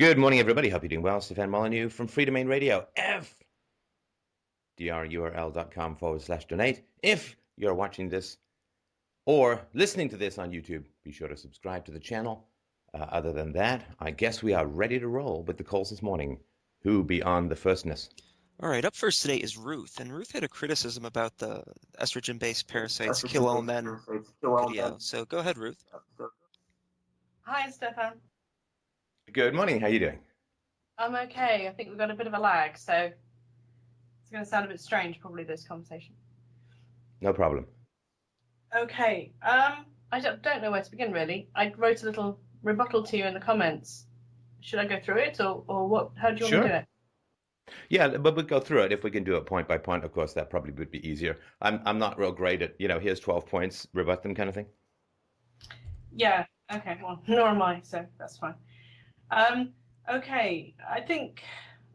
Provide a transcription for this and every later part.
Good morning, everybody. Hope you're doing well. Stefan Molyneux from Freedomain Radio, fdrurl.com/donate. If you're watching this or listening to this on YouTube, be sure to subscribe to the channel. Other than that, I guess we are ready to roll with the calls this morning. Who beyond the firstness? All right, up first today is Ruth, and Ruth had a criticism about the estrogen-based parasites kill all men video. So go ahead, Ruth. Hi, Stefan. Good morning. How are you doing? I'm okay. I think we've got a bit of a lag, so it's going to sound a bit strange, probably, this conversation. No problem. Okay. I don't know where to begin, really. I wrote a little rebuttal to you in the comments. Should I go through it, or what? How do you want to do it? Yeah, but we'll go through it. If we can do it point by point, of course, that probably would be easier. I'm not real great at, here's 12 points, rebut them kind of thing. Yeah. Okay. Well, nor am I, so that's fine. Okay. I think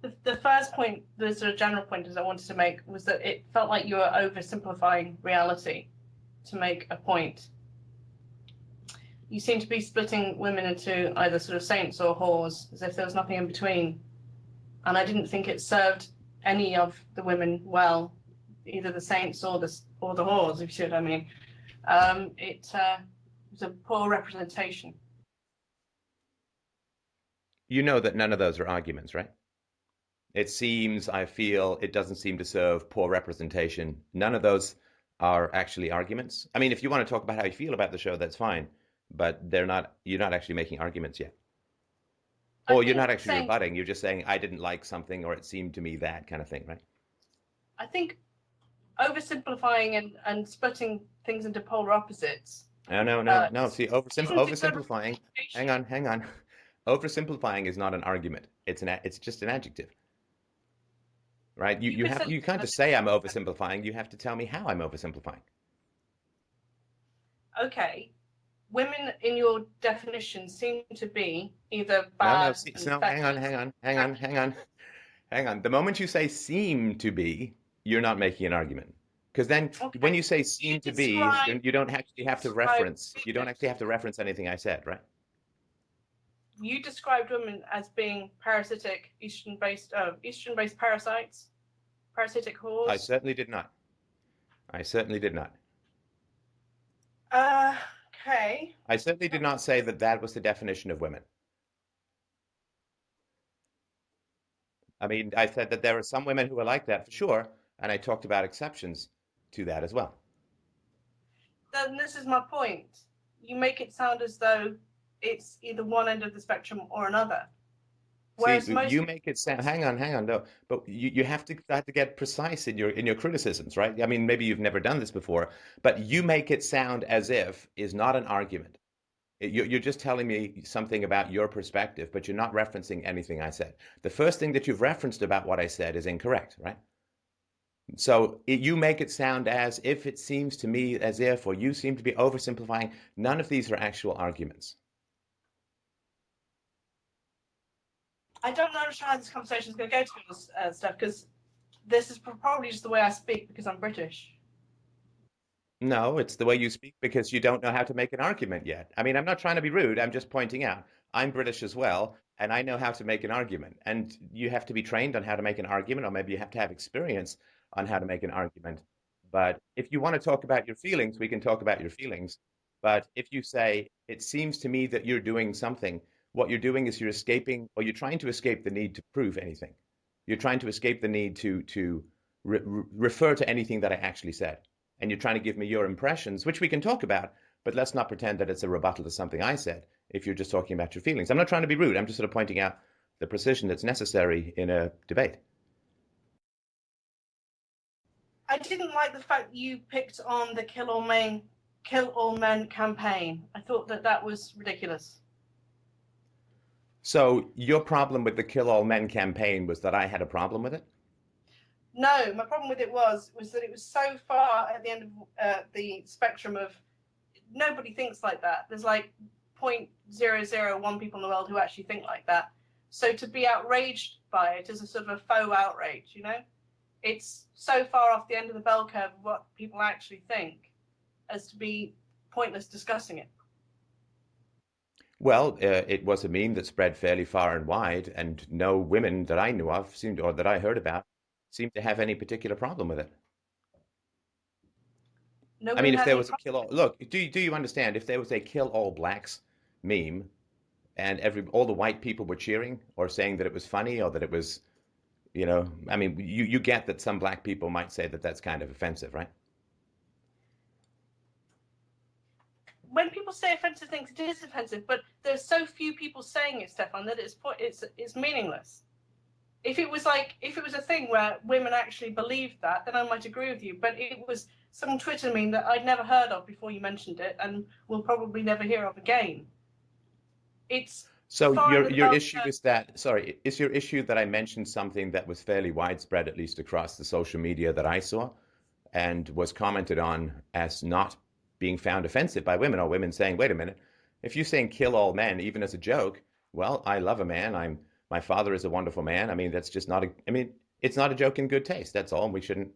the first point, the sort of general point, as I wanted to make, was that it felt like you were oversimplifying reality to make a point. You seem to be splitting women into either sort of saints or whores, as if there was nothing in between. And I didn't think it served any of the women well, either the saints or the whores, if you see what I mean. It was a poor representation. You know that none of those are arguments, right? I feel it doesn't seem to serve poor representation. None of those are actually arguments. I mean, if you want to talk about how you feel about the show, that's fine, but you're not actually making arguments yet. Or you're not actually rebutting, you're just saying, I didn't like something, or it seemed to me that kind of thing, right? I think oversimplifying and splitting things into polar opposites. No. See, oversimplifying, hang on. Oversimplifying is not an argument. It's just an adjective. Right? You can't just say I'm oversimplifying. You have to tell me how I'm oversimplifying. Okay. Women in your definition seem to be either bad. No, hang on. The moment you say seem to be, you're not making an argument. Because then when you say seem to be, you don't actually have to reference. You don't actually have to reference anything I said, right? You described women as being parasitic, estrogen-based parasites, parasitic whores. I certainly did not. Okay. I certainly did not say that was the definition of women. I mean, I said that there are some women who are like that for sure, and I talked about exceptions to that as well. Then this is my point. You make it sound as though it's either one end of the spectrum or another. Whereas you make it sound. Hang on, no. But you have to get precise in your criticisms, right? I mean, maybe you've never done this before, but you make it sound as if is not an argument. You're just telling me something about your perspective, but you're not referencing anything I said. The first thing that you've referenced about what I said is incorrect, right? So you make it sound as if it seems to me as if, or you seem to be oversimplifying. None of these are actual arguments. I don't know how this conversation is going to go to stuff, because this is probably just the way I speak because I'm British. No, it's the way you speak because you don't know how to make an argument yet. I mean, I'm not trying to be rude. I'm just pointing out I'm British as well, and I know how to make an argument. And you have to be trained on how to make an argument, or maybe you have to have experience on how to make an argument. But if you want to talk about your feelings, we can talk about your feelings. But if you say, it seems to me that you're doing something, what you're doing is you're escaping, or you're trying to escape the need to prove anything. You're trying to escape the need to refer to anything that I actually said. And you're trying to give me your impressions, which we can talk about, but let's not pretend that it's a rebuttal to something I said if you're just talking about your feelings. I'm not trying to be rude. I'm just sort of pointing out the precision that's necessary in a debate. I didn't like the fact you picked on the Kill All Men campaign. I thought that was ridiculous. So your problem with the Kill All Men campaign was that I had a problem with it? No, my problem with it was that it was so far at the end of the spectrum of nobody thinks like that. There's like 0.001 people in the world who actually think like that. So to be outraged by it is a sort of a faux outrage, you know? It's so far off the end of the bell curve of what people actually think as to be pointless discussing it. Well, it was a meme that spread fairly far and wide, and no women that I knew of seemed, or that I heard about, seemed to have any particular problem with it. No I mean, women if had there any was a problem. kill all, look, do you understand? If there was a kill all blacks meme, and all the white people were cheering or saying that it was funny or that it was, I mean, you get that some black people might say that that's kind of offensive, right? When people say offensive things, it is offensive, but there's so few people saying it, Stefan, that it's meaningless. If it was a thing where women actually believed that, then I might agree with you. But it was some Twitter meme that I'd never heard of before you mentioned it, and will probably never hear of again. It's So far in your the issue is that, sorry, is your issue that I mentioned something that was fairly widespread, at least across the social media that I saw, and was commented on as not being found offensive by women, or women saying, wait a minute, if you're saying kill all men, even as a joke, well, I love a man. My father is a wonderful man. I mean, that's just not a, I mean, it's not a joke in good taste. That's all. And we shouldn't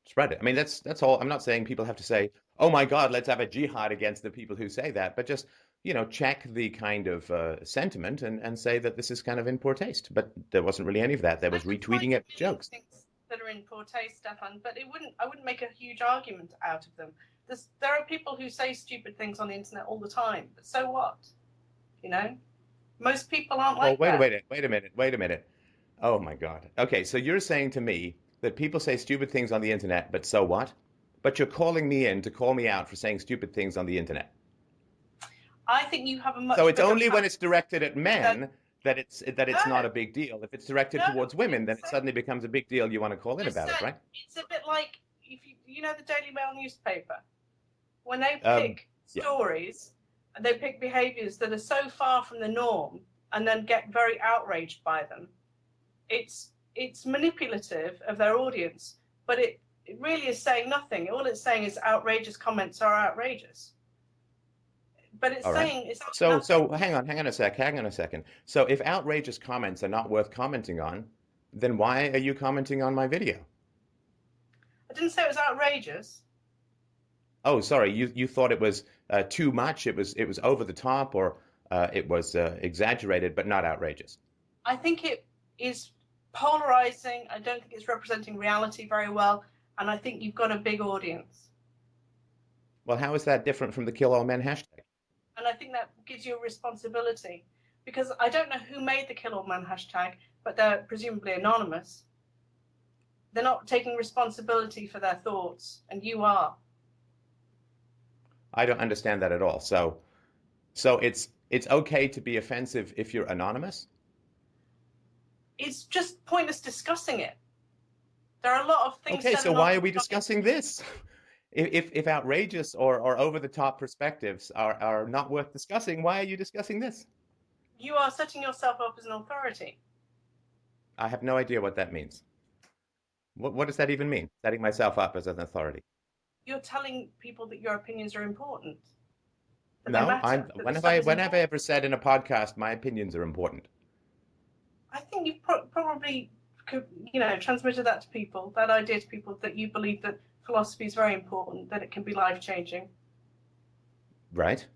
spread it. I mean, that's all. I'm not saying people have to say, "Oh my God, let's have a jihad against the people who say that," but just check the kind of sentiment and say that this is kind of in poor taste. But there wasn't really any of that. There I was don't mind retweeting it with opinion jokes. things that are in poor taste, Stefan, but I wouldn't make a huge argument out of them. There are people who say stupid things on the internet all the time, but so what? You know, most people aren't Well, like that. wait a minute. Oh my God. Okay, so you're saying to me that people say stupid things on the internet, but so what? But you're calling me in to call me out for saying stupid things on the internet. I think you have a So much it's bigger only when platform it's directed at than men that it's not no, a big deal. If it's directed no. towards women, then It's it suddenly becomes a big deal. You want to call in just about it, said right? it's a bit like if you know the Daily Mail newspaper when they Um, pick yeah. stories and they pick behaviours that are so far from the norm and then get very outraged by them. It's manipulative of their audience, but it really is saying nothing. All it's saying is outrageous comments are outrageous, but it's All right. saying it's So nothing. hang on a second. So if outrageous comments are not worth commenting on, then why are you commenting on my video? I didn't say it was outrageous. Oh, sorry, you thought it was too much. It was over the top, or it was exaggerated, but not outrageous. I think it is polarizing. I don't think it's representing reality very well, and I think you've got a big audience. Well, how is that different from the kill all men hashtag? And I think that gives you a responsibility because I don't know who made the Kill All Man hashtag, but they're presumably anonymous. They're not taking responsibility for their thoughts, and you are. I don't understand that at all. So it's okay to be offensive if you're anonymous? It's just pointless discussing it. There are a lot of things Okay, said so why are anonymously we on the discussing this? If outrageous or over the top perspectives are not worth discussing, why are you discussing this? You are setting yourself up as an authority. I have no idea what that means. What does that even mean? Setting myself up as an authority. You're telling people that your opinions are important, that they No, matter, that when this have stuff I is when have I important. ever said in a podcast my opinions are important? I think you've probably, transmitted that to people, that idea to people that you believe that philosophy is very important, that it can be life changing. Right?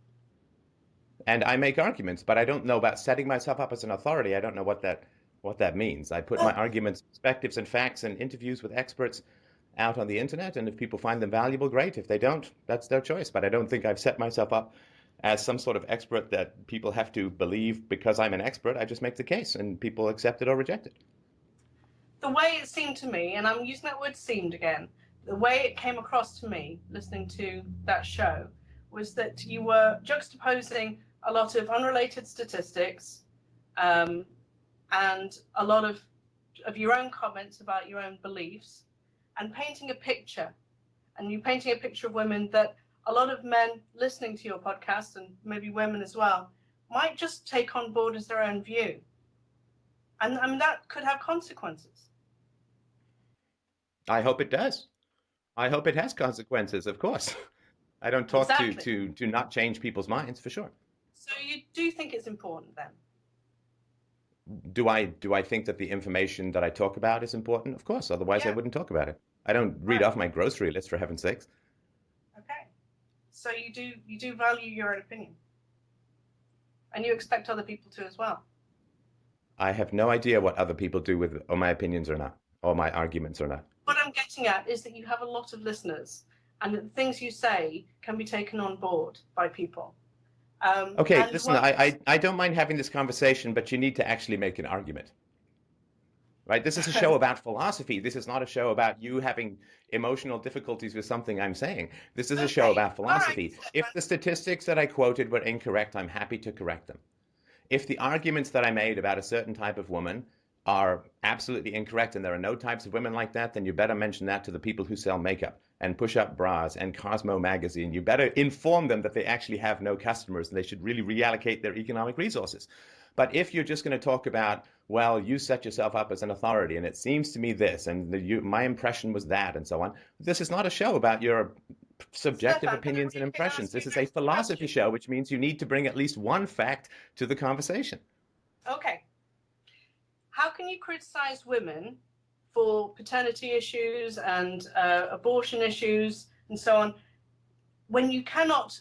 And I make arguments, but I don't know about setting myself up as an authority. I don't know what that means. I put my Well, arguments, perspectives, and facts and interviews with experts out on the internet, and if people find them valuable, great. If they don't, that's their choice. But I don't think I've set myself up as some sort of expert that people have to believe because I'm an expert. I just make the case, and people accept it or reject it. the way it seemed to me, and I'm using that word seemed again, the way it came across to me listening to that show was that you were juxtaposing a lot of unrelated statistics um, and a lot of your own comments about your own beliefs and painting a picture. And you're painting a picture of women that a lot of men listening to your podcast, and maybe women as well, might just take on board as their own view. And I mean, that could have consequences. I hope it does. I hope it has consequences, of course. I don't talk to Exactly. to to not change people's minds for sure. So you do think it's important then? Do I think that the information that I talk about is important? Of course, otherwise I Yeah. wouldn't talk about it. I don't read Right. off my grocery list for heaven's sakes. Okay. So you do value your own opinion, and you expect other people to as well. I have no idea what other people do with or my opinions or not, or my arguments or not. What I'm getting at is that you have a lot of listeners, and that the things you say can be taken on board by people. Okay, and listen, I don't mind having this conversation, but you need to actually make an argument. Right? This is a show about philosophy. This is not a show about you having emotional difficulties with something I'm saying. This is a show about philosophy. All right, If the statistics that I quoted were incorrect, I'm happy to correct them. If the arguments that I made about a certain type of woman are absolutely incorrect and there are no types of women like that, then you better mention that to the people who sell makeup and push-up bras and Cosmo magazine. You better inform them that they actually have no customers and they should really reallocate their economic resources. But if you're just going to talk about, well, you set yourself up as an authority and it seems to me this and my impression was that and so on, this is not a show about your subjective Stefan, opinions and impressions. This is a philosophy show, which means you need to bring at least one fact to the conversation. Okay. How can you criticize women for paternity issues and abortion issues and so on when you cannot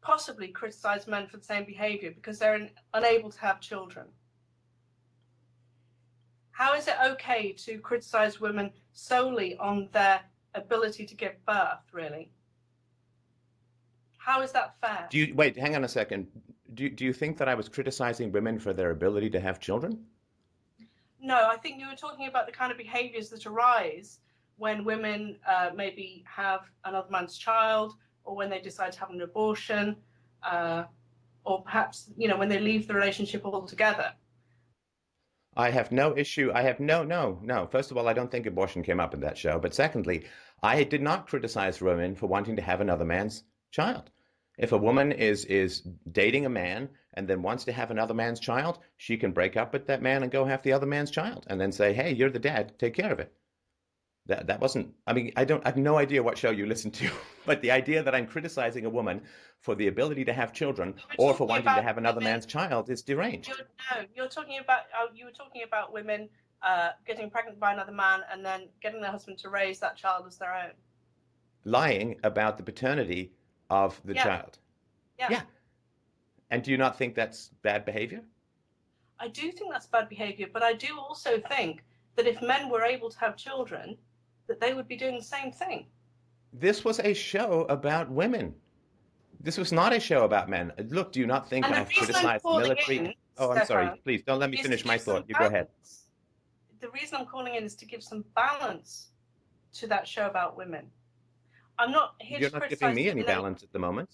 possibly criticize men for the same behavior because they're unable to have children? How is it okay to criticize women solely on their ability to give birth, really? How is that fair? Wait, hang on a second. Do you think that I was criticizing women for their ability to have children? No, I think you were talking about the kind of behaviors that arise when women maybe have another man's child, or when they decide to have an abortion, or perhaps, when they leave the relationship altogether. I have no issue. I have no. First of all, I don't think abortion came up in that show. But secondly, I did not criticize women for wanting to have another man's child. If a woman is dating a man and then wants to have another man's child, she can break up with that man and go have the other man's child and then say, hey, you're the dad, take care of it. That wasn't, I mean, I have no idea what show you listen to, but the idea that I'm criticizing a woman for the ability to have children or for wanting to have another man's child is deranged. You were talking about women getting pregnant by another man and then getting their husband to raise that child as their own. Lying about the paternity of the child. Yeah. And do you not think that's bad behavior? I do think that's bad behavior, but I do also think that if men were able to have children, that they would be doing the same thing. This was a show about women. This was not a show about men. Look, do you not think I've criticized the military? I'm sorry. Please don't let me finish my thought. You go ahead. The reason I'm calling in is to give some balance to that show about women. I'm not here You're to not giving me any women. balance at the moment.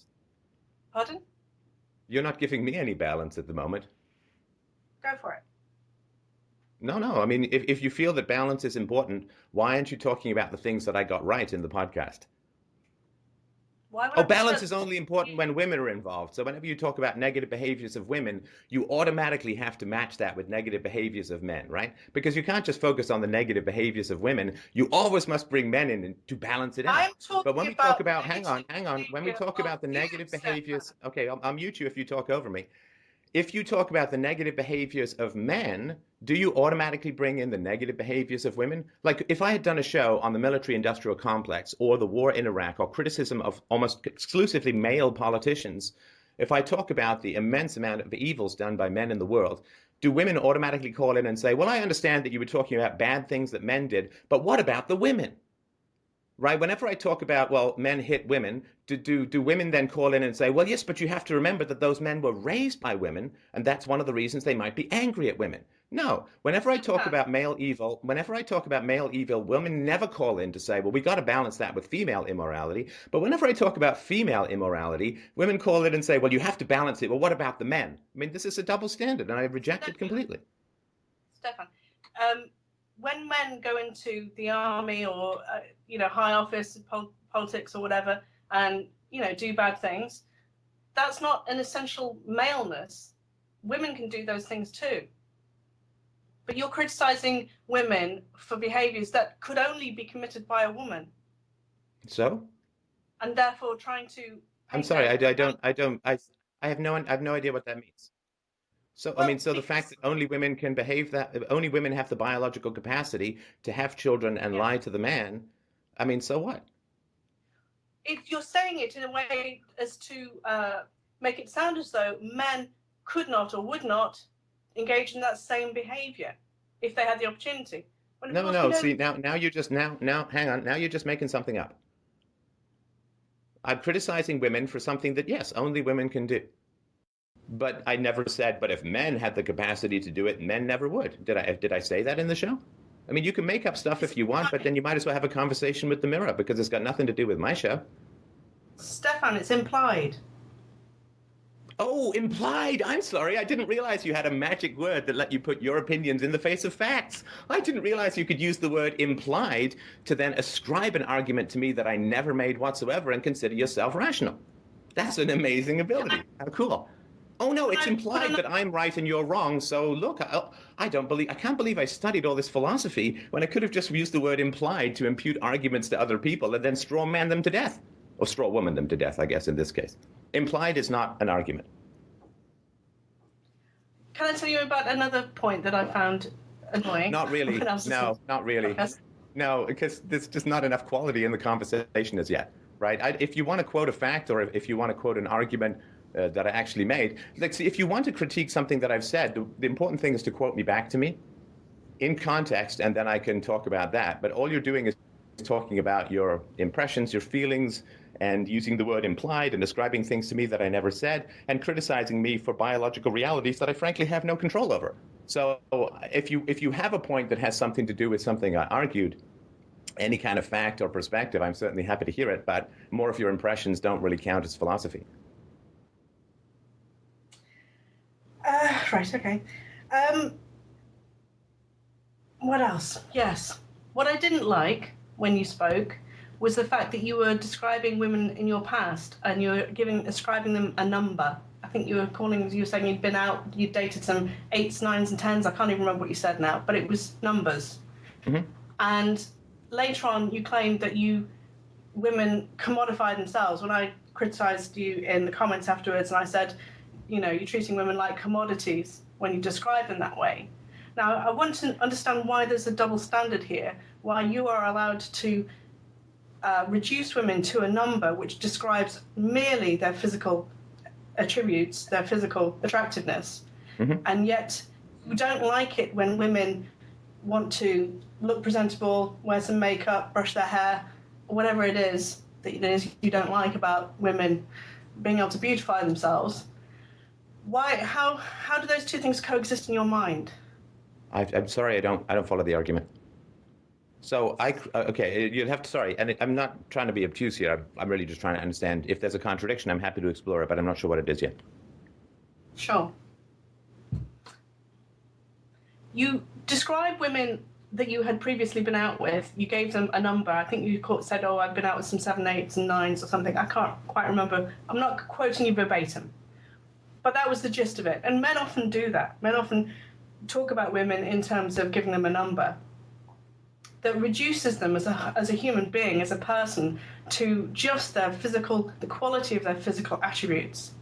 Pardon? You're not giving me any balance at the moment. Go for it. No. I mean, if you feel that balance is important, why aren't you talking about the things that I got right in the podcast? Balance is only important when women are involved. So whenever you talk about negative behaviors of women, you automatically have to match that with negative behaviors of men, right? Because you can't just focus on the negative behaviors of women. You always must bring men in to balance it out. But when we talk about, hang on. When we talk about the negative behaviors, okay, I'll mute you if you talk over me. If you talk about the negative behaviors of men, do you automatically bring in the negative behaviors of women? Like if I had done a show on the military-industrial complex or the war in Iraq or criticism of almost exclusively male politicians, if I talk about the immense amount of evils done by men in the world, do women automatically call in and say, well, I understand that you were talking about bad things that men did, but what about the women? Right? Whenever I talk about, well, men hit women, do women then call in and say, well, yes, but you have to remember that those men were raised by women, and that's one of the reasons they might be angry at women. No. Whenever I talk about male evil, women never call in to say, well, we got to balance that with female immorality. But whenever I talk about female immorality, women call in and say, well, you have to balance it. Well, what about the men? I mean, this is a double standard, and I reject it completely. Stefan, when men go into the army or high office, politics or whatever, and do bad things, that's not an essential maleness. Women can do those things too. But you're criticizing women for behaviors that could only be committed by a woman. So? And therefore trying to. I'm sorry, I have no idea what that means. So, well, I mean, so the fact that only women can behave that, only women have the biological capacity to have children and lie to the man, I mean, so what? If you're saying it in a way as to make it sound as though men could not or would not engage in that same behavior if they had the opportunity. No. See, now you're just hang on. Now you're just making something up. I'm criticizing women for something that, yes, only women can do. But I never said, but if men had the capacity to do it, men never would. Did I say that in the show? I mean, you can make up stuff if you want, but then you might as well have a conversation with the mirror because it's got nothing to do with my show. Stefan, it's implied. Oh, implied. I'm sorry. I didn't realize you had a magic word that let you put your opinions in the face of facts. I didn't realize you could use the word implied to then ascribe an argument to me that I never made whatsoever and consider yourself rational. That's an amazing ability. How cool. Oh, no, it's implied that I'm right and you're wrong. So look, I can't believe I studied all this philosophy when I could have just used the word implied to impute arguments to other people and then straw man them to death. Or straw woman them to death, I guess, in this case. Implied is not an argument. Can I tell you about another point that I found annoying? Not really. No, not really. No, because there's just not enough quality in the conversation as yet, right? If you want to quote a fact or if you want to quote an argument that I actually made, like, see, if you want to critique something that I've said, the important thing is to quote me back to me in context, and then I can talk about that. But all you're doing is talking about your impressions, your feelings, and using the word implied and describing things to me that I never said, and criticizing me for biological realities that I frankly have no control over. So if you have a point that has something to do with something I argued, any kind of fact or perspective, I'm certainly happy to hear it, but more of your impressions don't really count as philosophy. Right, okay. What else? Yes. What I didn't like when you spoke was the fact that you were describing women in your past and you were ascribing them a number. I think you were saying you'd been out, you'd dated some 8s, 9s, and 10s. I can't even remember what you said now, but it was numbers. Mm-hmm. And later on, you claimed that women commodify themselves. When I criticized you in the comments afterwards, and I said, you're treating women like commodities when you describe them that way. Now, I want to understand why there's a double standard here, why you are allowed to reduce women to a number which describes merely their physical attributes, their physical attractiveness, mm-hmm. and yet you don't like it when women want to look presentable, wear some makeup, brush their hair, whatever it is that you don't like about women being able to beautify themselves. Why? How do those two things coexist in your mind? I'm sorry, I don't follow the argument. So okay, you'd have to, sorry, and I'm not trying to be obtuse here. I'm really just trying to understand. If there's a contradiction, I'm happy to explore it, but I'm not sure what it is yet. Sure. You describe women that you had previously been out with. You gave them a number. I think you said, "Oh, I've been out with some 7, 8s, and 9s or something." I can't quite remember. I'm not quoting you verbatim, but that was the gist of it. And men often do that. Men often talk about women in terms of giving them a number that reduces them as a human being, as a person, to just the quality of their physical attributes.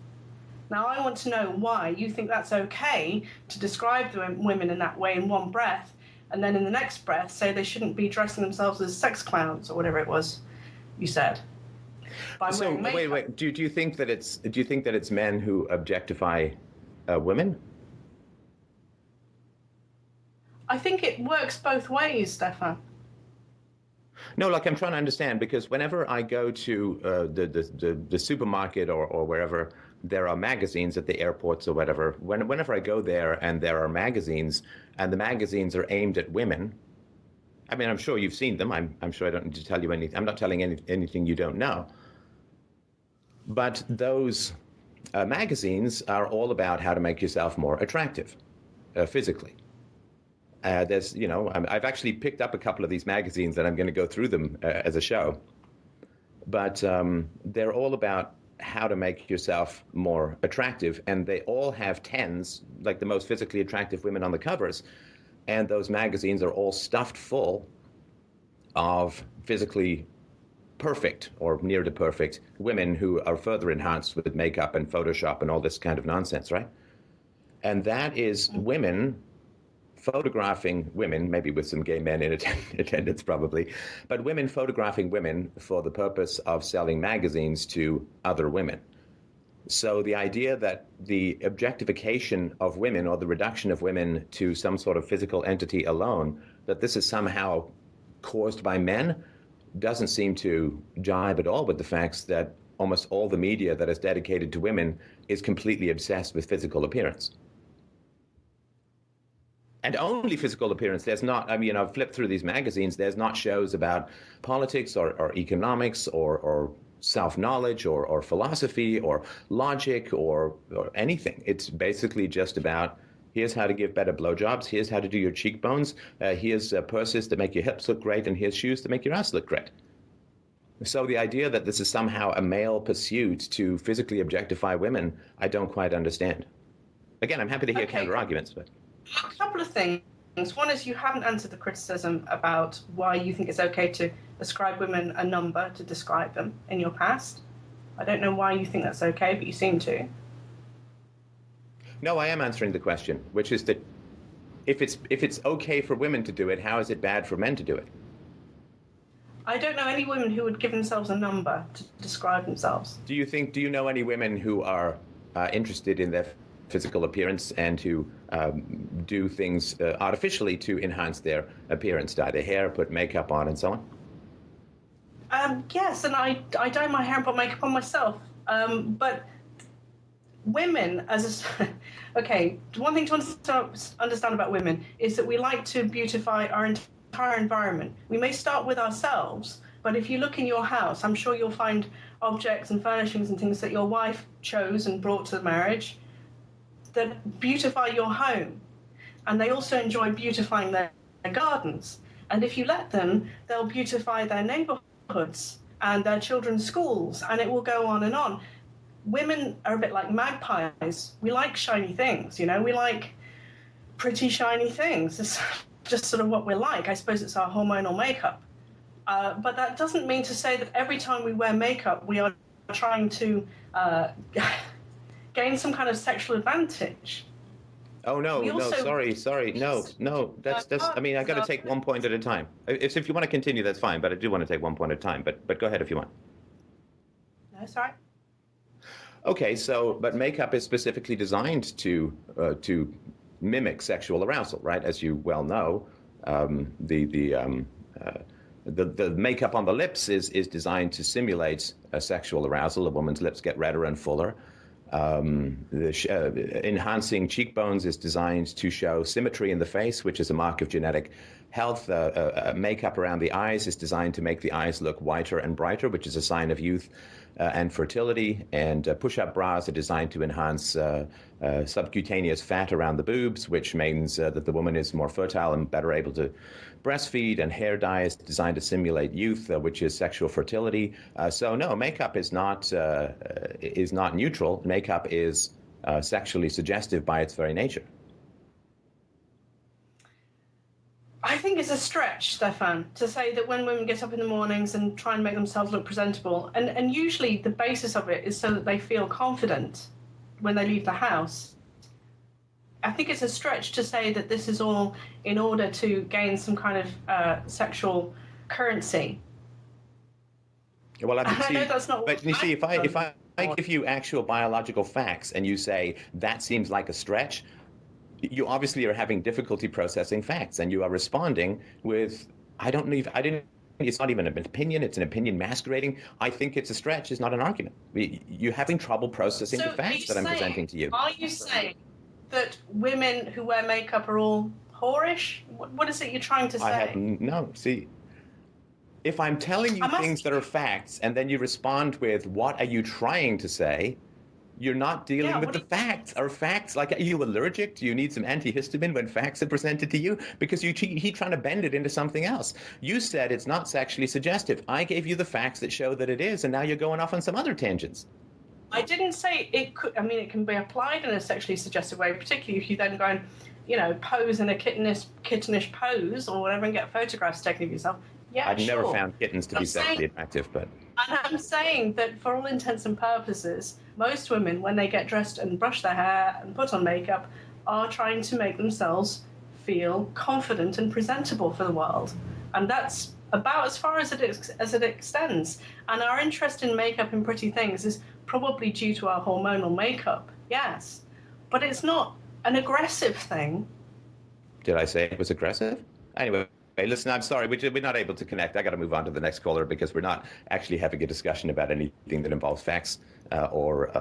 Now, I want to know why you think that's okay to describe the women in that way in one breath, and then in the next breath say they shouldn't be dressing themselves as sex clowns or whatever it was you said. So wait. Do you think that it's men who objectify women? I think it works both ways, Stefan. No, like, I'm trying to understand, because whenever I go to the supermarket or wherever there are magazines at the airports or whatever, whenever I go there and there are magazines and the magazines are aimed at women, I mean, I'm sure you've seen them. I'm sure I don't need to tell you anything. I'm not telling anything you don't know. But those magazines are all about how to make yourself more attractive physically. I've actually picked up a couple of these magazines and I'm going to go through them as a show. But they're all about how to make yourself more attractive. And they all have 10s, like the most physically attractive women on the covers. And those magazines are all stuffed full of physically perfect or near to perfect women who are further enhanced with makeup and Photoshop and all this kind of nonsense, right? And that is women photographing women, maybe with some gay men in attendance probably, but women photographing women for the purpose of selling magazines to other women. So the idea that the objectification of women or the reduction of women to some sort of physical entity alone, that this is somehow caused by men, doesn't seem to jibe at all with the facts that almost all the media that is dedicated to women is completely obsessed with physical appearance. And only physical appearance. There's not, I mean, I've flipped through these magazines, there's not shows about politics or economics or self-knowledge or philosophy or logic or anything. It's basically just about here's how to give better blowjobs, here's how to do your cheekbones, here's purses that make your hips look great, and here's shoes that make your ass look great. So the idea that this is somehow a male pursuit to physically objectify women, I don't quite understand. Again, I'm happy to hear counter arguments, but a couple of things. One is you haven't answered the criticism about why you think it's okay to ascribe women a number to describe them in your past. I don't know why you think that's okay, but you seem to. No, I am answering the question, which is that if it's okay for women to do it, how is it bad for men to do it? I don't know any women who would give themselves a number to describe themselves. Do you know any women who are interested in their physical appearance and who do things artificially to enhance their appearance, dye their hair, put makeup on, and so on? Yes, and I dye my hair and put makeup on myself. But women, okay, one thing to understand about women is that we like to beautify our entire environment. We may start with ourselves, but if you look in your house, I'm sure you'll find objects and furnishings and things that your wife chose and brought to the marriage that beautify your home, and they also enjoy beautifying their gardens. And if you let them, they'll beautify their neighborhoods and their children's schools, and it will go on and on. Women are a bit like magpies. We like shiny things, you know, we like pretty shiny things. It's just sort of what we're like. I suppose it's our hormonal makeup. But that doesn't mean to say that every time we wear makeup, we are trying to gain some kind of sexual advantage. Oh no, sorry, no. That's. I mean, I got to take one point at a time. If you want to continue, that's fine. But I do want to take one point at a time. But go ahead if you want. No, sorry. Okay, but makeup is specifically designed to mimic sexual arousal, right? As you well know, the makeup on the lips is designed to simulate a sexual arousal. A woman's lips get redder and fuller. Enhancing cheekbones is designed to show symmetry in the face, which is a mark of genetic health. Makeup around the eyes is designed to make the eyes look whiter and brighter, which is a sign of youth and fertility. And push-up bras are designed to enhance subcutaneous fat around the boobs, which means that the woman is more fertile and better able to breastfeed. And hair dye is designed to simulate youth, which is sexual fertility. So no, makeup is not neutral. Makeup is sexually suggestive by its very nature. I think it's a stretch, Stefan, to say that when women get up in the mornings and try and make themselves look presentable, and usually the basis of it is so that they feel confident when they leave the house. I think it's a stretch to say that this is all in order to gain some kind of sexual currency. Well, I know that's not. But you see, if I give you actual biological facts and you say that seems like a stretch, you obviously are having difficulty processing facts, and you are responding with, it's not even an opinion, it's an opinion masquerading. I think it's a stretch, it's not an argument. You're having trouble processing the facts that I'm presenting to you. Are you saying that women who wear makeup are all whorish? What is it you're trying to say? No, see, if I'm telling you things that are facts and then you respond with, what are you trying to say? You're not dealing with the facts. Are facts, like, are you allergic? Do you need some antihistamine when facts are presented to you? Because you keep trying to bend it into something else. You said it's not sexually suggestive. I gave you the facts that show that it is, and now you're going off on some other tangents. I didn't say it could. I mean, it can be applied in a sexually suggestive way, particularly if you then go and, pose in a kittenish pose or whatever and get photographs taken of yourself. Yeah, I've never found kittens to be sexually attractive, but... And I'm saying that for all intents and purposes, most women, when they get dressed and brush their hair and put on makeup, are trying to make themselves feel confident and presentable for the world. And that's about as far as it extends. And our interest in makeup and pretty things is probably due to our hormonal makeup, yes. But it's not an aggressive thing. Did I say it was aggressive? Anyway, listen, I'm sorry. We're not able to connect. I got to move on to the next caller because we're not actually having a discussion about anything that involves facts or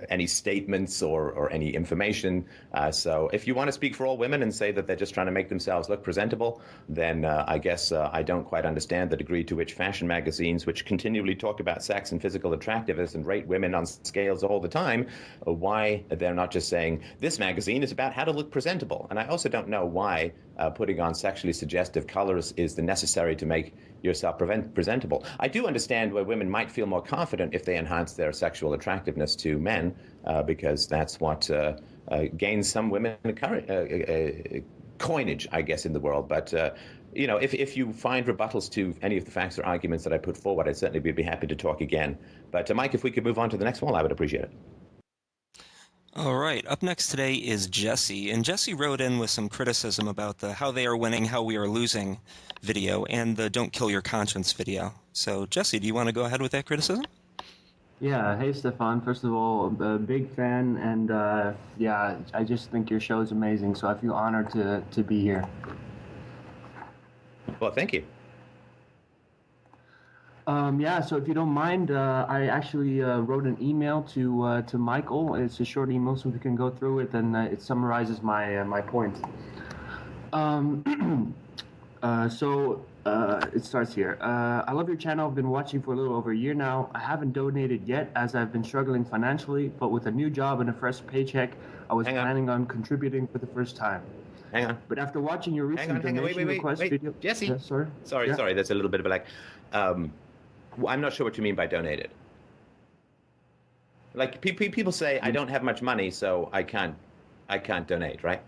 any statements or any information. So if you want to speak for all women and say that they're just trying to make themselves look presentable, then I guess I don't quite understand the degree to which fashion magazines, which continually talk about sex and physical attractiveness and rate women on scales all the time, why they're not just saying, this magazine is about how to look presentable. And I also don't know why putting on sexually suggestive colors is the necessary to make yourself presentable. I do understand where women might feel more confident if they enhance their sexual attractiveness to men, because that's what gains some women coinage, I guess, in the world. But if you find rebuttals to any of the facts or arguments that I put forward, I'd certainly be happy to talk again. But Mike, if we could move on to the next one, I would appreciate it. All right, up next today is Jesse, and Jesse wrote in with some criticism about the how they are winning, how we are losing video, and the don't kill your conscience video. So Jesse, do you want to go ahead with that criticism? Yeah, hey Stefan, first of all, a big fan, and I just think your show is amazing, so I feel honored to be here. Well, thank you. So if you don't mind, I actually wrote an email to Michael. It's a short email, so we can go through it, and it summarizes my point. It starts here. I love your channel. I've been watching for a little over a year now. I haven't donated yet as I've been struggling financially, but with a new job and a fresh paycheck, I was planning on contributing for the first time. Hang on. But after watching your recent donation request video... Jesse? Yeah, Sorry, there's a little bit of a lag. I'm not sure what you mean by donated. Like people say, I don't have much money, so I can't donate, right?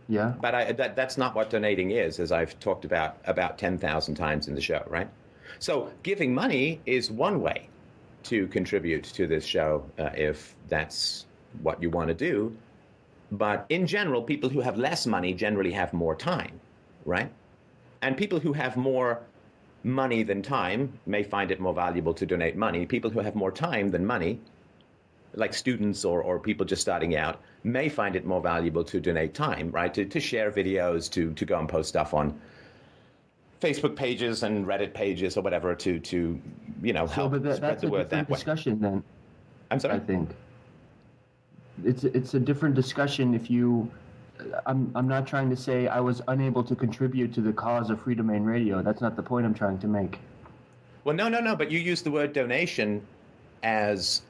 Yeah. But that's not what donating is, as I've talked about 10,000 times in the show, right? So giving money is one way to contribute to this show if that's what you want to do. But in general, people who have less money generally have more time, right? And people who have more money than time may find it more valuable to donate money. People who have more time than money, like students or people just starting out, may find it more valuable to donate time, right? To share videos, to go and post stuff on Facebook pages and Reddit pages or whatever to help spread the word that way. Discussion then. I'm sorry? I think it's a different discussion if you... I'm not trying to say I was unable to contribute to the cause of Freedomain Radio. That's not the point I'm trying to make. Well, no, but you use the word donation as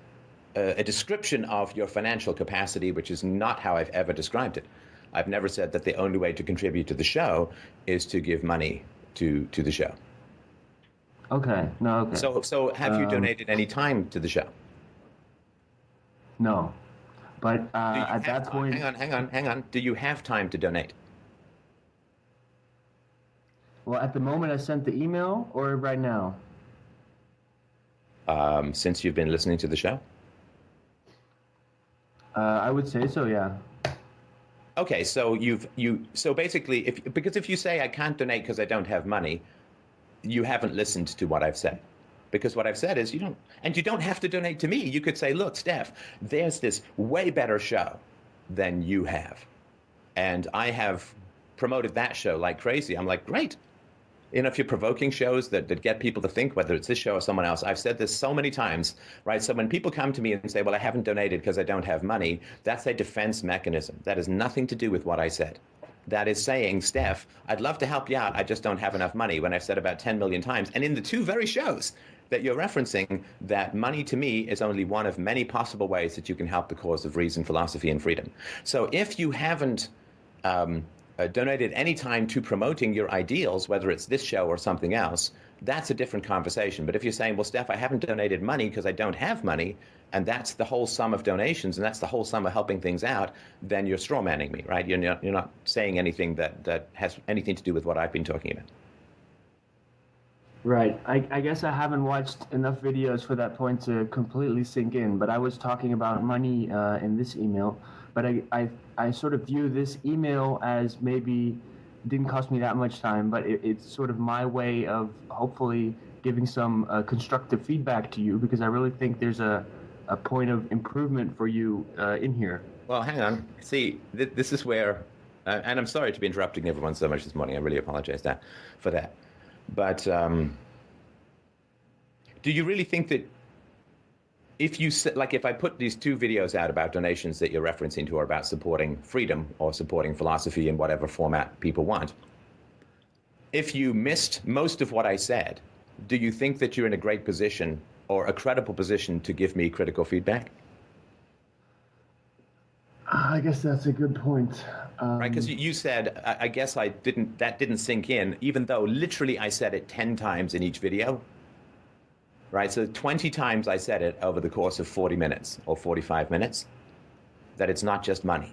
a description of your financial capacity, which is not how I've ever described it. I've never said that the only way to contribute to the show is to give money to the show. Okay, no, okay. So have you donated any time to the show? No. But at that point... Hang on. Do you have time to donate? Well, at the moment I sent the email, or right now? Since you've been listening to the show? I would say so, yeah. Okay, so so basically, because if you say I can't donate because I don't have money, you haven't listened to what I've said. Because what I've said is you don't have to donate to me. You could say, look, Steph, there's this way better show than you have. And I have promoted that show like crazy. I'm like, great. If you're provoking shows that get people to think, whether it's this show or someone else, I've said this so many times, right? So when people come to me and say, well, I haven't donated because I don't have money, that's a defense mechanism. That has nothing to do with what I said. That is saying, Steph, I'd love to help you out. I just don't have enough money, when I've said about 10 million times. And in the two very shows that you're referencing, that money to me is only one of many possible ways that you can help the cause of reason, philosophy, and freedom. So if you haven't donated any time to promoting your ideals, whether it's this show or something else, that's a different conversation. But if you're saying, well, Steph, I haven't donated money because I don't have money, and that's the whole sum of donations, and that's the whole sum of helping things out, then you're strawmanning me, right? You're not saying anything that has anything to do with what I've been talking about. Right. I guess I haven't watched enough videos for that point to completely sink in, but I was talking about money in this email. But I sort of view this email as maybe didn't cost me that much time, but it's sort of my way of hopefully giving some constructive feedback to you, because I really think there's a point of improvement for you in here. Well, hang on. See, this is where, and I'm sorry to be interrupting everyone so much this morning. I really apologize for that. But do you really think that if I put these 2 videos out about donations that you're referencing to, are about supporting freedom or supporting philosophy in whatever format people want, if you missed most of what I said, do you think that you're in a great position or a credible position to give me critical feedback? I guess that's a good point. Right, because you said, I guess that didn't sink in, even though literally I said it 10 times in each video. Right, so 20 times I said it over the course of 40 minutes or 45 minutes, that it's not just money.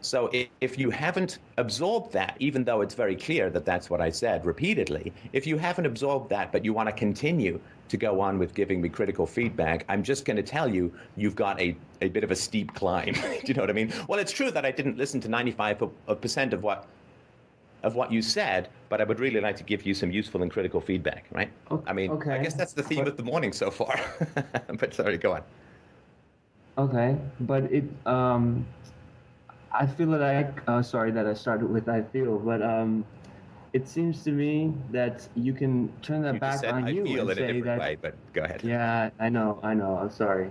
So if you haven't absorbed that, even though it's very clear that that's what I said repeatedly, if you haven't absorbed that, but you want to continue to go on with giving me critical feedback, I'm just going to tell you, you've got a bit of a steep climb. Do you know what I mean? Well, it's true that I didn't listen to 95% of what you said, but I would really like to give you some useful and critical feedback, right? I mean, okay. I guess that's the theme of the morning so far. But sorry, go on. Okay, but I feel like, sorry that I started with I feel, but it seems to me that you can turn that back on you and say that. Way, but go ahead. Yeah, I know, I'm sorry.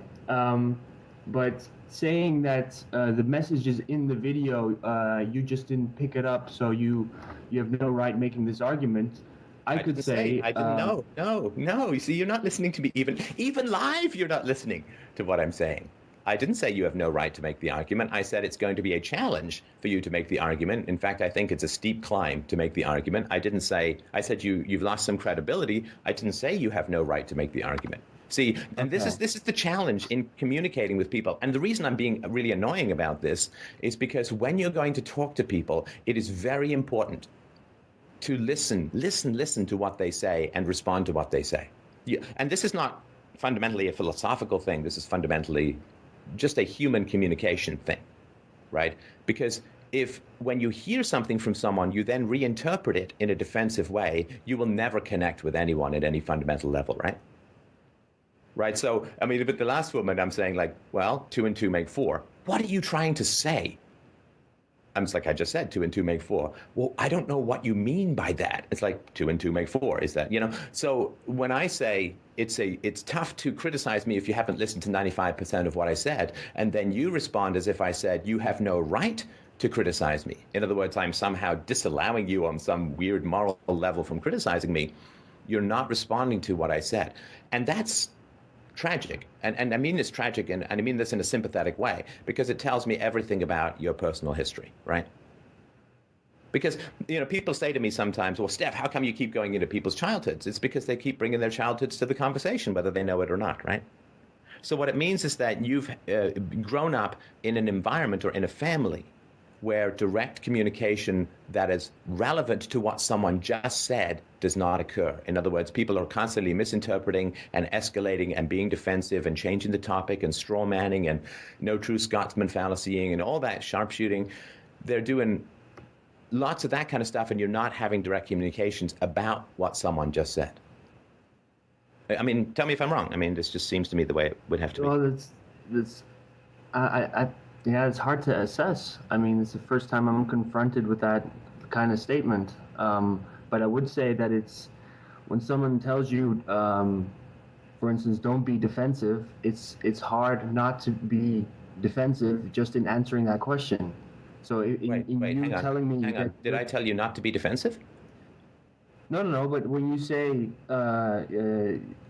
But saying that the message is in the video, you just didn't pick it up, so you have no right making this argument. I could say I didn't know. No. You see, you're not listening to me even live. You're not listening to what I'm saying. I didn't say you have no right to make the argument. I said it's going to be a challenge for you to make the argument. In fact, I think it's a steep climb to make the argument. I said you've lost some credibility. I didn't say you have no right to make the argument. See, and this is the challenge in communicating with people. And the reason I'm being really annoying about this is because when you're going to talk to people, it is very important to listen to what they say and respond to what they say. Yeah, and this is not fundamentally a philosophical thing. This is fundamentally just a human communication thing, right? Because when you hear something from someone, you then reinterpret it in a defensive way, you will never connect with anyone at any fundamental level, right? Right, so, I mean, with the last woman, I'm saying like, well, 2 and 2 make 4. What are you trying to say? I'm just like, I just said 2 and 2 make 4. Well, I don't know what you mean by that. It's like 2 and 2 make 4. Is that, So when I say it's tough to criticize me if you haven't listened to 95% of what I said, and then you respond as if I said you have no right to criticize me. In other words, I'm somehow disallowing you on some weird moral level from criticizing me. You're not responding to what I said. And that's tragic. And I mean this tragic, and I mean this in a sympathetic way, because it tells me everything about your personal history, right? Because, people say to me sometimes, well, Steph, how come you keep going into people's childhoods? It's because they keep bringing their childhoods to the conversation, whether they know it or not, right? So what it means is that you've grown up in an environment or in a family where direct communication that is relevant to what someone just said does not occur. In other words, people are constantly misinterpreting and escalating and being defensive and changing the topic and straw manning and no true Scotsman fallacying and all that sharpshooting. They're doing lots of that kind of stuff, and you're not having direct communications about what someone just said. I mean, tell me if I'm wrong. I mean, this just seems to me the way it would have to be. Well, yeah, it's hard to assess. I mean, it's the first time I'm confronted with that kind of statement. But I would say that it's when someone tells you, for instance, don't be defensive, it's hard not to be defensive just in answering that question. So telling me that, did I tell you not to be defensive? No. But when you say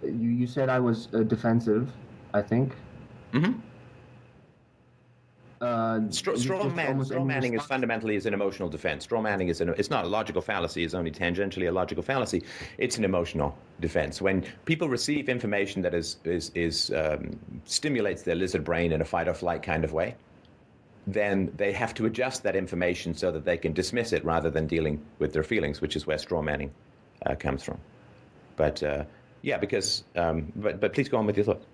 you said I was defensive, I think. Mm-hmm. Straw manning is fundamentally an emotional defense. Straw manning it's not a logical fallacy. It's only tangentially a logical fallacy. It's an emotional defense. When people receive information that stimulates their lizard brain in a fight or flight kind of way, then they have to adjust that information so that they can dismiss it rather than dealing with their feelings, which is where straw manning comes from. But but please go on with your thoughts.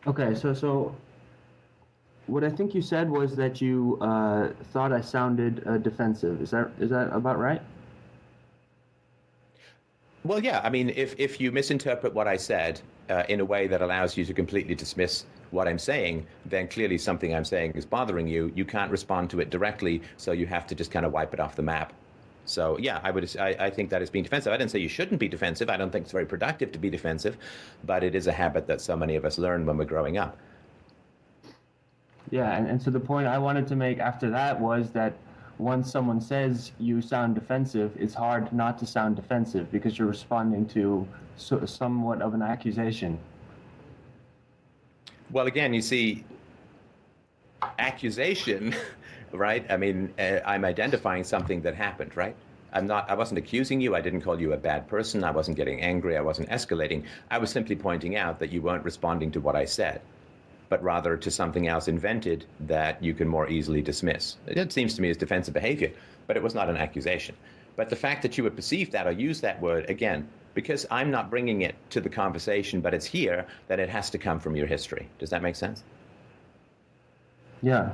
Okay, so what I think you said was that you thought I sounded defensive. Is that about right? Well, yeah. I mean, if you misinterpret what I said in a way that allows you to completely dismiss what I'm saying, then clearly something I'm saying is bothering you. You can't respond to it directly, so you have to just kind of wipe it off the map. So yeah, I think that is being defensive. I didn't say you shouldn't be defensive. I don't think it's very productive to be defensive, but it is a habit that so many of us learn when we're growing up. Yeah, and so the point I wanted to make after that was that once someone says you sound defensive, it's hard not to sound defensive because you're responding to somewhat of an accusation. Well, again, you see, accusation, right? I mean, I'm identifying something that happened, right? I wasn't accusing you. I didn't call you a bad person. I wasn't getting angry. I wasn't escalating. I was simply pointing out that you weren't responding to what I said, but rather to something else invented that you can more easily dismiss. It seems to me as defensive behavior, but it was not an accusation. But the fact that you would perceive that or use that word, again, because I'm not bringing it to the conversation, but it's here, that it has to come from your history. Does that make sense? Yeah.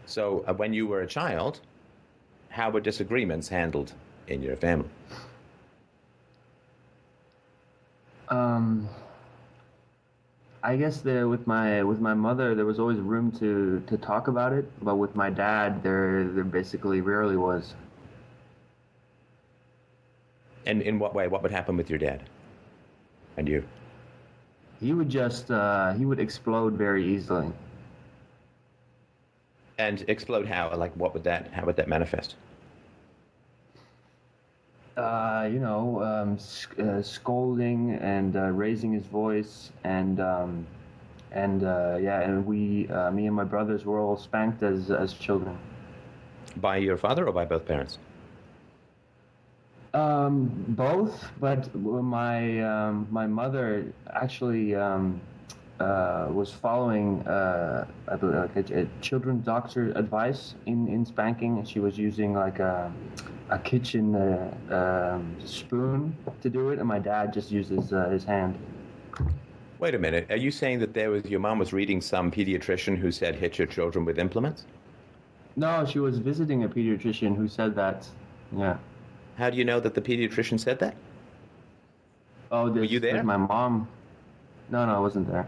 So when you were a child, how were disagreements handled in your family? I guess with my mother there was always room to talk about it, but with my dad there basically rarely was. And in what way? What would happen with your dad and you? He would just he would explode very easily. And explode how? Like how would that manifest? Scolding and raising his voice and me and my brothers were all spanked as children. By your father or by both parents? Both, but my mother actually was following a children's doctor advice in spanking. She was using like a kitchen spoon to do it, and my dad just uses his hand. Wait a minute. Are you saying that your mom was reading some pediatrician who said hit your children with implements? No, she was visiting a pediatrician who said that. Yeah. How do you know that the pediatrician said that? Oh, Were you there? My mom. No, I wasn't there.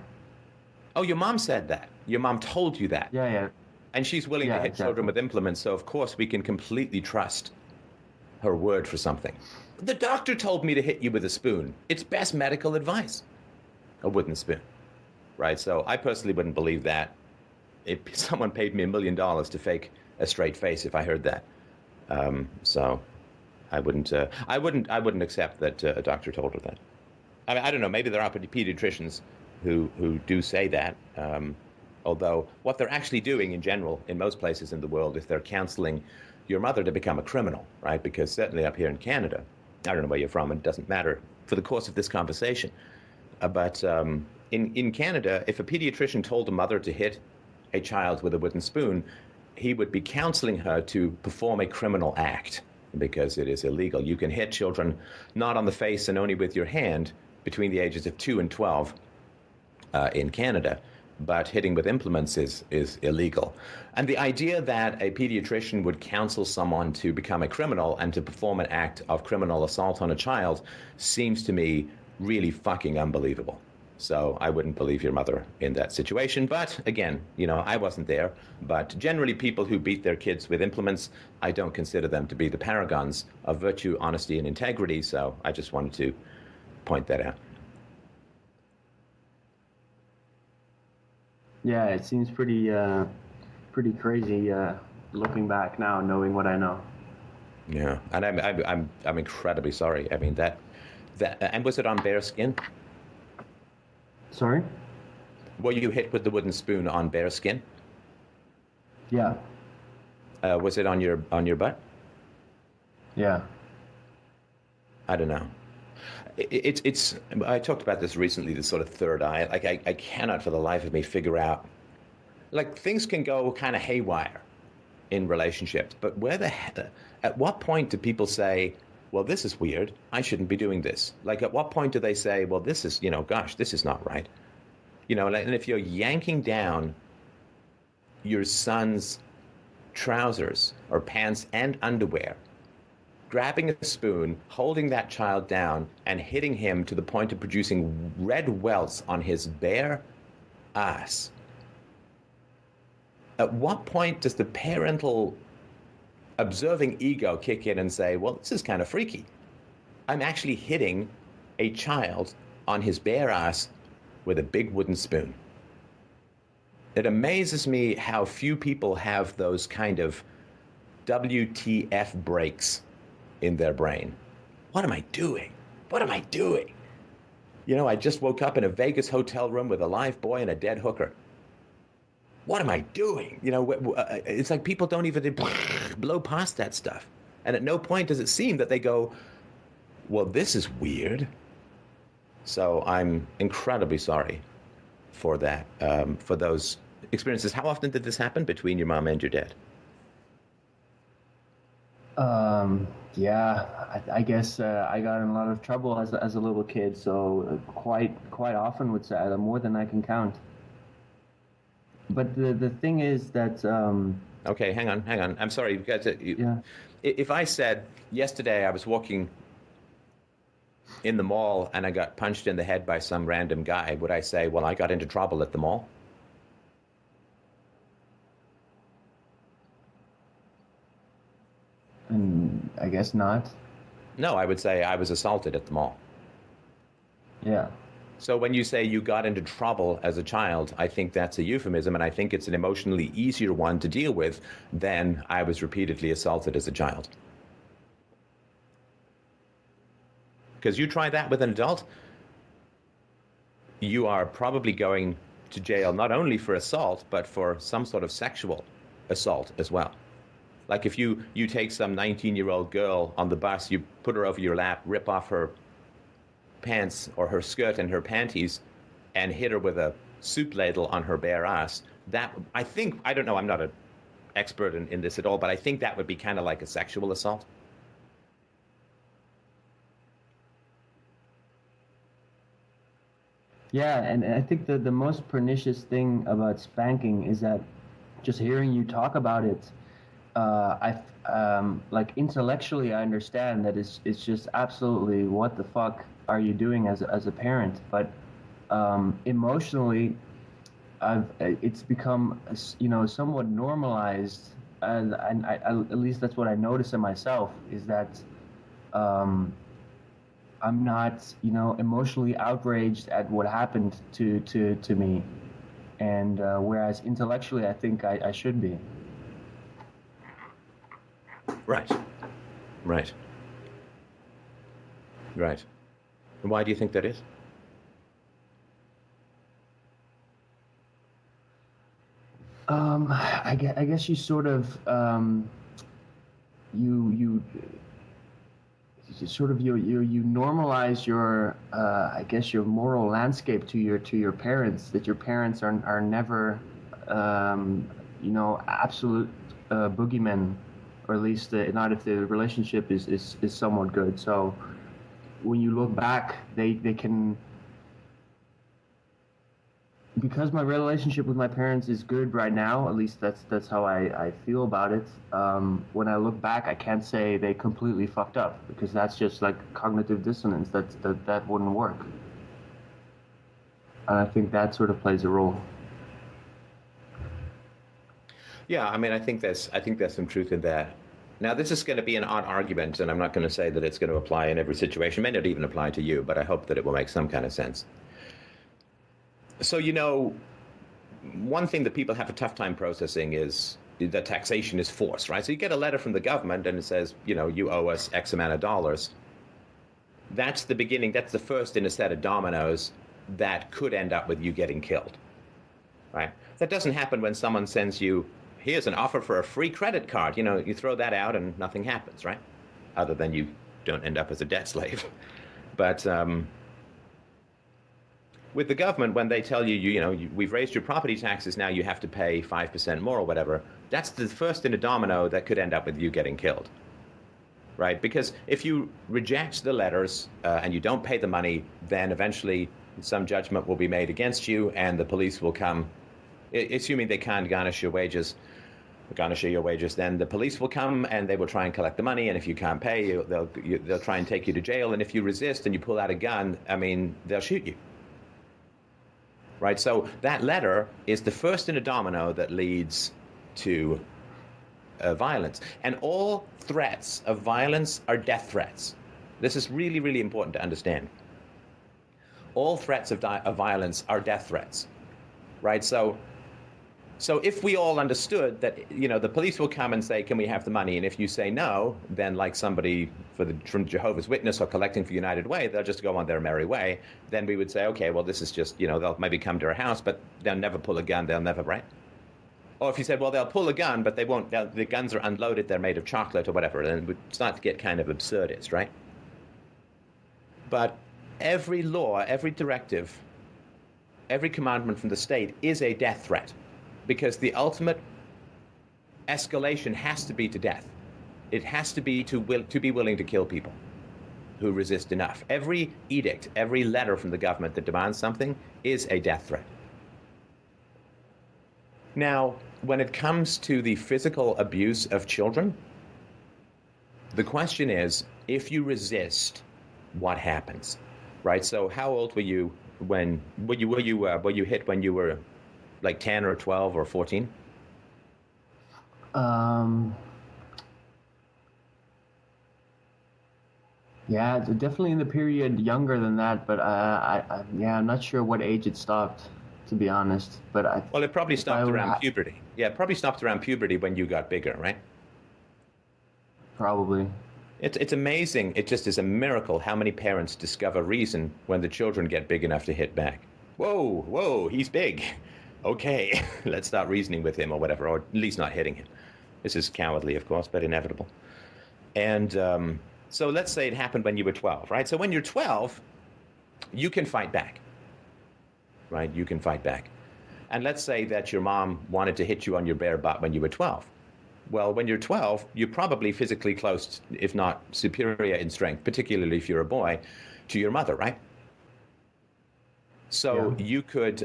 Oh, your mom said that. Your mom told you that. Yeah. And she's willing to hit exactly. children with implements, so of course we can completely trust her word for something. The doctor told me to hit you with a spoon. It's best medical advice. A wooden spoon. Right? So I personally wouldn't believe that. If someone paid me $1 million to fake a straight face if I heard that. So I wouldn't accept that a doctor told her that. I mean, I don't know. Maybe there are pediatricians who do say that. Although what they're actually doing in general in most places in the world is they're counseling your mother to become a criminal, right? Because certainly up here in Canada, I don't know where you're from, and it doesn't matter for the course of this conversation. But in Canada, if a pediatrician told a mother to hit a child with a wooden spoon, he would be counseling her to perform a criminal act because it is illegal. You can hit children not on the face and only with your hand between the ages of 2 and 12 in Canada, but hitting with implements is illegal. And the idea that a pediatrician would counsel someone to become a criminal and to perform an act of criminal assault on a child seems to me really fucking unbelievable. So I wouldn't believe your mother in that situation. But again, I wasn't there. But generally, people who beat their kids with implements, I don't consider them to be the paragons of virtue, honesty, and integrity. So I just wanted to point that out. Yeah, it seems pretty crazy looking back now, knowing what I know. Yeah, and I'm incredibly sorry. I mean that and was it on bare skin? Sorry? Were you hit with the wooden spoon on bare skin? Yeah. Was it on your butt? Yeah. I don't know. It's I talked about this recently, this sort of third eye. Like I cannot for the life of me figure out, like, things can go kind of haywire in relationships, but at what point do people say, well, this is weird, I shouldn't be doing this? Like, at what point do they say, well, this is, gosh, this is not right? And if you're yanking down your son's trousers or pants and underwear grabbing a spoon, holding that child down, and hitting him to the point of producing red welts on his bare ass. At what point does the parental observing ego kick in and say, well, this is kind of freaky? I'm actually hitting a child on his bare ass with a big wooden spoon. It amazes me how few people have those kind of WTF breaks in their brain. What am I doing? What am I doing? You know, I just woke up in a Vegas hotel room with a live boy and a dead hooker. What am I doing? You know, it's like people don't even blow past that stuff. And at no point does it seem that they go, well, this is weird. So I'm incredibly sorry for that, for those experiences. How often did this happen between your mom and your dad? Yeah, I guess I got in a lot of trouble as a little kid, so quite often would say more than I can count. But the thing is that Okay, hang on. I'm sorry, you guys. yeah. If I said yesterday I was walking in the mall and I got punched in the head by some random guy, would I say, well, I got into trouble at the mall? And I guess not. No, I would say I was assaulted at the mall. Yeah. So when you say you got into trouble as a child, I think that's a euphemism, and I think it's an emotionally easier one to deal with than I was repeatedly assaulted as a child. Because you try that with an adult, you are probably going to jail not only for assault, but for some sort of sexual assault as well. Like if you take some 19-year-old girl on the bus, you put her over your lap, rip off her pants or her skirt and her panties and hit her with a soup ladle on her bare ass, that, I think, I don't know, I'm not an expert in this at all, but I think that would be kind of like a sexual assault. Yeah, and I think the most pernicious thing about spanking is that just hearing you talk about it, like intellectually I understand that it's just absolutely what the fuck are you doing as a parent, but emotionally, it's become somewhat normalized, and I at least that's what I notice in myself is that I'm not emotionally outraged at what happened to me, and whereas intellectually I think I should be. Right. Right. Right. And why do you think that is? I guess you sort of you sort of you normalize your I guess your moral landscape to your parents, that your parents are never absolute boogeymen, or at least not if the relationship is somewhat good. So when you look back, they can, because my relationship with my parents is good right now, at least that's how I feel about it. When I look back, I can't say they completely fucked up, because that's just like cognitive dissonance. That wouldn't work. And I think that sort of plays a role. Yeah, I mean, I think there's some truth in that. Now, this is going to be an odd argument, and I'm not going to say that it's going to apply in every situation. It may not even apply to you, but I hope that it will make some kind of sense. So, one thing that people have a tough time processing is that taxation is forced, right? So you get a letter from the government and it says, you owe us X amount of dollars. That's the beginning. That's the first in a set of dominoes that could end up with you getting killed, right? That doesn't happen when someone sends you, here's an offer for a free credit card. You throw that out and nothing happens, right? Other than you don't end up as a debt slave. But with the government, when they tell you, we've raised your property taxes, now you have to pay 5% more or whatever, that's the first in a domino that could end up with you getting killed, right? Because if you reject the letters and you don't pay the money, then eventually some judgment will be made against you and the police will come, assuming they can't garnish your wages, garnish your wages, then the police will come and they will try and collect the money. And if you can't pay, they'll try and take you to jail. And if you resist and you pull out a gun, I mean, they'll shoot you. Right? So that letter is the first in a domino that leads to violence. And all threats of violence are death threats. This is really, really important to understand. All threats of violence are death threats, right? So if we all understood that, the police will come and say, can we have the money? And if you say no, then like somebody from Jehovah's Witness or collecting for United Way, they'll just go on their merry way. Then we would say, okay, well, this is just, they'll maybe come to our house, but they'll never pull a gun. They'll never, right? Or if you said, well, they'll pull a gun, but they won't, the guns are unloaded, they're made of chocolate or whatever, then it would start to get kind of absurdist, right? But every law, every directive, every commandment from the state is a death threat, because the ultimate escalation has to be to death. It has to be to be willing to kill people who resist enough. Every edict, every letter from the government that demands something is a death threat. Now, when it comes to the physical abuse of children, the question is, if you resist, what happens? Right? So how old were you when were you hit when you were like 10 or 12 or 14? Yeah, definitely in the period younger than that, but I'm not sure what age it stopped, to be honest. But well, it probably stopped around puberty. Yeah, it probably stopped around puberty when you got bigger, right? Probably. It's amazing. It just is a miracle how many parents discover reason when the children get big enough to hit back. Whoa, he's big. Okay, let's start reasoning with him or whatever, or at least not hitting him. This is cowardly, of course, but inevitable. And so let's say it happened when you were 12, right? So when you're 12, you can fight back, right? You can fight back. And let's say that your mom wanted to hit you on your bare butt when you were 12. Well, when you're 12, you're probably physically close, if not superior in strength, particularly if you're a boy, to your mother, right? So yeah. You could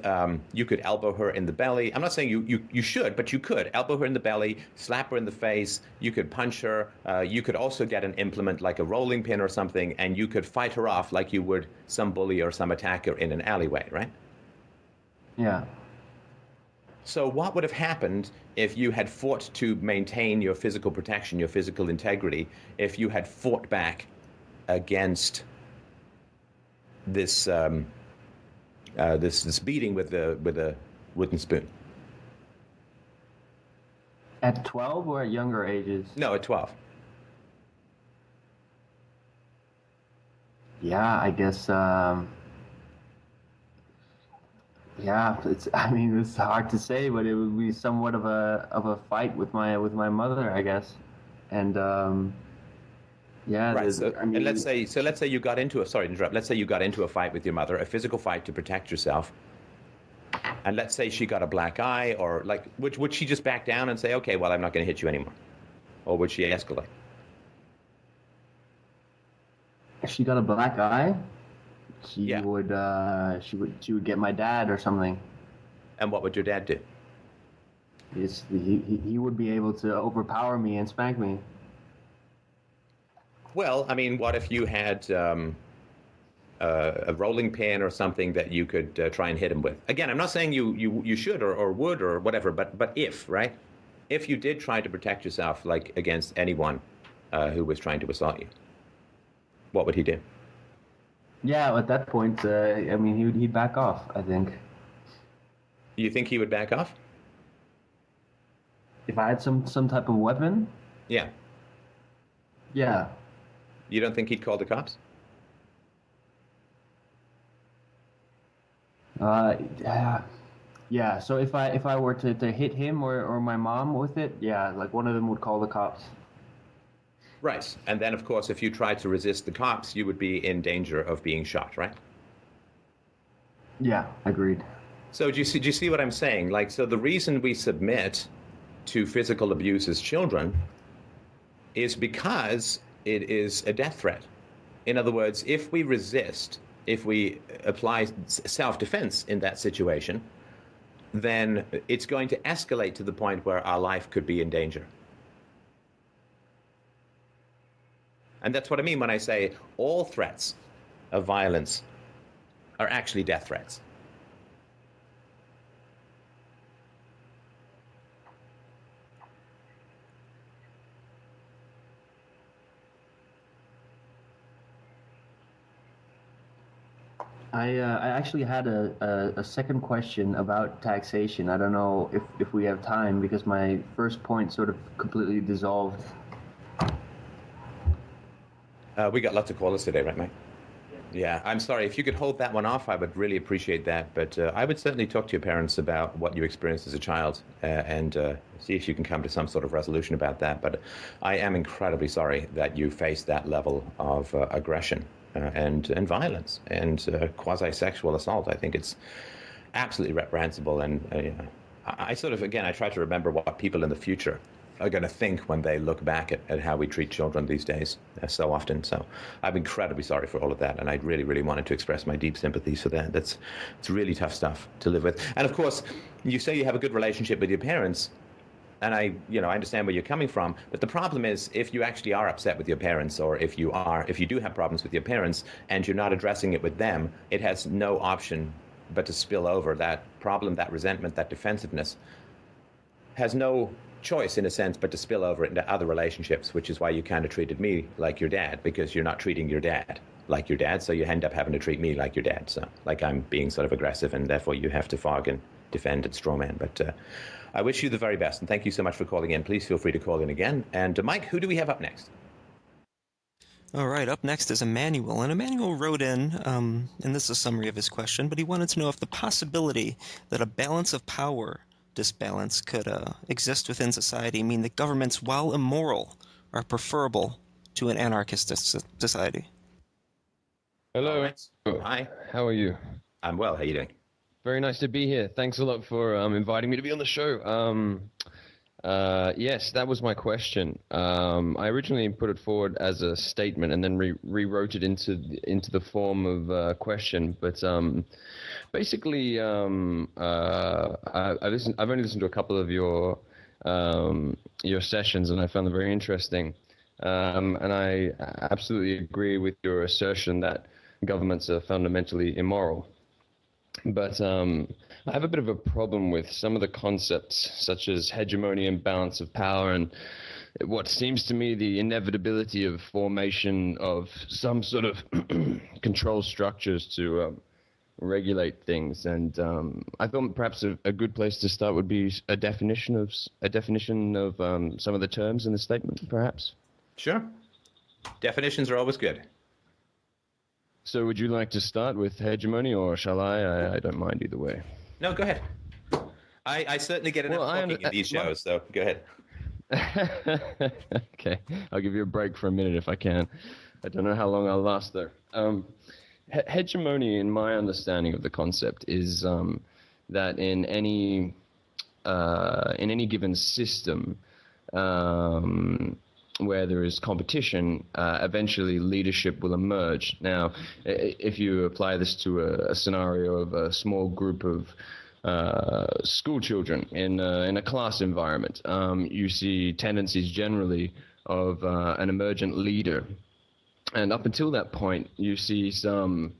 elbow her in the belly. I'm not saying you should, but you could elbow her in the belly, slap her in the face. You could punch her. You could also get an implement like a rolling pin or something, and you could fight her off like you would some bully or some attacker in an alleyway, right? Yeah. So what would have happened if you had fought to maintain your physical protection, your physical integrity, if you had fought back against this this beating with a wooden spoon? At 12 or at younger ages? No, at 12. Yeah, I guess. Yeah, it's hard to say, but it would be somewhat of a fight with my mother, I guess. And yeah, right. So, and let's say you got into let's say you got into a fight with your mother, a physical fight to protect yourself. And let's say she got a black eye, or like, would she just back down and say, okay, well, I'm not going to hit you anymore? Or would she escalate? If she got a black eye, she yeah. would get my dad or something. And what would your dad do? He would be able to overpower me and spank me. Well, I mean, what if you had a rolling pin or something that you could try and hit him with? Again, I'm not saying you should or would or whatever, but if, right? If you did try to protect yourself, like against anyone who was trying to assault you, what would he do? Yeah, at that point, he'd back off, I think. You think he would back off? If I had some type of weapon? Yeah. Yeah. You don't think he'd call the cops? Yeah. So if I were to hit him or my mom with it, yeah, like one of them would call the cops. Right. And then, of course, if you tried to resist the cops, you would be in danger of being shot, right? Yeah, agreed. So do you see what I'm saying? Like, so the reason we submit to physical abuse as children is because it is a death threat. In other words, if we resist, if we apply self-defense in that situation, then it's going to escalate to the point where our life could be in danger. And that's what I mean when I say all threats of violence are actually death threats. I actually had a second question about taxation. I don't know if we have time because my first point sort of completely dissolved. We got lots of callers today, right, Mike? Yeah, I'm sorry. If you could hold that one off, I would really appreciate that. But I would certainly talk to your parents about what you experienced as a child and see if you can come to some sort of resolution about that. But I am incredibly sorry that you faced that level of aggression and violence and quasi-sexual assault. I think it's absolutely reprehensible. And I sort of, again, I try to remember what people in the future are going to think when they look back at how we treat children these days so often. So I'm incredibly sorry for all of that. And I really, really wanted to express my deep sympathies for that. It's really tough stuff to live with. And of course, you say you have a good relationship with your parents. And I understand where you're coming from. But the problem is if you actually are upset with your parents, or if you do have problems with your parents and you're not addressing it with them, it has no option but to spill over. That problem, that resentment, that defensiveness has no choice in a sense but to spill over into other relationships, which is why you kind of treated me like your dad, because you're not treating your dad like your dad, so you end up having to treat me like your dad, so like I'm being sort of aggressive, and therefore you have to fog and defend and strawman. But I wish you the very best, and thank you so much for calling in. Please feel free to call in again. And Mike, who do we have up next? All right, up next is Emmanuel, and Emmanuel wrote in, and this is a summary of his question, but he wanted to know if the possibility that a balance of power disbalance could exist within society mean that governments, while immoral, are preferable to an anarchist society. Hello. Right. Hi. How are you? I'm well. How are you doing? Very nice to be here. Thanks a lot for inviting me to be on the show. Yes, that was my question. I originally put it forward as a statement and then rewrote it into the form of a question. But basically, I've only listened to a couple of your sessions, and I found them very interesting. And I absolutely agree with your assertion that governments are fundamentally immoral. But I have a bit of a problem with some of the concepts, such as hegemony and balance of power, and what seems to me the inevitability of formation of some sort of control structures to regulate things. And I thought perhaps a good place to start would be a definition of some of the terms in the statement, perhaps. Sure. Definitions are always good. So would you like to start with hegemony, or shall I? I don't mind either way. No, go ahead. I certainly get enough talking in these shows, so go ahead. Okay, I'll give you a break for a minute if I can. I don't know how long I'll last there. Hegemony, in my understanding of the concept, is that in any given system, where there is competition, eventually leadership will emerge. Now, if you apply this to a scenario of a small group of school children in a class environment, you see tendencies generally of an emergent leader. And up until that point, you see some,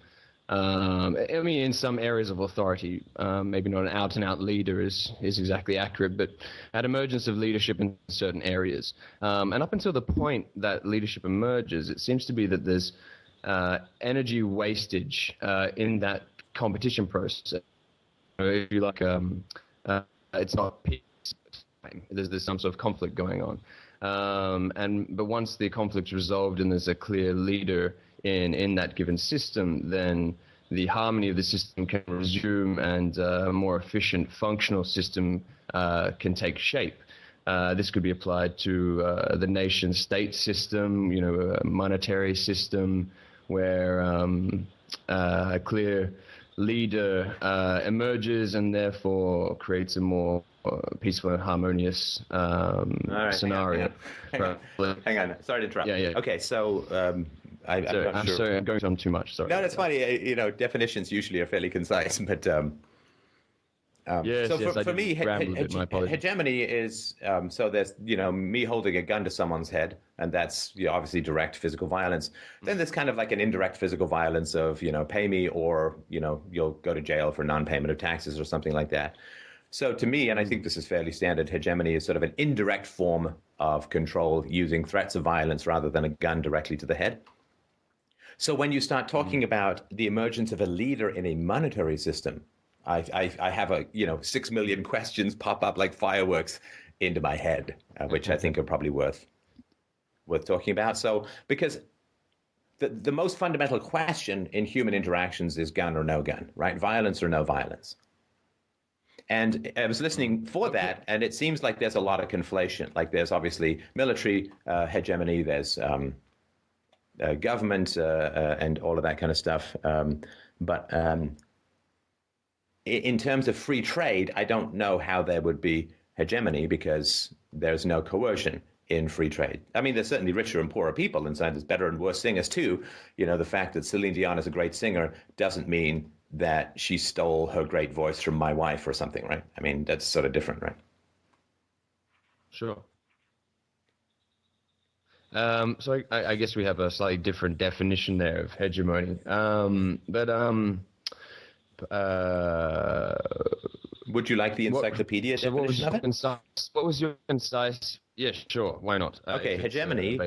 in some areas of authority, maybe not an out-and-out leader is exactly accurate, but at emergence of leadership in certain areas. And up until the point that leadership emerges, it seems to be that there's energy wastage in that competition process. If you like, it's not peace time. There's some sort of conflict going on. But once the conflict's resolved and there's a clear leader in that given system, then the harmony of the system can resume and a more efficient functional system can take shape. This could be applied to the nation-state system, a monetary system where a clear leader emerges and therefore creates a more peaceful and harmonious scenario. Hang on. Sorry to interrupt. Yeah. Okay, so I'm not sure. Sorry, I'm going on too much. Sorry. No, that's funny. Definitions usually are fairly concise, but Yes, So yes, I for did me, ramble a bit. My apologies. hegemony is so there's me holding a gun to someone's head, and that's obviously direct physical violence. Then there's kind of like an indirect physical violence of pay me or you'll go to jail for non-payment of taxes or something like that. So to me, and I think this is fairly standard, hegemony is sort of an indirect form of control using threats of violence rather than a gun directly to the head. So when you start talking about the emergence of a leader in a monetary system, I have 6 million questions pop up like fireworks into my head, which I think are probably worth talking about. So because the most fundamental question in human interactions is gun or no gun, right? Violence or no violence. And I was listening for that, and it seems like there's a lot of conflation. Like there's obviously military hegemony, there's government and all of that kind of stuff. But in terms of free trade, I don't know how there would be hegemony because there's no coercion in free trade. I mean, there's certainly richer and poorer people, and so there's better and worse singers too. The fact that Celine Dion is a great singer doesn't mean that she stole her great voice from my wife or something, right? I mean, that's sort of different, right? Sure. So I guess we have a slightly different definition there of hegemony. Would you like the encyclopedia definition of it? What was your concise? Yes, sure. Why not? Okay, hegemony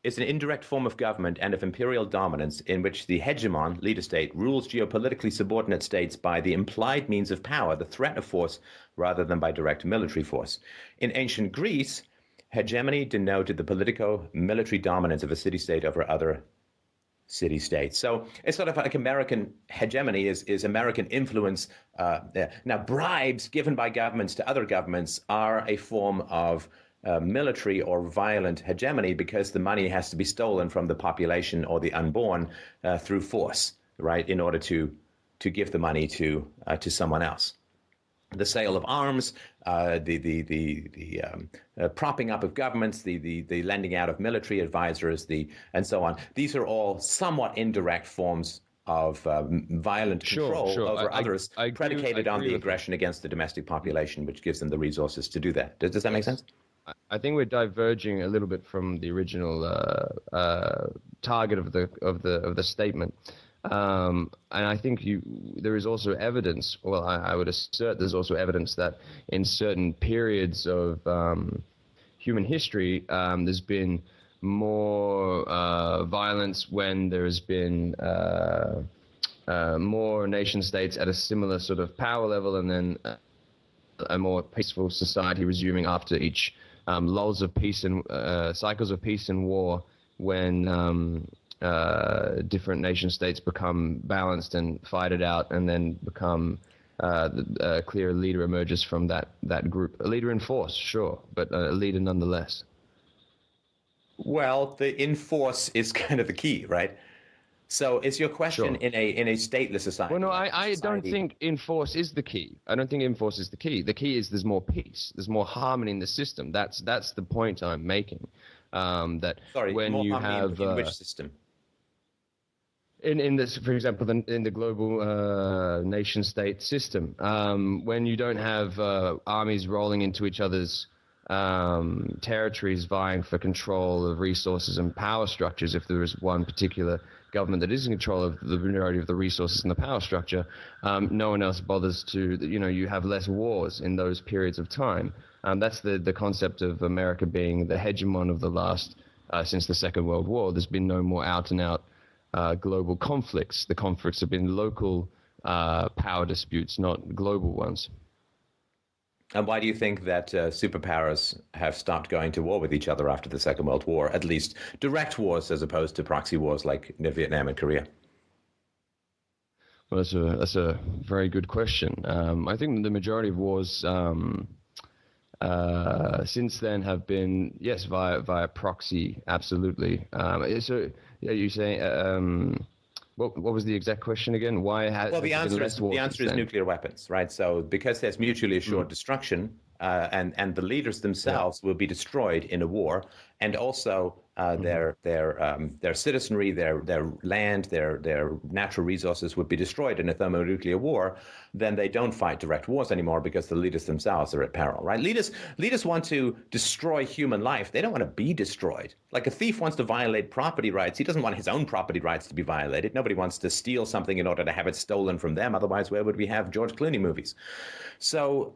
is an indirect form of government and of imperial dominance in which the hegemon, leader state, rules geopolitically subordinate states by the implied means of power, the threat of force, rather than by direct military force. In ancient Greece, hegemony denoted the politico-military dominance of a city-state over other city-states. So it's sort of like American hegemony is American influence. Now, bribes given by governments to other governments are a form of military or violent hegemony because the money has to be stolen from the population or the unborn through force, right, in order to give the money to someone else. The sale of arms, the propping up of governments, the lending out of military advisors, and so on. These are all somewhat indirect forms of violent control over others, predicated on the aggression against the domestic population, which gives them the resources to do that. Does that make sense? I think we're diverging a little bit from the original target of the statement. And I think there is also evidence, well, I would assert there's also evidence that in certain periods of human history, there's been more violence when there's been more nation states at a similar sort of power level, and then a more peaceful society resuming after each lulls of peace and cycles of peace and war when different nation states become balanced and fight it out, and then become a clear leader emerges from that group. A leader in force, sure, but a leader nonetheless. Well, the in force is kind of the key, right? So is your question in a stateless society? Well, no, I don't think in force is the key. I don't think in force is the key. The key is there's more peace, there's more harmony in the system. That's the point I'm making. When you have in which system? In this, for example, in the global nation-state system, when you don't have armies rolling into each other's territories vying for control of resources and power structures, if there is one particular government that is in control of the majority of the resources and the power structure, no one else bothers to, you have less wars in those periods of time. That's the concept of America being the hegemon of the last, since the Second World War. There's been no more out-and-out global conflicts. The conflicts have been local power disputes, not global ones. And why do you think that superpowers have stopped going to war with each other after the Second World War, at least direct wars as opposed to proxy wars like Vietnam and Korea? Well, that's a very good question. I think the majority of wars since then have been, yes, via proxy, absolutely. So you say, what was the exact question again? Why has the answer is nuclear weapons, right? So because there's mutually assured destruction, and the leaders themselves will be destroyed in a war, and also their citizenry, their land, their natural resources would be destroyed in a thermonuclear war, then they don't fight direct wars anymore because the leaders themselves are at peril, right? Leaders want to destroy human life. They don't want to be destroyed. Like a thief wants to violate property rights. He doesn't want his own property rights to be violated. Nobody wants to steal something in order to have it stolen from them. Otherwise, where would we have George Clooney movies? So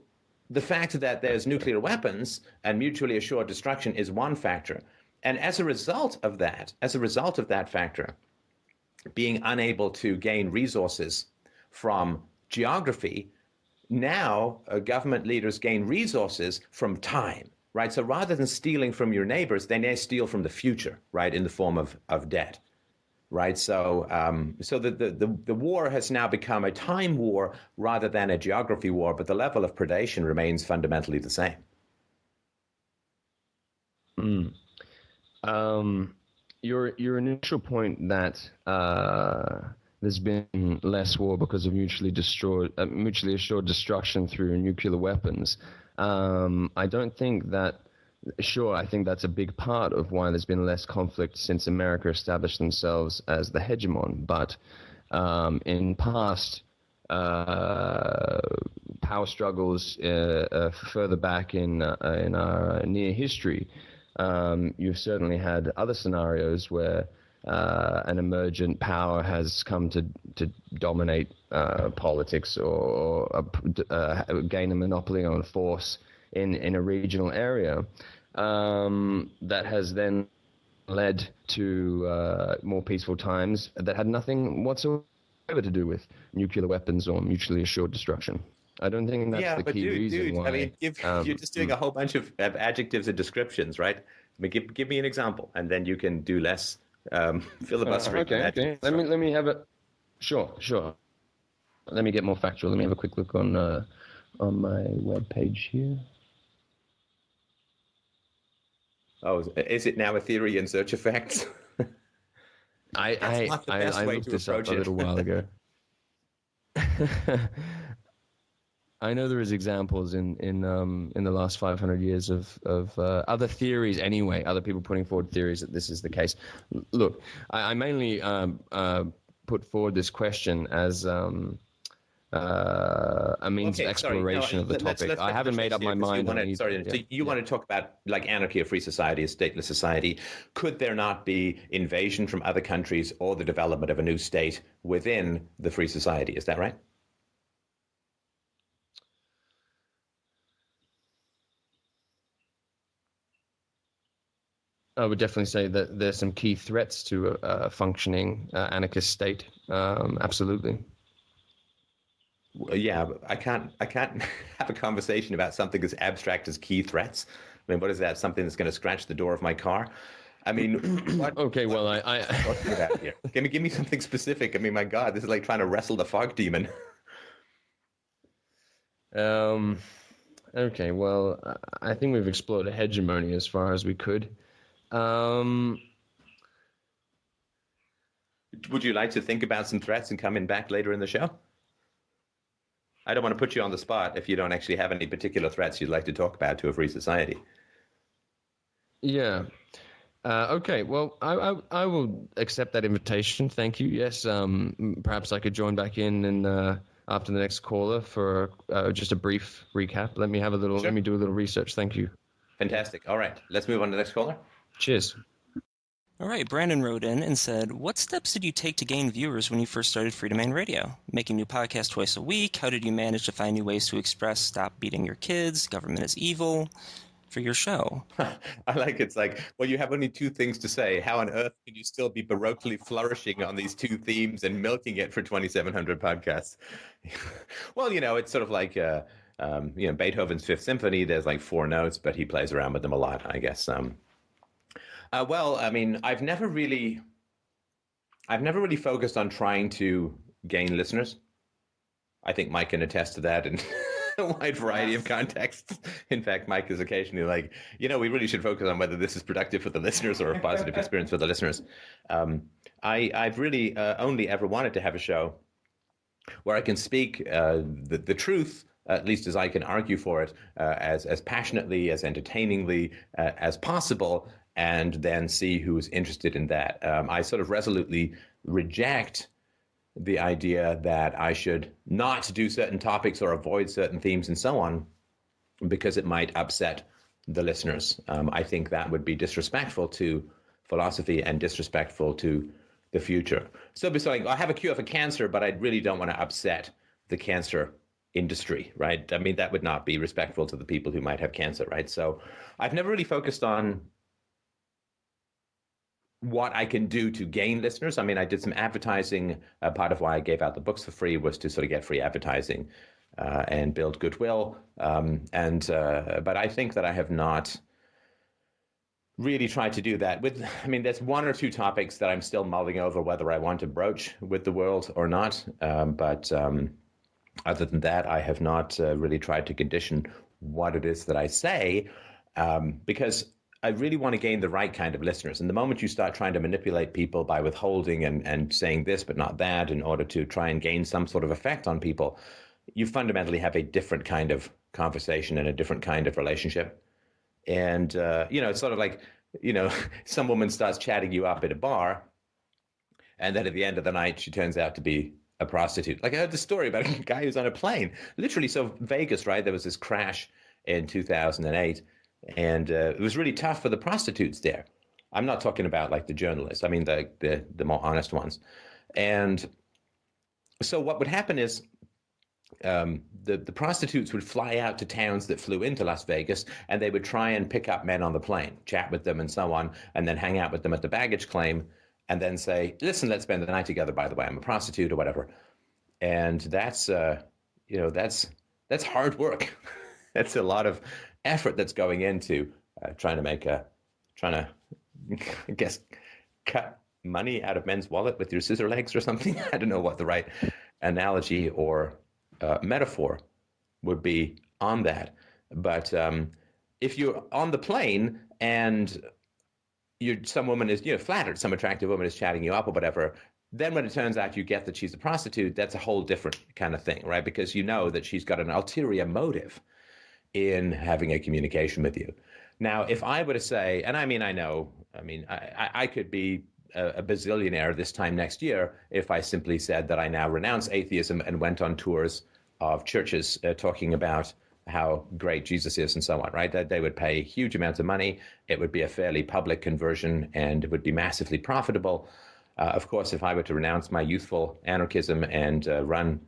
the fact that there's nuclear weapons and mutually assured destruction is one factor. And as a result of that factor, being unable to gain resources from geography, now government leaders gain resources from time, right? So rather than stealing from your neighbors, they now steal from the future, right, in the form of debt, right? So the war has now become a time war rather than a geography war, but the level of predation remains fundamentally the same. Your initial point that there's been less war because of mutually assured destruction through nuclear weapons. I don't think that. Sure, I think that's a big part of why there's been less conflict since America established themselves as the hegemon. But in past power struggles further back in our near history, you've certainly had other scenarios where an emergent power has come to dominate politics or gain a monopoly on force in a regional area, that has then led to more peaceful times that had nothing whatsoever to do with nuclear weapons or mutually assured destruction. I don't think that's the key reason why. I mean, you're just doing a whole bunch of adjectives and descriptions, right? I mean, give me an example, and then you can do less filibustering. Okay. Let me have a. Sure. Let me get more factual. Let me have a quick look on my web page here. Oh, is it now a theory in search of facts? I looked this up a little while ago. I know there is examples in the last 500 years of other theories anyway, other people putting forward theories that this is the case. Look, I mainly put forward this question as a means of exploration of the topic. I haven't made up my mind on either. So you want to talk about like anarchy of free society, a stateless society. Could there not be invasion from other countries or the development of a new state within the free society? Is that right? I would definitely say that there's some key threats to a functioning anarchist state. Absolutely. Yeah, but I can't have a conversation about something as abstract as key threats. I mean, what is that? Something that's going to scratch the door of my car? I mean, what? Okay, well, What's about here? Give me something specific. I mean, my God, this is like trying to wrestle the fog demon. Okay, well, I think we've explored a hegemony as far as we could. Would you like to think about some threats and come in back later in the show? I don't want to put you on the spot if you don't actually have any particular threats you'd like to talk about to a free society. Yeah. Okay, well, I will accept that invitation. Thank you. Yes, perhaps I could join back in and after the next caller for just a brief recap. Let me have a little. Sure. Let me do a little research. Thank you. Fantastic. All right, let's move on to the next caller. Cheers. All right, Brandon wrote in and said, what steps did you take to gain viewers when you first started Freedomain Radio? Making new podcasts twice a week? How did you manage to find new ways to express stop beating your kids, government is evil, for your show? I like it's like, well, you have only two things to say. How on earth can you still be baroquely flourishing on these two themes and milking it for 2,700 podcasts? Well, it's sort of like, Beethoven's Fifth Symphony. There's like four notes, but he plays around with them a lot, I guess. Well, I mean, I've never really focused on trying to gain listeners. I think Mike can attest to that in a wide variety of contexts. In fact, Mike is occasionally like, we really should focus on whether this is productive for the listeners or a positive experience for the listeners. I've really only ever wanted to have a show where I can speak the truth, at least as I can argue for it, as passionately, as entertainingly as possible, and then see who's interested in that. I sort of resolutely reject the idea that I should not do certain topics or avoid certain themes and so on because it might upset the listeners. I think that would be disrespectful to philosophy and disrespectful to the future. So it'd be like, I have a cure for cancer, but I really don't want to upset the cancer industry, right? I mean, that would not be respectful to the people who might have cancer, right? So I've never really focused on what I can do to gain listeners. I mean, I did some advertising. Part of why I gave out the books for free was to sort of get free advertising and build goodwill. But I think that I have not really tried to do that. I mean, there's one or two topics that I'm still mulling over whether I want to broach with the world or not. But other than that, I have not really tried to condition what it is that I say, because I really want to gain the right kind of listeners. And the moment you start trying to manipulate people by withholding and saying this but not that in order to try and gain some sort of effect on people, you fundamentally have a different kind of conversation and a different kind of relationship. And, it's sort of like, some woman starts chatting you up at a bar, and then at the end of the night, she turns out to be a prostitute. Like I heard the story about a guy who's on a plane, literally. So Vegas, right? There was this crash in 2008. And it was really tough for the prostitutes there. I'm not talking about like the journalists. I mean, the more honest ones. And so what would happen is the prostitutes would fly out to towns that flew into Las Vegas, and they would try and pick up men on the plane, chat with them and so on, and then hang out with them at the baggage claim, and then say, listen, let's spend the night together, by the way, I'm a prostitute or whatever. And that's hard work. That's a lot of effort that's going into trying to, I guess, cut money out of men's wallet with your scissor legs or something. I don't know what the right analogy or metaphor would be on that. But if you're on the plane and some woman is flattered, some attractive woman is chatting you up or whatever, then when it turns out you get that she's a prostitute, that's a whole different kind of thing, right? Because you know that she's got an ulterior motive in having a communication with you. Now, if I were to say, and I could be a bazillionaire this time next year if I simply said that I now renounce atheism and went on tours of churches talking about how great Jesus is and so on, right? That they would pay huge amounts of money. It would be a fairly public conversion and it would be massively profitable. Of course, if I were to renounce my youthful anarchism and run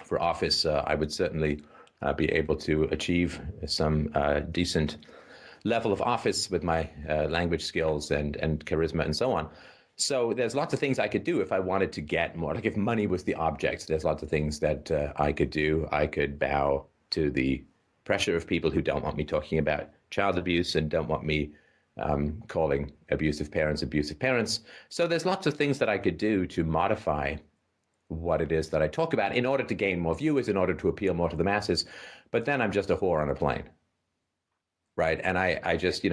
for office, I would certainly be able to achieve some decent level of office with my language skills and charisma and so on. So there's lots of things I could do if I wanted to get more. Like if money was the object, there's lots of things that I could do. I could bow to the pressure of people who don't want me talking about child abuse and don't want me calling abusive parents. So there's lots of things that I could do to modify what it is that I talk about in order to gain more viewers, in order to appeal more to the masses. But then I'm just a whore on a plane, right? And I just,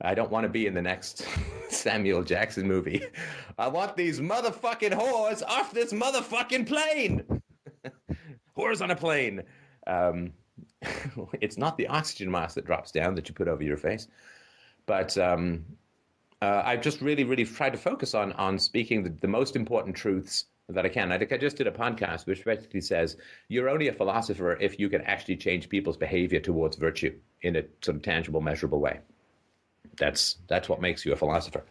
I don't want to be in the next Samuel Jackson movie. I want these motherfucking whores off this motherfucking plane. Whores on a plane. It's not the oxygen mask that drops down that you put over your face. But I've just really, really tried to focus on speaking the most important truths that I can. I think I just did a podcast which basically says you're only a philosopher if you can actually change people's behavior towards virtue in a sort of tangible, measurable way. That's what makes you a philosopher.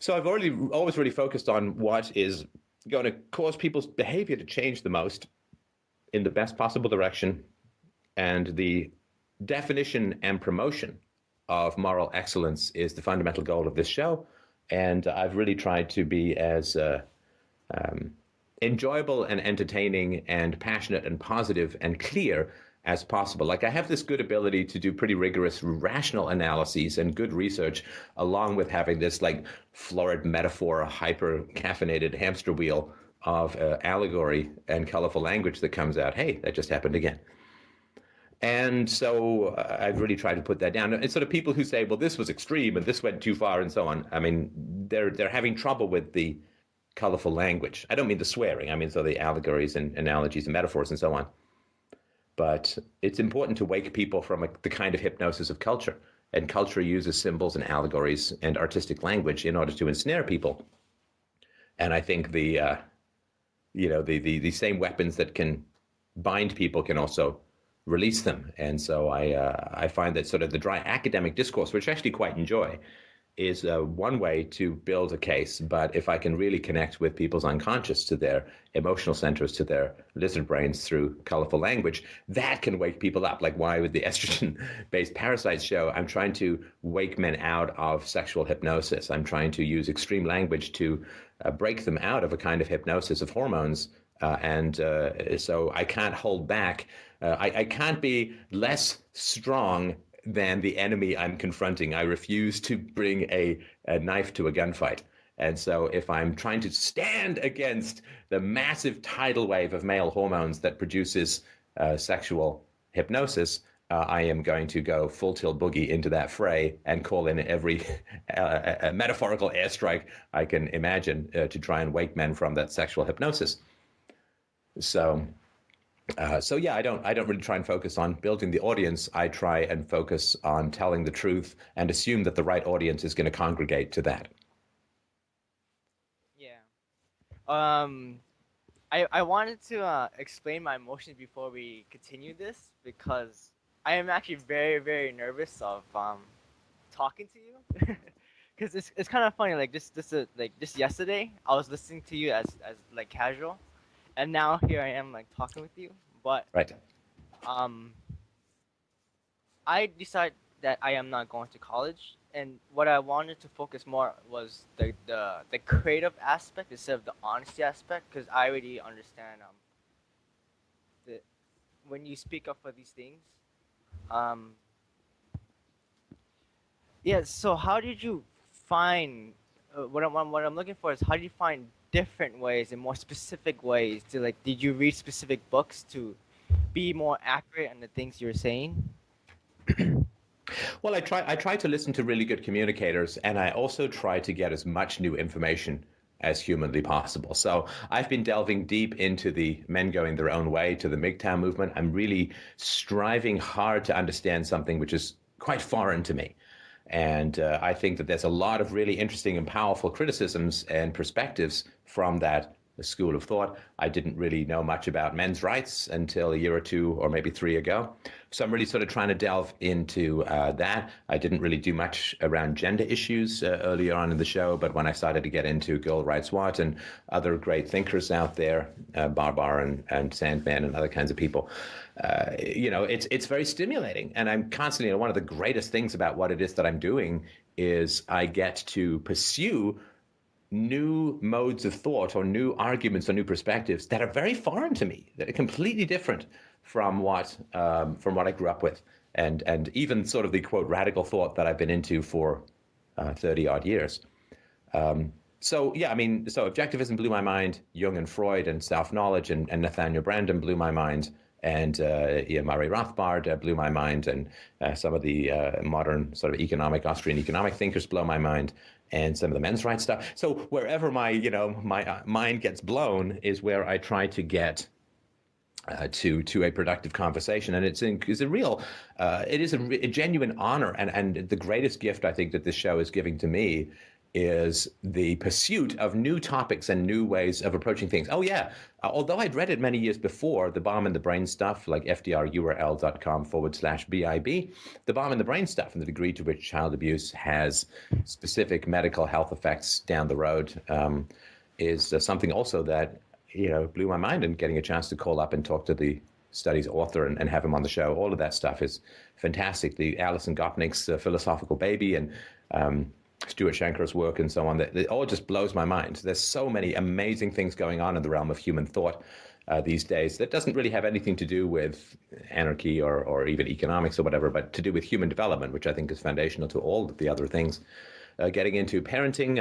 So I've always really focused on what is going to cause people's behavior to change the most in the best possible direction, and the definition and promotion of moral excellence is the fundamental goal of this show. And I've really tried to be as enjoyable and entertaining and passionate and positive and clear as possible. Like I have this good ability to do pretty rigorous rational analyses and good research, along with having this like florid metaphor, hyper caffeinated hamster wheel of allegory and colorful language that comes out. Hey, that just happened again. And so I've really tried to put that down. It's sort of people who say, well, this was extreme and this went too far and so on. I mean, they're having trouble with the colorful language. I don't mean the swearing. I mean, so the allegories and analogies and metaphors and so on. But it's important to wake people from the kind of hypnosis of culture and culture uses symbols and allegories and artistic language in order to ensnare people. And I think the same weapons that can bind people can also release them. And so I find that sort of the dry academic discourse, which I actually quite enjoy, is one way to build a case. But if I can really connect with people's unconscious, to their emotional centers, to their lizard brains through colorful language, that can wake people up. Like why with the estrogen-based parasites show, I'm trying to wake men out of sexual hypnosis. I'm trying to use extreme language to break them out of a kind of hypnosis of hormones. So I can't hold back. I can't be less strong than the enemy I'm confronting. I refuse to bring a knife to a gunfight. And so if I'm trying to stand against the massive tidal wave of male hormones that produces sexual hypnosis, I am going to go full tilt boogie into that fray and call in every metaphorical airstrike I can imagine to try and wake men from that sexual hypnosis. So yeah, I don't really try and focus on building the audience. I try and focus on telling the truth and assume that the right audience is going to congregate to that. Yeah. I wanted to explain my emotions before we continue this, because I am actually very, very nervous of talking to you. Because it's kind of funny, like just yesterday I was listening to you as like casual, and now here I am like talking with you. But right. I decided that I am not going to college, and what I wanted to focus more was the creative aspect instead of the honesty aspect, because I already understand that when you speak up for these things, yeah. So how did you find what I'm looking for is, how do you find different ways and more specific ways to, like, did you read specific books to be more accurate in the things you're saying? Well, I try to listen to really good communicators, and I also try to get as much new information as humanly possible. So I've been delving deep into the men going their own way, to the MGTOW movement. I'm really striving hard to understand something which is quite foreign to me. And I think that there's a lot of really interesting and powerful criticisms and perspectives from that school of thought. I didn't really know much about men's rights until a year or two or maybe 3 ago. So I'm really sort of trying to delve into that. I didn't really do much around gender issues earlier on in the show, but when I started to get into Girl Rights Watch and other great thinkers out there, Barbar and Sandman and other kinds of people, it's very stimulating. And I'm constantly, one of the greatest things about what it is that I'm doing is I get to pursue new modes of thought or new arguments or new perspectives that are very foreign to me, that are completely different from what I grew up with, and even sort of the quote radical thought that I've been into for 30 odd years. So objectivism blew my mind. Jung and Freud and self-knowledge and Nathaniel Branden blew my mind. And Murray Rothbard blew my mind, and some of the modern sort of Austrian economic thinkers blow my mind, and some of the men's rights stuff. So wherever my mind gets blown is where I try to get to a productive conversation, and it is a genuine honor, and the greatest gift I think that this show is giving to me is the pursuit of new topics and new ways of approaching things. Oh yeah, although I'd read it many years before, the bomb in the brain stuff, like fdrurl.com/BIB, the bomb in the brain stuff and the degree to which child abuse has specific medical health effects down the road is something also that blew my mind, and getting a chance to call up and talk to the study's author and have him on the show. All of that stuff is fantastic. The Alison Gopnik's Philosophical Baby and Stuart Shanker's work and so on, that it all just blows my mind. There's so many amazing things going on in the realm of human thought these days that doesn't really have anything to do with anarchy or even economics or whatever, but to do with human development, which I think is foundational to all the other things. Getting into parenting,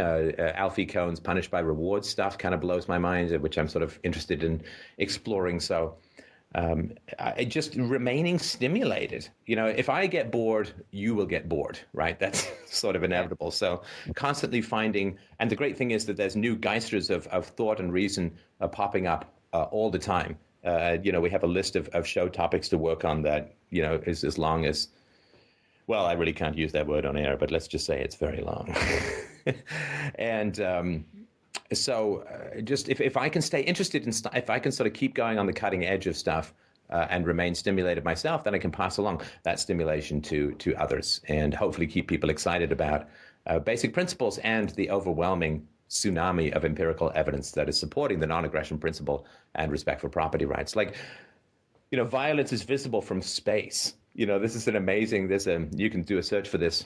Alfie Kohn's Punished by Reward stuff kind of blows my mind, which I'm sort of interested in exploring. So just remaining stimulated. If I get bored, you will get bored, right? That's sort of inevitable. So constantly finding, and the great thing is that there's new geisters of thought and reason popping up all the time. We have a list of show topics to work on that, is as long as Well, I really can't use that word on air, but let's just say it's very long. And just if I can stay interested in stuff, if I can sort of keep going on the cutting edge of stuff and remain stimulated myself, then I can pass along that stimulation to others and hopefully keep people excited about basic principles and the overwhelming tsunami of empirical evidence that is supporting the non-aggression principle and respect for property rights. Like, violence is visible from space. This is an amazing. You can do a search for this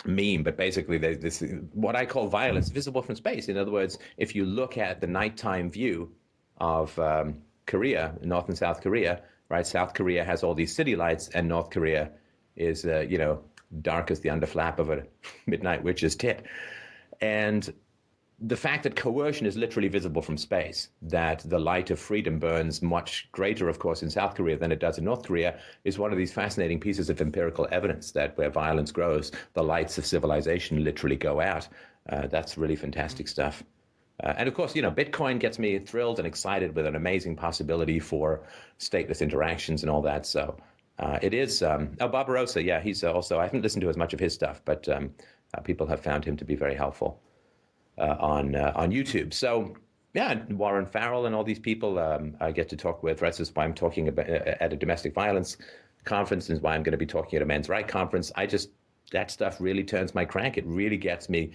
meme, but basically there's this what I call violence visible from space. In other words, if you look at the nighttime view of Korea, North and South Korea, right? South Korea has all these city lights, and North Korea is dark as the underflap of a midnight witch's tit. And the fact that coercion is literally visible from space, that the light of freedom burns much greater, of course, in South Korea than it does in North Korea, is one of these fascinating pieces of empirical evidence that where violence grows, the lights of civilization literally go out. That's really fantastic stuff. And of course, Bitcoin gets me thrilled and excited with an amazing possibility for stateless interactions and all that. So it is. Barbarossa, yeah, he's also, I haven't listened to as much of his stuff, but people have found him to be very helpful on YouTube. So yeah, Warren Farrell and all these people I get to talk with. That's why I'm talking about at a domestic violence conference, is why I'm going to be talking at a men's rights conference. That stuff really turns my crank. It really gets me,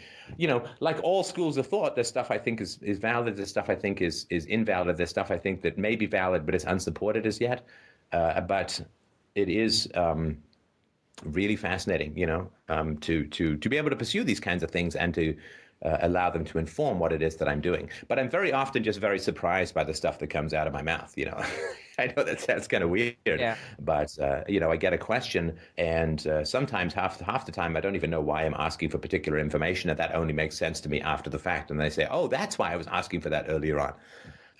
like all schools of thought, there's stuff I think is valid, there's stuff I think is invalid, there's stuff I think that may be valid but is unsupported as yet. But it is really fascinating, to be able to pursue these kinds of things and to allow them to inform what it is that I'm doing. But I'm very often just very surprised by the stuff that comes out of my mouth. I know that sounds kind of weird, Yeah. but I get a question, and sometimes half the time I don't even know why I'm asking for particular information, and that only makes sense to me after the fact. And they say, "Oh, that's why I was asking for that earlier on."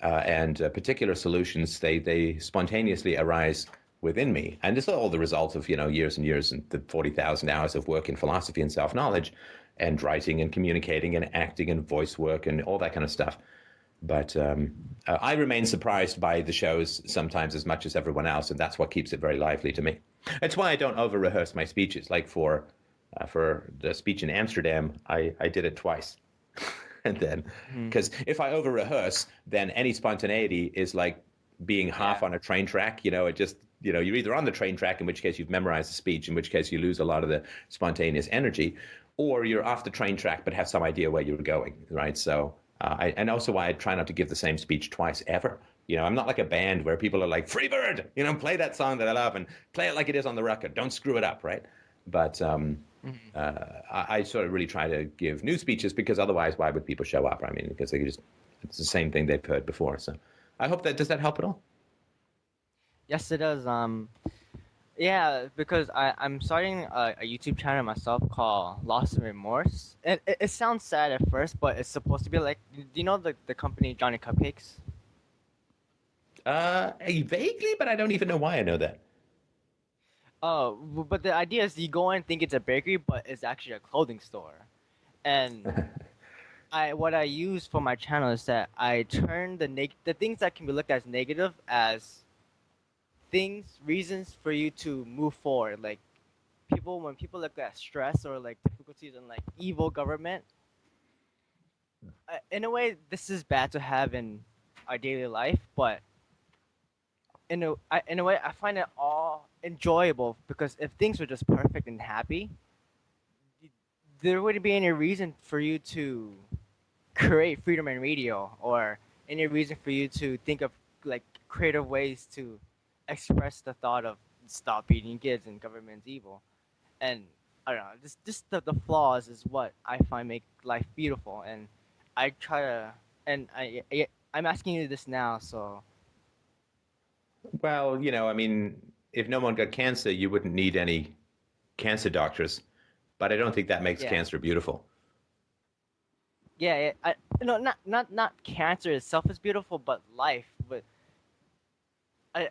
And particular solutions, they spontaneously arise within me, and it's all the result of years and years and the 40,000 hours of work in philosophy and self-knowledge, and writing and communicating and acting and voice work and all that kind of stuff. But I remain surprised by the shows sometimes as much as everyone else, and that's what keeps it very lively to me. It's why I don't over-rehearse my speeches. Like for the speech in Amsterdam, I did it twice. And then, because if I over-rehearse, then any spontaneity is like being half on a train track. It just, you're either on the train track, in which case you've memorized the speech, in which case you lose a lot of the spontaneous energy, or you're off the train track but have some idea where you're going, right? So, and also why I try not to give the same speech twice ever. I'm not like a band where people are like, "Free Bird," play that song that I love and play it like it is on the record. Don't screw it up, right? But I sort of really try to give new speeches, because otherwise, why would people show up? I mean, because it's the same thing they've heard before. So I hope does that help at all? Yes, it does. Yeah, because I'm starting a YouTube channel myself called Loss and Remorse. And it sounds sad at first, but it's supposed to be like, do you know the company Johnny Cupcakes? Vaguely, but I don't even know why I know that. Oh, but the idea is you go in and think it's a bakery, but it's actually a clothing store. And what I use for my channel is that I turn the things that can be looked at as negative as reasons for you to move forward. Like when people look at stress or like difficulties and like evil government, in a way this is bad to have in our daily life, but in a way I find it all enjoyable, because if things were just perfect and happy, there wouldn't be any reason for you to create Freedomain Radio, or any reason for you to think of like creative ways to express the thought of stop beating kids and government's evil. And I don't know, just the flaws is what I find make life beautiful. And I try to, and I'm asking you this now, so. Well, I mean, if no one got cancer, you wouldn't need any cancer doctors. But I don't think that makes cancer beautiful. Yeah, not cancer itself is beautiful, but life. But I'm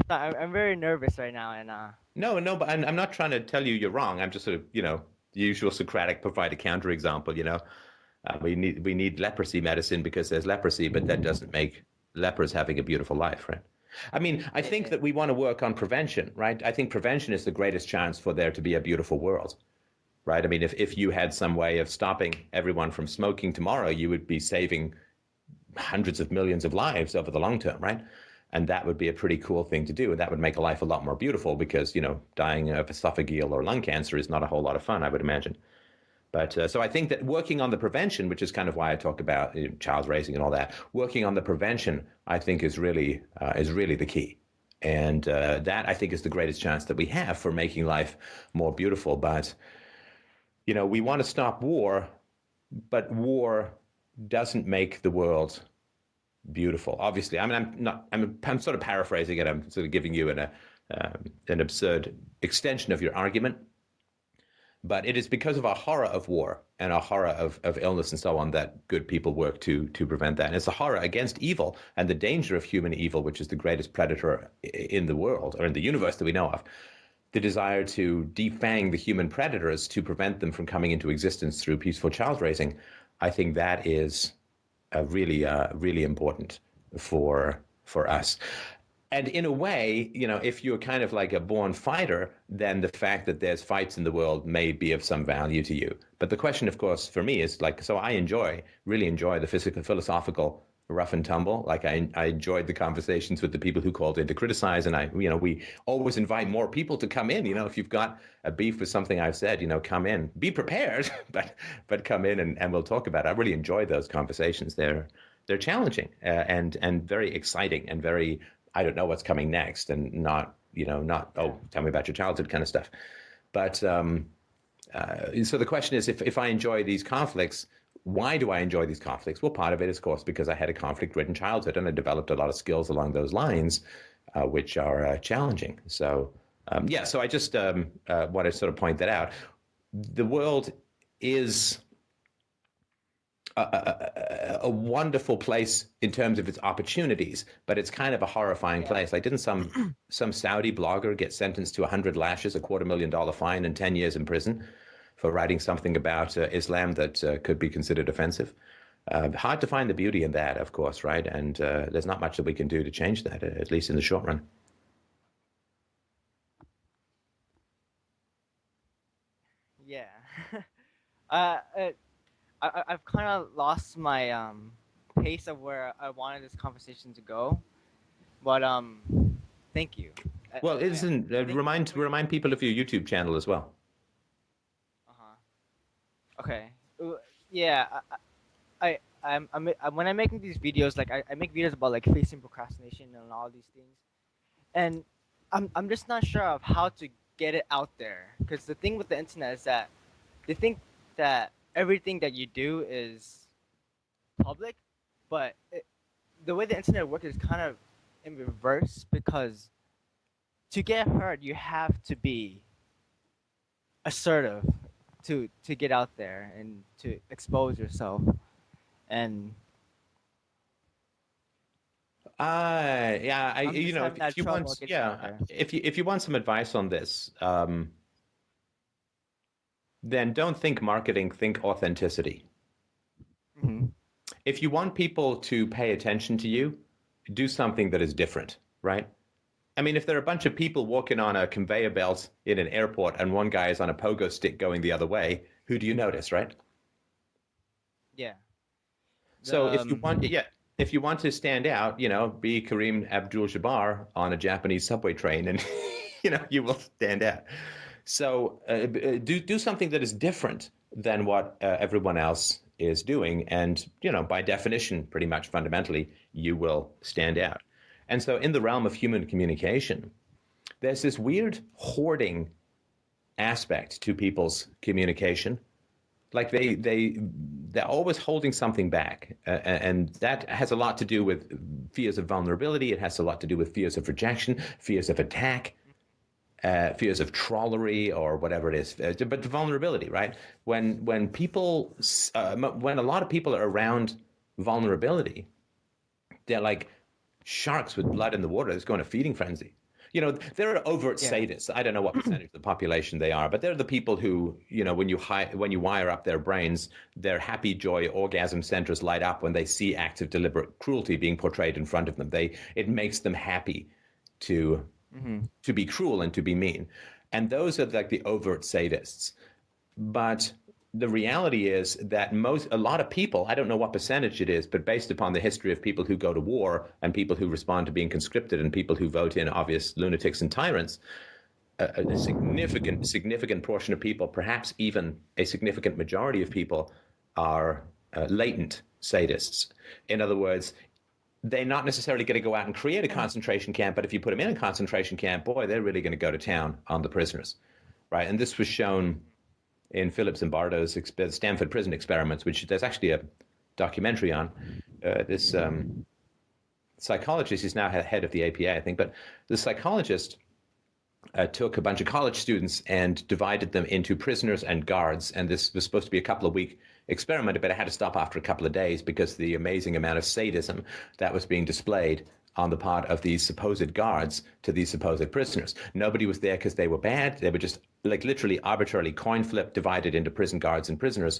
sorry, I'm very nervous right now, and No, but I'm not trying to tell you you're wrong. I'm just sort of, the usual Socratic provide a counterexample. We need leprosy medicine because there's leprosy, but that doesn't make lepers having a beautiful life, right? I mean, I think that we want to work on prevention, right? I think prevention is the greatest chance for there to be a beautiful world, right? I mean, if you had some way of stopping everyone from smoking tomorrow, you would be saving hundreds of millions of lives over the long term, right? And that would be a pretty cool thing to do. And that would make a life a lot more beautiful because, dying of esophageal or lung cancer is not a whole lot of fun, I would imagine. But so I think that working on the prevention, which is kind of why I talk about child raising and all that, working on the prevention, I think is really the key. And that I think is the greatest chance that we have for making life more beautiful. But, we want to stop war, but war doesn't make the world beautiful. Obviously, I mean, I'm sort of paraphrasing it. I'm sort of giving you an absurd extension of your argument. But it is because of our horror of war and our horror of illness and so on that good people work to prevent that. And it's a horror against evil and the danger of human evil, which is the greatest predator in the world or in the universe that we know of. The desire to defang the human predators to prevent them from coming into existence through peaceful child raising. I think that is really important for us. And in a way, if you're kind of like a born fighter, then the fact that there's fights in the world may be of some value to you. But the question, of course, for me is like, so I really enjoy the physical, philosophical rough and tumble. Like I enjoyed the conversations with the people who called in to criticize. And we always invite more people to come in. If you've got a beef with something I've said, come in, be prepared, but come in and we'll talk about it. I really enjoy those conversations. They're challenging and very exciting and very, I don't know what's coming next, and not tell me about your childhood kind of stuff. But so the question is, if I enjoy these conflicts, why do I enjoy these conflicts? Well, part of it is, of course, because I had a conflict-ridden childhood and I developed a lot of skills along those lines, which are challenging. So so I just want to sort of point that out. The world is a wonderful place in terms of its opportunities, but it's kind of a horrifying place. Like, didn't some Saudi blogger get sentenced to 100 lashes, a $250,000 fine, and 10 years in prison for writing something about Islam that could be considered offensive? Hard to find the beauty in that, of course, right? And there's not much that we can do to change that, at least in the short run. Yeah. I've kind of lost my pace of where I wanted this conversation to go, but thank you. Well, remind people of your YouTube channel as well. Okay. Yeah. I'm when I'm making these videos, like I make videos about like facing procrastination and all these things, and I'm just not sure of how to get it out there, because the thing with the internet is that they think that everything that you do is public, but the way the internet works is kind of in reverse, because to get heard you have to be assertive to get out there and to expose yourself. And if you want some advice on this, then don't think marketing, think authenticity. Mm-hmm. If you want people to pay attention to you, do something that is different, right? I mean, if there are a bunch of people walking on a conveyor belt in an airport and one guy is on a pogo stick going the other way, who do you notice, right? Yeah. So if you want to stand out, be Kareem Abdul-Jabbar on a Japanese subway train, and you will stand out. So do something that is different than what everyone else is doing, and by definition, pretty much fundamentally, you will stand out. And so in the realm of human communication, there's this weird hoarding aspect to people's communication. Like they're always holding something back, and that has a lot to do with fears of vulnerability. It has a lot to do with fears of rejection, fears of attack, fears of trollery, or whatever it is. But the vulnerability, right? When a lot of people are around vulnerability, they're like sharks with blood in the water that's going to feeding frenzy. You know, there are overt Yeah. sadists. I don't know what percentage of the population they are, but they're the people who, you know, when you wire up their brains, their happy joy orgasm centers light up when they see acts of deliberate cruelty being portrayed in front of them. It makes them happy to to be cruel and to be mean. And those are like the overt sadists. But the reality is that a lot of people, I don't know what percentage it is, but based upon the history of people who go to war and people who respond to being conscripted and people who vote in obvious lunatics and tyrants, a significant portion of people, perhaps even a significant majority of people, are latent sadists. In other words, they're not necessarily going to go out and create a concentration camp, but if you put them in a concentration camp, boy, they're really going to go to town on the prisoners, right? And this was shown in Philip Zimbardo's Stanford Prison Experiments, which there's actually a documentary on. This psychologist is now head of the APA, I think, but the psychologist took a bunch of college students and divided them into prisoners and guards. And this was supposed to be a couple of week experiment, but it had to stop after a couple of days because the amazing amount of sadism that was being displayed on the part of these supposed guards to these supposed prisoners. Nobody was there because they were bad. They were just like literally arbitrarily coin flip divided into prison guards and prisoners.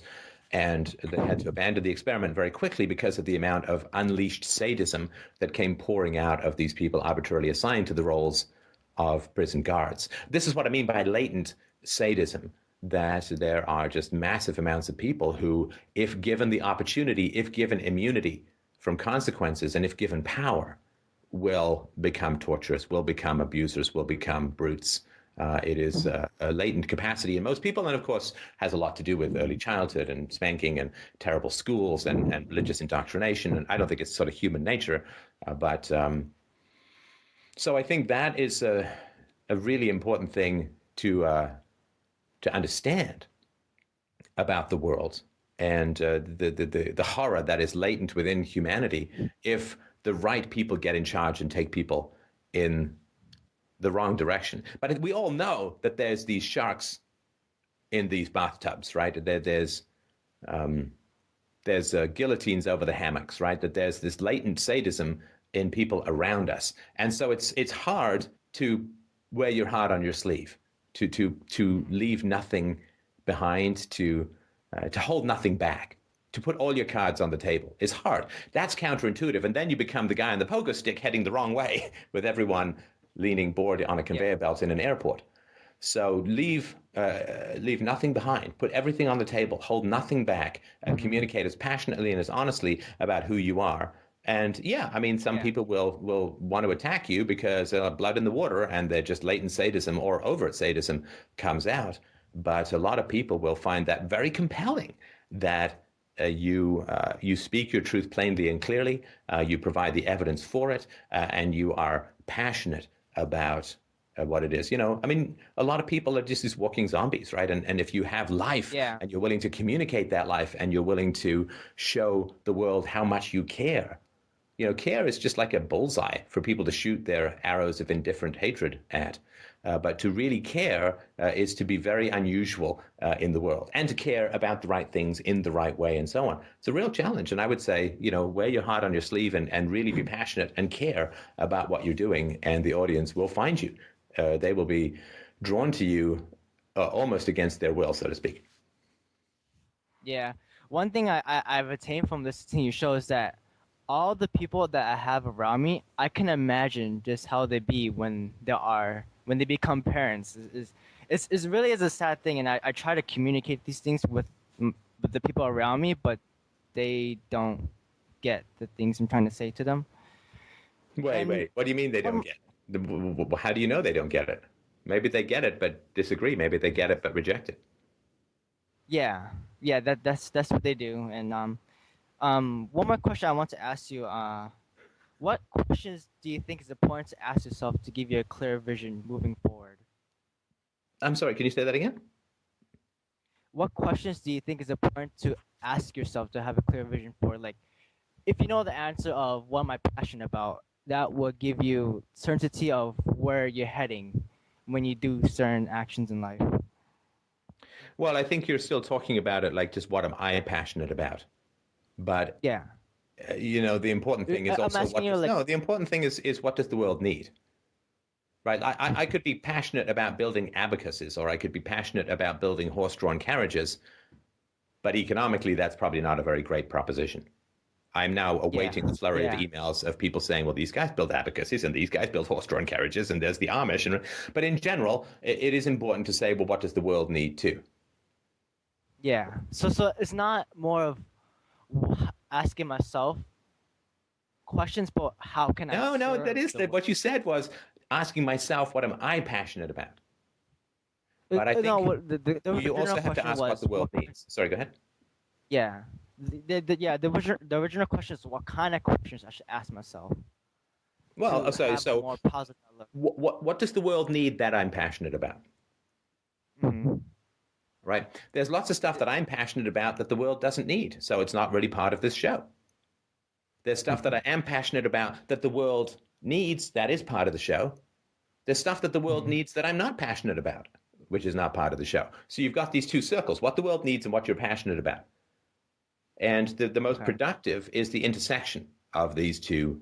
And they had to abandon the experiment very quickly because of the amount of unleashed sadism that came pouring out of these people arbitrarily assigned to the roles of prison guards. This is what I mean by latent sadism, that there are just massive amounts of people who, if given the opportunity, if given immunity from consequences, and if given power, will become torturous, will become abusers, will become brutes. It is a latent capacity in most people, and of course has a lot to do with early childhood and spanking and terrible schools and religious indoctrination. And I don't think it's sort of human nature, but so I think that is a really important thing to understand about the world and the horror that is latent within humanity if the right people get in charge and take people in the wrong direction. But we all know that there's these sharks in these bathtubs, right? There's guillotines over the hammocks, right? That there's this latent sadism in people around us, and so it's hard to wear your heart on your sleeve, to leave nothing behind, to hold nothing back, to put all your cards on the table is hard. That's counterintuitive, and then you become the guy on the pogo stick heading the wrong way with everyone leaning bored on a conveyor belt in an airport. So leave nothing behind. Put everything on the table. Hold nothing back. And communicate as passionately and as honestly about who you are. And yeah, I mean, some people will want to attack you because blood in the water and they're just latent sadism or overt sadism comes out. But a lot of people will find that very compelling, that you speak your truth plainly and clearly, you provide the evidence for it, and you are passionate about what it is. You know, I mean, a lot of people are just these walking zombies, right? And if you have life and you're willing to communicate that life and you're willing to show the world how much you care, you know, care is just like a bullseye for people to shoot their arrows of indifferent hatred at. But to really care is to be very unusual in the world, and to care about the right things in the right way and so on. It's a real challenge. And I would say, you know, wear your heart on your sleeve and really be passionate and care about what you're doing, and the audience will find you. They will be drawn to you almost against their will, so to speak. Yeah. One thing I've attained from listening to your show is that all the people that I have around me, I can imagine just how they be when they become parents. It's really is a sad thing, and I try to communicate these things with the people around me, but they don't get the things I'm trying to say to them. Wait. What do you mean they don't get it? How do you know they don't get it? Maybe they get it but disagree. Maybe they get it but reject it. Yeah, that's what they do. And one more question I want to ask you. What questions do you think is important to ask yourself to give you a clear vision moving forward? I'm sorry, can you say that again? What questions do you think is important to ask yourself to have a clear vision for? Like, if you know the answer of what am I passionate about, that will give you certainty of where you're heading when you do certain actions in life. Well, I think you're still talking about it like just what am I passionate about. But yeah, you know, the important thing is also the important thing is what does the world need, right? I could be passionate about building abacuses, or I could be passionate about building horse-drawn carriages, but economically, that's probably not a very great proposition. I'm now awaiting a flurry of emails of people saying, well, these guys build abacuses and these guys build horse-drawn carriages and there's the Amish. But in general, it is important to say, well, what does the world need too? Yeah. So it's not more of asking myself questions, but how can I No, that is the what you said was asking myself, what am I passionate about? But I think you also have to ask what the world needs. Sorry, go ahead. Yeah. The original question is what kind of questions I should ask myself. Well, so more positive outlook. What does the world need that I'm passionate about? Mm-hmm. Right? There's lots of stuff that I'm passionate about that the world doesn't need, so it's not really part of this show. There's stuff that I am passionate about that the world needs that is part of the show. There's stuff that the world needs that I'm not passionate about, which is not part of the show. So you've got these two circles, what the world needs and what you're passionate about. And the most productive is the intersection of these two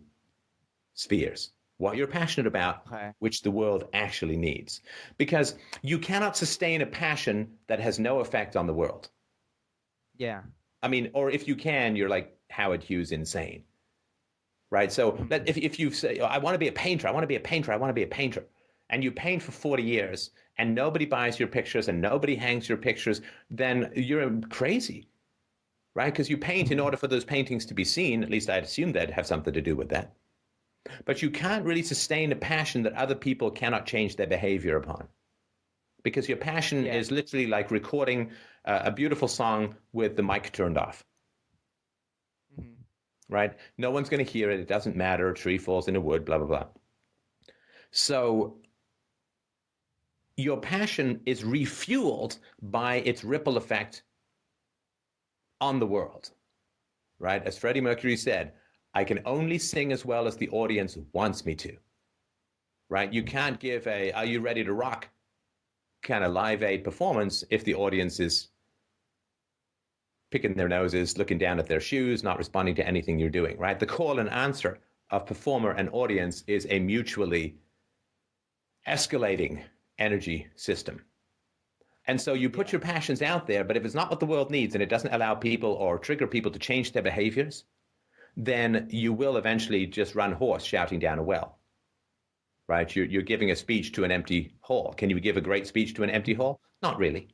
spheres. What you're passionate about, which the world actually needs. Because you cannot sustain a passion that has no effect on the world. Yeah. I mean, or if you can, you're like Howard Hughes insane. Right? So if you say, I want to be a painter, I want to be a painter, I want to be a painter, and you paint for 40 years and nobody buys your pictures and nobody hangs your pictures, then you're crazy. Right? Because you paint in order for those paintings to be seen. At least I'd assume that'd have something to do with that. But you can't really sustain a passion that other people cannot change their behavior upon. Because your passion is literally like recording a beautiful song with the mic turned off. Mm-hmm. Right? No one's going to hear it. It doesn't matter. A tree falls in a wood, blah, blah, blah. So your passion is refueled by its ripple effect on the world, right? As Freddie Mercury said, I can only sing as well as the audience wants me to, right? You can't give a "Are you ready to rock" kind of Live Aid performance if the audience is picking their noses, looking down at their shoes, not responding to anything you're doing, right? The call and answer of performer and audience is a mutually escalating energy system. And so you put your passions out there, but if it's not what the world needs and it doesn't allow people or trigger people to change their behaviors, then you will eventually just run hoarse shouting down a well, right? You're giving a speech to an empty hall. Can you give a great speech to an empty hall? Not really.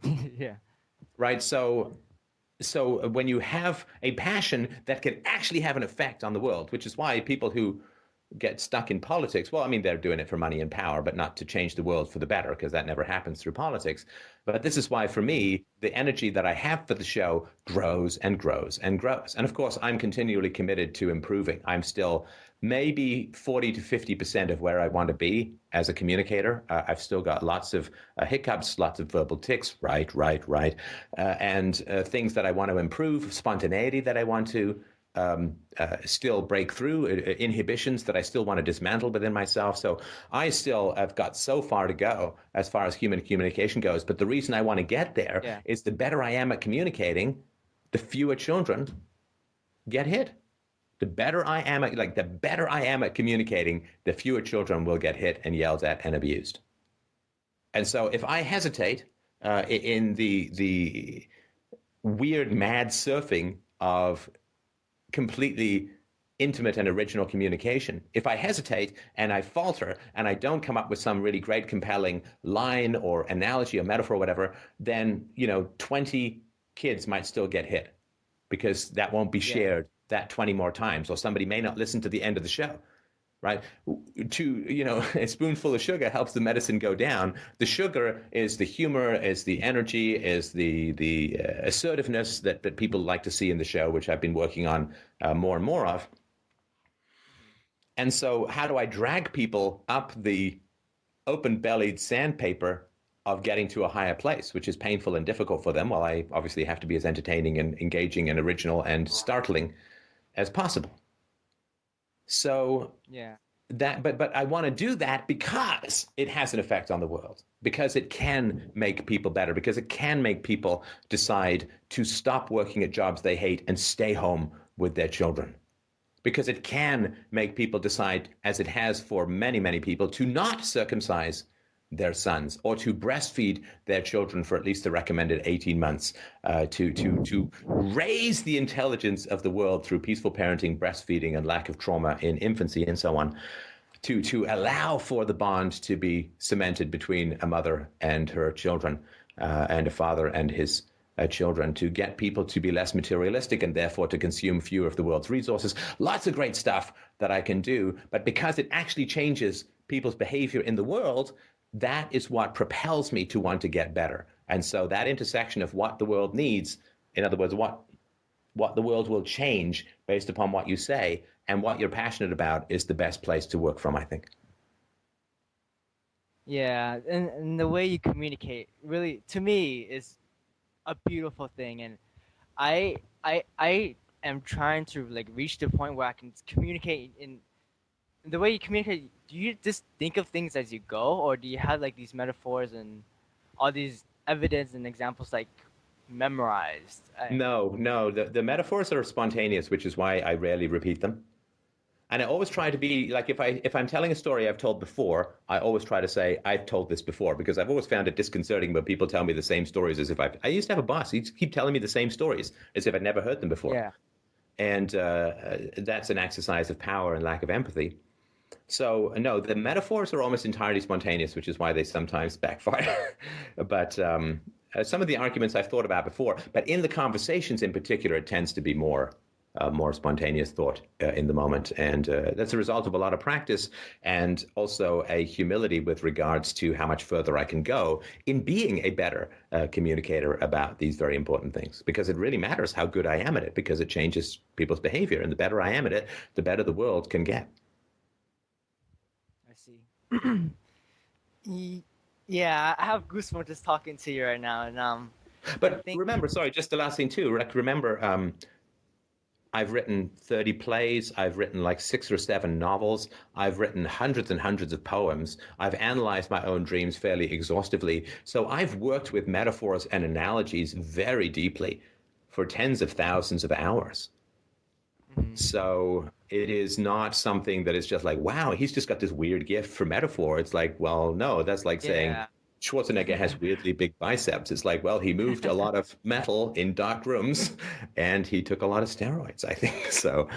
Yeah. Right? So when you have a passion that can actually have an effect on the world, which is why people who get stuck in politics, well, I mean, they're doing it for money and power, but not to change the world for the better, because that never happens through politics. But this is why, for me, the energy that I have for the show grows and grows and grows. And of course, I'm continually committed to improving. I'm still maybe 40 to 50% of where I want to be as a communicator. I've still got lots of hiccups, lots of verbal tics, right, and things that I want to improve, spontaneity that I want to still break through, inhibitions that I still want to dismantle within myself. So I still have got so far to go as far as human communication goes. But the reason I want to get there is the better I am at communicating, the fewer children get hit. The better I am at communicating, the fewer children will get hit and yelled at and abused. And so if I hesitate in the weird mad surfing of completely intimate and original communication, if I hesitate and I falter and I don't come up with some really great compelling line or analogy or metaphor or whatever, then 20 kids might still get hit because that won't be shared that 20 more times, or somebody may not listen to the end of the show, right? A spoonful of sugar helps the medicine go down. The sugar is the humor, is the energy, is the assertiveness that people like to see in the show, which I've been working on more and more of. And so how do I drag people up the open-bellied sandpaper of getting to a higher place, which is painful and difficult for them, while I obviously have to be as entertaining and engaging and original and startling as possible. So but I want to do that because it has an effect on the world, because it can make people better, because it can make people decide to stop working at jobs they hate and stay home with their children. because it can make people decide, as it has for many, many people, to not circumcise their sons or to breastfeed their children for at least the recommended 18 months, to raise the intelligence of the world through peaceful parenting, breastfeeding, and lack of trauma in infancy, and so on, to allow for the bond to be cemented between a mother and her children, and a father and his children, to get people to be less materialistic and therefore to consume fewer of the world's resources. Lots of great stuff that I can do, but because it actually changes people's behavior in the world, that is what propels me to want to get better. And so that intersection of what the world needs, in other words, what the world will change based upon what you say and what you're passionate about, is the best place to work from, I think. Yeah, and the way you communicate really, to me, is a beautiful thing, and I am trying to like reach the point where I can communicate in the way you communicate. Do you just think of things as you go, or do you have like these metaphors and all these evidence and examples like memorized? No, the metaphors are spontaneous, which is why I rarely repeat them. And I always try to be like, if I'm telling a story I've told before, I always try to say I've told this before, because I've always found it disconcerting when people tell me the same stories as if I used to have a boss. He'd keep telling me the same stories as if I'd never heard them before. Yeah. And that's an exercise of power and lack of empathy. So no, the metaphors are almost entirely spontaneous, which is why they sometimes backfire. But some of the arguments I've thought about before, but in the conversations in particular, it tends to be more spontaneous thought in the moment. And that's a result of a lot of practice and also a humility with regards to how much further I can go in being a better communicator about these very important things, because it really matters how good I am at it, because it changes people's behavior. And the better I am at it, the better the world can get. I see. Yeah, I have goosebumps just talking to you right now, and But remember, sorry, just the last thing too. Remember, I've written 30 plays. I've written like 6 or 7 novels. I've written hundreds and hundreds of poems. I've analyzed my own dreams fairly exhaustively. So I've worked with metaphors and analogies very deeply for tens of thousands of hours. So it is not something that is just like, wow, he's just got this weird gift for metaphor. It's like, well, no, that's like saying Schwarzenegger has weirdly big biceps. It's like, well, he moved a lot of metal in dark rooms and he took a lot of steroids, I think. So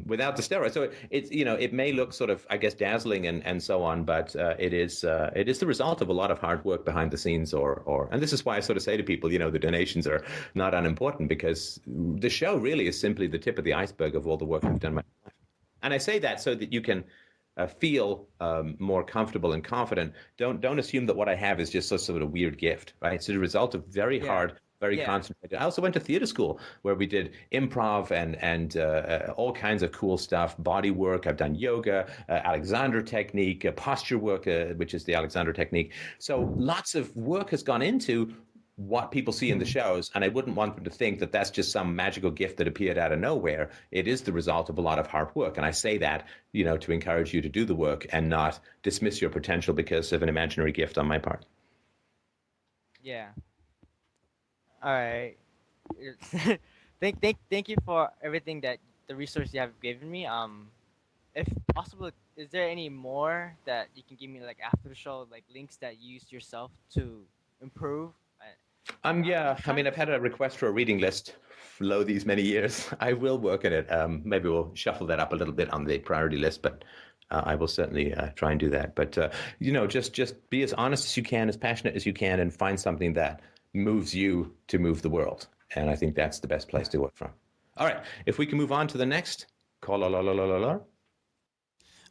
without the steroids, so it's, it may look sort of, I guess, dazzling and so on, but it is the result of a lot of hard work behind the scenes, and this is why I sort of say to people, the donations are not unimportant, because the show really is simply the tip of the iceberg of all the work I've done in my life. And I say that so that you can feel more comfortable and confident. Don't assume that what I have is just sort of a weird gift, right? It's a result of very hard, very concentrated. I also went to theater school where we did improv and all kinds of cool stuff, body work. I've done yoga, Alexander technique, posture work, which is the Alexander technique. So lots of work has gone into what people see in the shows, and I wouldn't want them to think that that's just some magical gift that appeared out of nowhere. It is the result of a lot of hard work, and I say that, to encourage you to do the work and not dismiss your potential because of an imaginary gift on my part. Yeah. All right. Thank you for everything, that the resource you have given me. If possible, is there any more that you can give me, like after the show, like links that you used yourself to improve? Yeah, I mean, I've had a request for a reading list for these many years. I will work on it. Maybe we'll shuffle that up a little bit on the priority list, but I will certainly try and do that. But, just be as honest as you can, as passionate as you can, and find something that moves you to move the world. And I think that's the best place to work from. All right, if we can move on to the next call.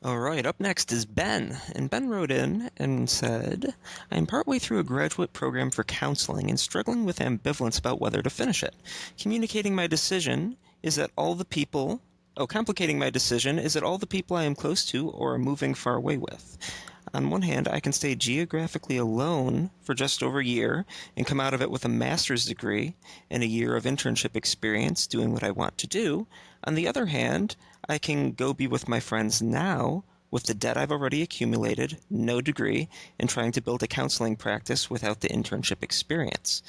All right, up next is Ben. And Ben wrote in and said, I am partway through a graduate program for counseling and struggling with ambivalence about whether to finish it. Complicating my decision is that all the people I am close to or are moving far away with. On one hand, I can stay geographically alone for just over a year and come out of it with a master's degree and a year of internship experience doing what I want to do. On the other hand, I can go be with my friends now with the debt I've already accumulated, no degree, and trying to build a counseling practice without the internship experience.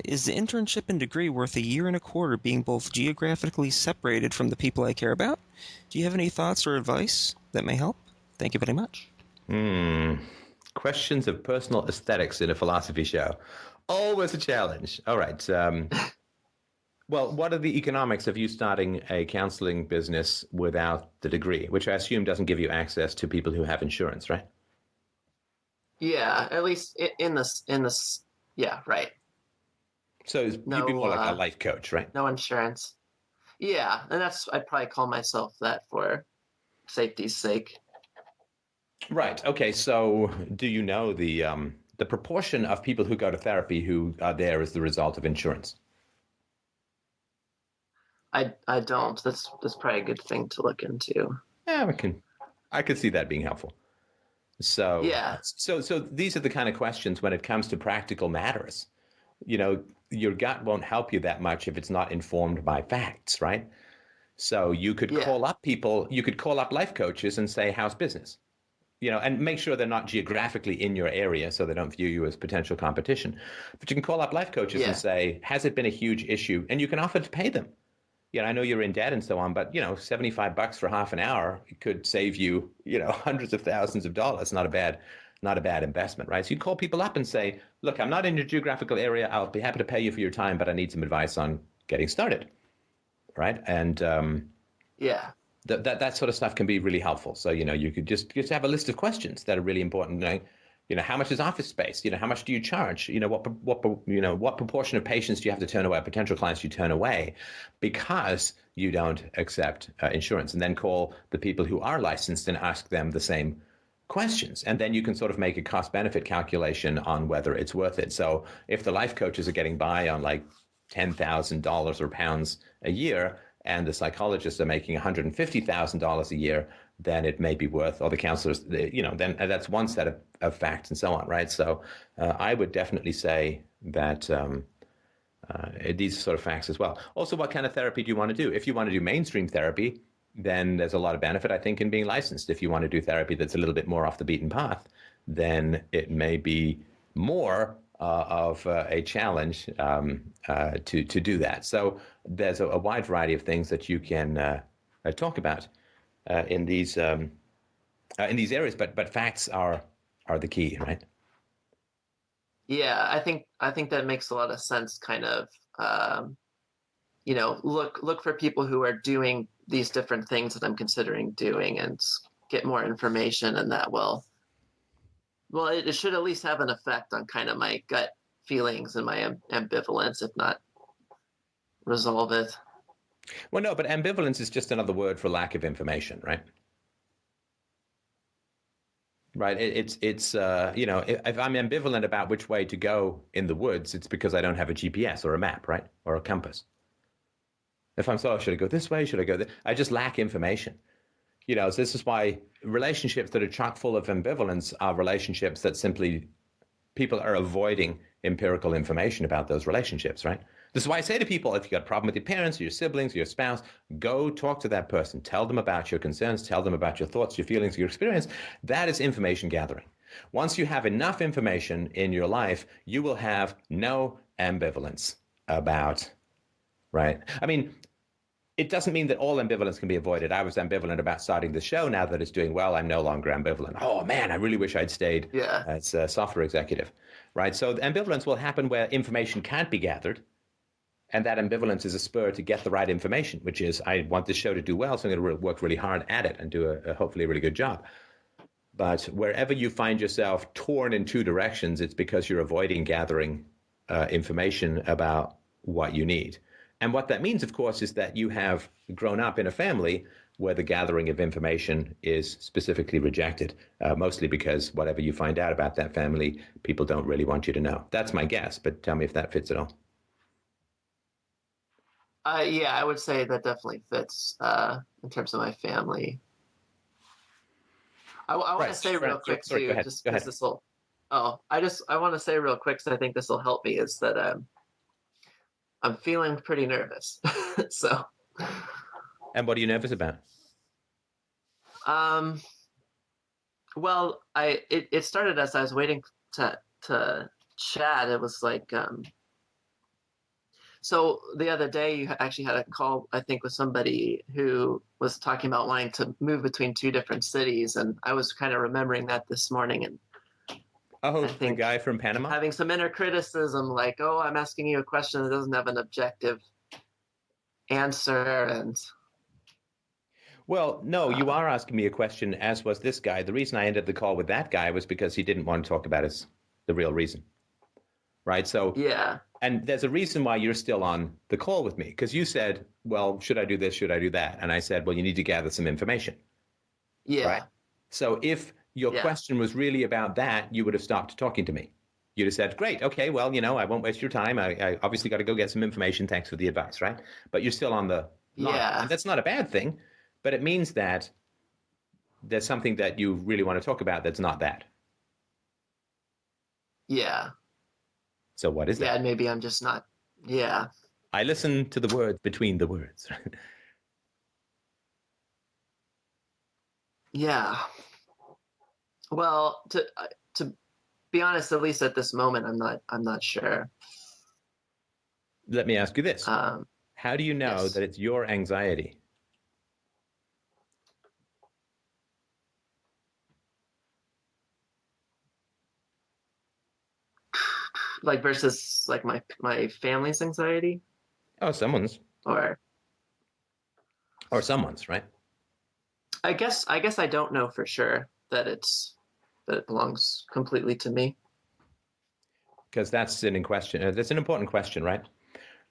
Is the internship and degree worth 1.25 years being both geographically separated from the people I care about? Do you have any thoughts or advice that may help? Thank you very much. Questions of personal aesthetics in a philosophy show. Always a challenge. All right. Well, what are the economics of you starting a counseling business without the degree, which I assume doesn't give you access to people who have insurance, right? Yeah, at least in this. Yeah, right. So you'd be No, more like a life coach, right? no insurance. Yeah, and I'd probably call myself that for safety's sake. Right. Okay. So do you know the proportion of people who go to therapy who are there as the result of insurance? I don't. That's probably a good thing to look into. Yeah, I could see that being helpful. So, Yeah. so these are the kind of questions when it comes to practical matters. You know, your gut won't help you that much if it's not informed by facts, right? So you could Yeah. call up people, you could call up life coaches and say, "How's business?" You know, and make sure they're not geographically in your area so they don't view you as potential competition. But you can call up life coaches and Yeah. say, "Has it been a huge issue?" And you can offer to pay them. You know, I know you're in debt and so on, but $75 for half an hour could save you, hundreds of thousands of dollars. Not a bad investment, right? So you call people up and say, "Look, I'm not in your geographical area. I'll be happy to pay you for your time, but I need some advice on getting started," right? And Yeah. that sort of stuff can be really helpful. So you could just have a list of questions that are really important. How much is office space? How much do you charge? What proportion of patients do you have to turn away? Potential clients you turn away because you don't accept insurance, and then call the people who are licensed and ask them the same questions, and then you can sort of make a cost benefit calculation on whether it's worth it. So if the life coaches are getting by on like $10,000 or pounds a year, and the psychologists are making $150,000 a year, then it may be worth, or the counselors, then that's one set of facts and so on, right? So I would definitely say that these sort of facts as well. Also, what kind of therapy do you want to do? If you want to do mainstream therapy, then there's a lot of benefit, I think, in being licensed. If you want to do therapy that's a little bit more off the beaten path, then it may be more of a challenge to do that. So there's a wide variety of things that you can talk about in these areas, but facts are the key, right? Yeah, I think that makes a lot of sense. Kind of, look for people who are doing these different things that I'm considering doing, and get more information, and that will. Well, it should at least have an effect on kind of my gut feelings and my ambivalence, if not resolve it. Well, no, but ambivalence is just another word for lack of information, right? Right. It's if I'm ambivalent about which way to go in the woods, it's because I don't have a GPS or a map, right? Or a compass. If I'm so, should I go this way? Should I go I just lack information. So this is why relationships that are chock full of ambivalence are relationships that simply people are avoiding empirical information about those relationships, right? This is why I say to people, if you've got a problem with your parents, or your siblings, or your spouse, go talk to that person. Tell them about your concerns. Tell them about your thoughts, your feelings, your experience. That is information gathering. Once you have enough information in your life, you will have no ambivalence about, right? I mean, it doesn't mean that all ambivalence can be avoided. I was ambivalent about starting the show. Now that it's doing well, I'm no longer ambivalent. Oh man, I really wish I'd stayed Yeah. as a software executive, right? So ambivalence will happen where information can't be gathered, and that ambivalence is a spur to get the right information, which is I want this show to do well, so I'm going to work really hard at it and do a hopefully a really good job. But wherever you find yourself torn in two directions, it's because you're avoiding gathering information about what you need. And what that means, of course, is that you have grown up in a family where the gathering of information is specifically rejected, mostly because whatever you find out about that family, people don't really want you to know. That's my guess, but tell me if that fits at all. Yeah, I would say that definitely fits in terms of my family. I want to say real quick Sorry, go too, ahead. just Go because ahead. this will. Oh, I want to say real quick, because I think this will help me. Is that I'm feeling pretty nervous. So, And what are you nervous about? well, it started as I was waiting to chat. It was like So the other day, you actually had a call, I think, with somebody who was talking about wanting to move between two different cities, and I was kind of remembering that this morning, and Oh, I the think guy from Panama? having some inner criticism, like, "Oh, I'm asking you a question that doesn't have an objective answer," and Well, no, you are asking me a question, as was this guy. The reason I ended the call with that guy was because he didn't want to talk about the real reason, right? So, yeah, and there's a reason why you're still on the call with me, because you said, well, should I do this? Should I do that? And I said, well, you need to gather some information, yeah, right? So if your yeah, question was really about that, you would have stopped talking to me. You'd have said, great, okay, well, I won't waste your time. I obviously got to go get some information. Thanks for the advice, right? But you're still on the line. yeah, And that's not a bad thing, but it means that there's something that you really want to talk about that's not that. yeah, So what is yeah. that? And maybe I'm just not. Yeah, I listen to the words between the words. yeah. Well, to be honest, at least at this moment, I'm not sure. Let me ask you this. How do you know Yes. that it's your anxiety? Like versus like my family's anxiety, Oh, someone's. or Or someone's, right? I guess I don't know for sure that it belongs completely to me. Because that's an question. That's an important question, right?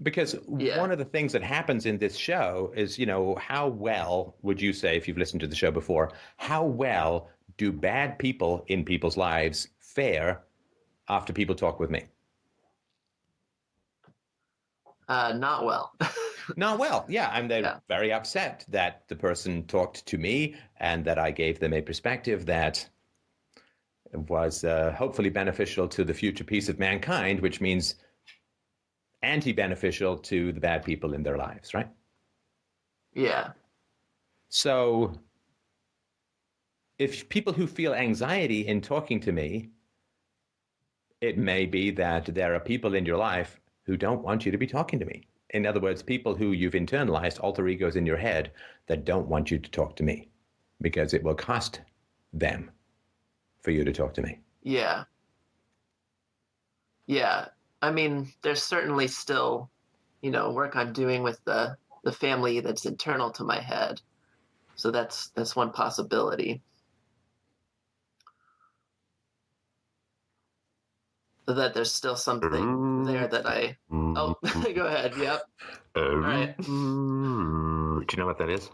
Because Yeah. one of the things that happens in this show is, how well would you say, if you've listened to the show before, how well do bad people in people's lives fare after people talk with me? Not well. Not well. Yeah, and they're Yeah. very upset that the person talked to me and that I gave them a perspective that was hopefully beneficial to the future peace of mankind, which means anti-beneficial to the bad people in their lives, right? Yeah. So if people who feel anxiety in talking to me, it may be that there are people in your life who don't want you to be talking to me. In other words, people who you've internalized, alter egos in your head, that don't want you to talk to me because it will cost them for you to talk to me. Yeah. Yeah. I mean, there's certainly still, work I'm doing with the family that's internal to my head. So that's one possibility. That there's still something there that I. Oh, go ahead. Yep. All right. Do you know what that is?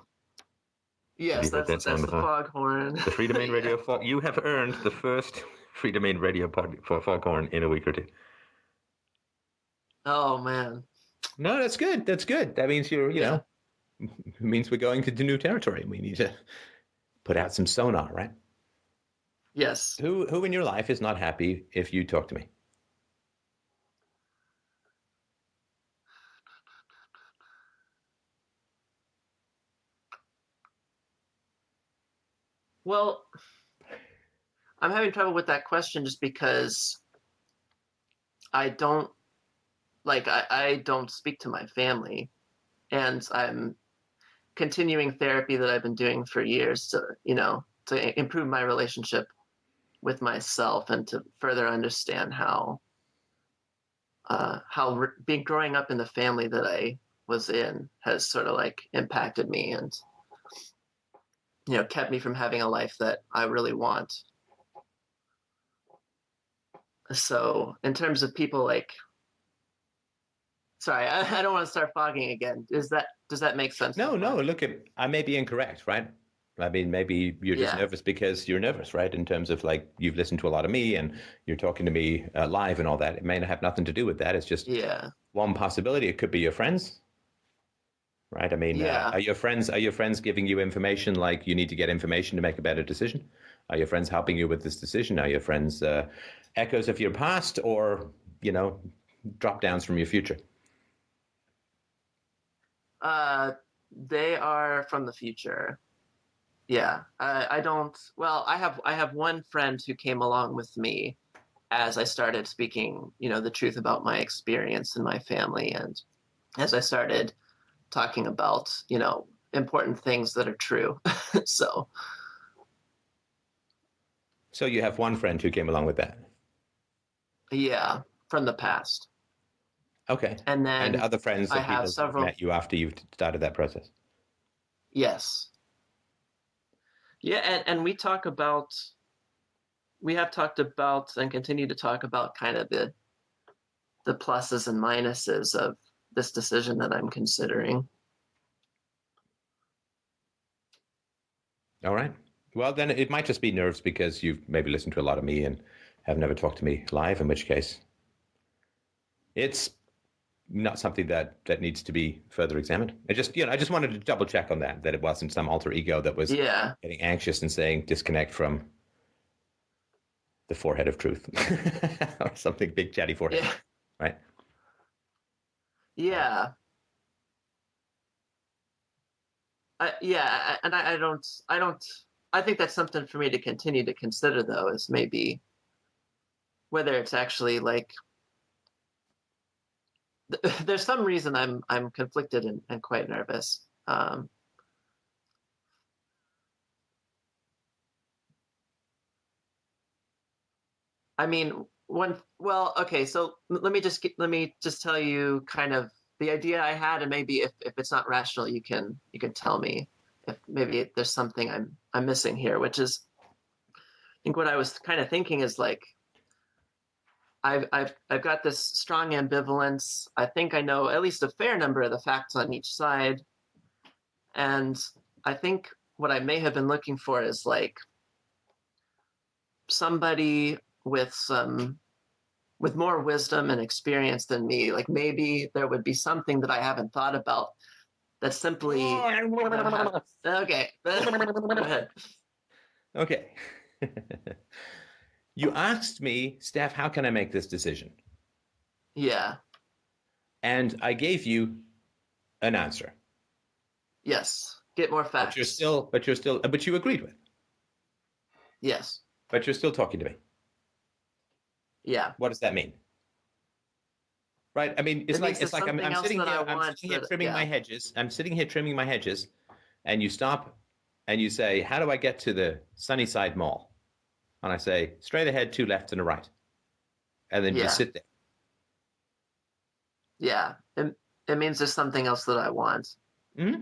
Yes, that's the foghorn. The Freedomain Yeah. Radio fog. You have earned the first Freedomain Radio foghorn in a week or two. Oh man. No, that's good. That's good. That means it means we're going to new territory. We need to put out some sonar, right? Yes. Who in your life is not happy if you talk to me? Well, I'm having trouble with that question just because I don't I don't speak to my family, and I'm continuing therapy that I've been doing for years to improve my relationship with myself and to further understand how being growing up in the family that I was in has sort of like impacted me and kept me from having a life that I really want. So in terms of people like, sorry, I don't want to start fogging again. Does that make sense? No. Look, I may be incorrect, right? I mean, maybe you're just nervous because you're nervous, right? In terms of like you've listened to a lot of me and you're talking to me live and all that. It may have nothing to do with that. It's just one possibility. It could be your friends, right? I mean, are your friends giving you information like you need to get information to make a better decision? Are your friends helping you with this decision? Are your friends echoes of your past or drop downs from your future? They are from the future. Yeah, I don't. Well, I have one friend who came along with me as I started speaking, the truth about my experience and my family, and as I started talking about, important things that are true. So, So you have one friend who came along with that. yeah, from the past. Okay. And And then other friends I of have people who've several. met you after you've started that process. Yes. Yeah, and we have talked about and continue to talk about kind of the pluses and minuses of this decision that I'm considering. All right. Well, then it might just be nerves because you've maybe listened to a lot of me and have never talked to me live, in which case it's not something that needs to be further examined. I just wanted to double check on that it wasn't some alter ego that was Yeah. getting anxious and saying disconnect from the forehead of truth or something big chatty forehead, Yeah. right? Yeah. And I think that's something for me to continue to consider, though, is maybe whether it's actually like there's some reason I'm conflicted and quite nervous. I mean, okay, so let me just tell you kind of the idea I had, and maybe if it's not rational, you can tell me if maybe there's something I'm missing here, which is I think what I was kind of thinking is like I've got this strong ambivalence. I think I know at least a fair number of the facts on each side, and I think what I may have been looking for is like somebody with more wisdom and experience than me. Like maybe there would be something that I haven't thought about that simply okay. Go ahead. Okay. You asked me, Steph, how can I make this decision? Yeah. And I gave you an answer. Yes. Get more facts. But you agreed with. Yes. But you're still talking to me. Yeah. What does that mean? Right? I mean, it's like I'm sitting here trimming my hedges. I'm sitting here trimming my hedges, and you stop and you say, "How do I get to the Sunnyside Mall?" And I say, "Straight ahead, 2 lefts and a right." And then you just sit there. Yeah. It means there's something else that I want. Mm-hmm.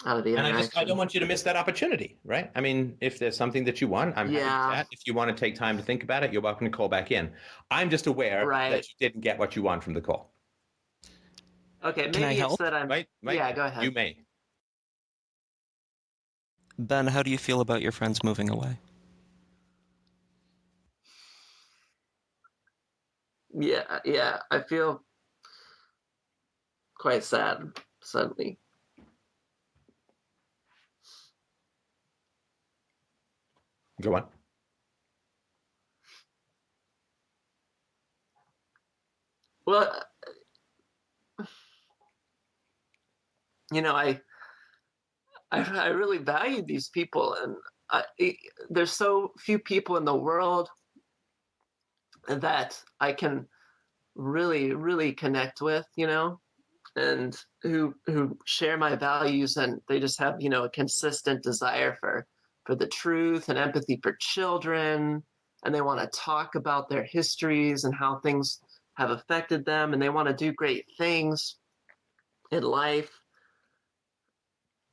Out of the interaction. I don't want you to miss that opportunity, right? I mean, if there's something that you want, I'm happy to chat. If you want to take time to think about it, you're welcome to call back in. I'm just aware that you didn't get what you want from the call. Okay, maybe Can I help? It's that I'm. Right? Yeah, go ahead. You may. Ben, how do you feel about your friends moving away? Yeah, I feel quite sad suddenly. Go on. Well, I really value these people, and there's so few people in the world that I can really, really connect with, and who share my values, and they just have, a consistent desire for the truth and empathy for children, and they want to talk about their histories and how things have affected them, and they want to do great things in life.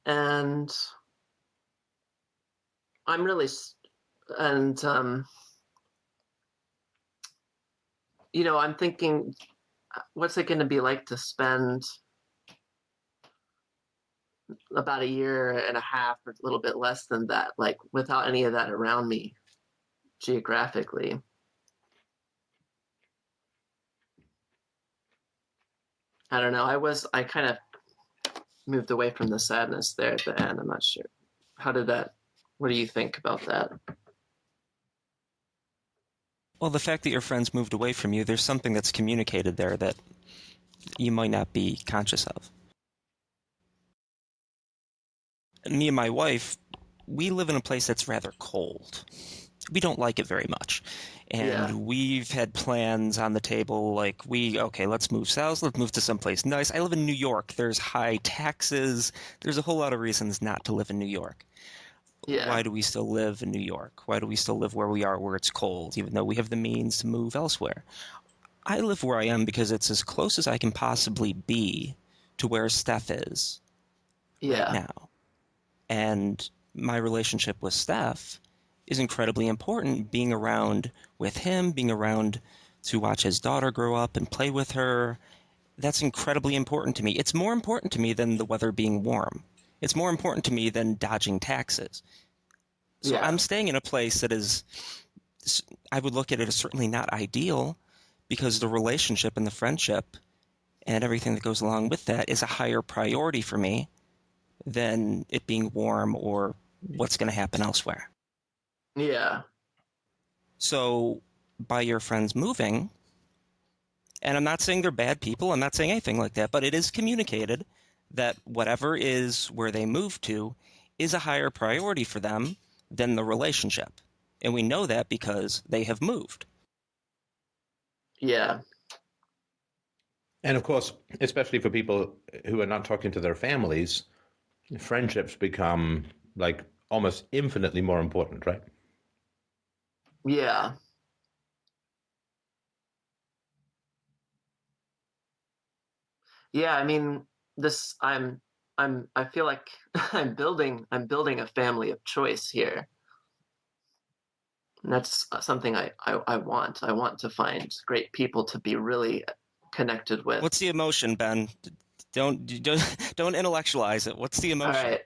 And I'm really, and I'm thinking, what's it going to be like to spend about a year and a half or a little bit less than that, like without any of that around me geographically? I don't know. I kind of moved away from the sadness there at the end. I'm not sure. What do you think about that? Well, the fact that your friends moved away from you, there's something that's communicated there that you might not be conscious of. Me and my wife, we live in a place that's rather cold. we don't like it very much. And Yeah. we've had plans on the table like okay, let's move south, let's move to someplace nice. I live in New York. There's high taxes. There's a whole lot of reasons not to live in New York. Why Yeah. do we still live in New York? Why do we still live where we are, where it's cold, even though we have the means to move elsewhere? I live where I am because it's as close as I can possibly be to where Steph is right Yeah. now. And my relationship with Steph is incredibly important. Being around with him, being around to watch his daughter grow up and play with her, that's incredibly important to me. It's more important to me than the weather being warm. It's more important to me than dodging taxes. So Yeah. I'm staying in a place that is, I would look at it as certainly not ideal, because the relationship and the friendship and everything that goes along with that is a higher priority for me than it being warm or what's going to happen elsewhere. Yeah. So by your friends moving, and I'm not saying they're bad people, I'm not saying anything like that, but it is communicated that whatever is where they move to is a higher priority for them than the relationship. And we know that because they have moved. Yeah. And of course, especially for people who are not talking to their families, friendships become like almost infinitely more important, right? Yeah. Yeah, I mean, this I feel like I'm building a family of choice here. And that's something I want. I want to find great people to be really connected with. What's the emotion, Ben? Don't intellectualize it. What's the All emotion? right.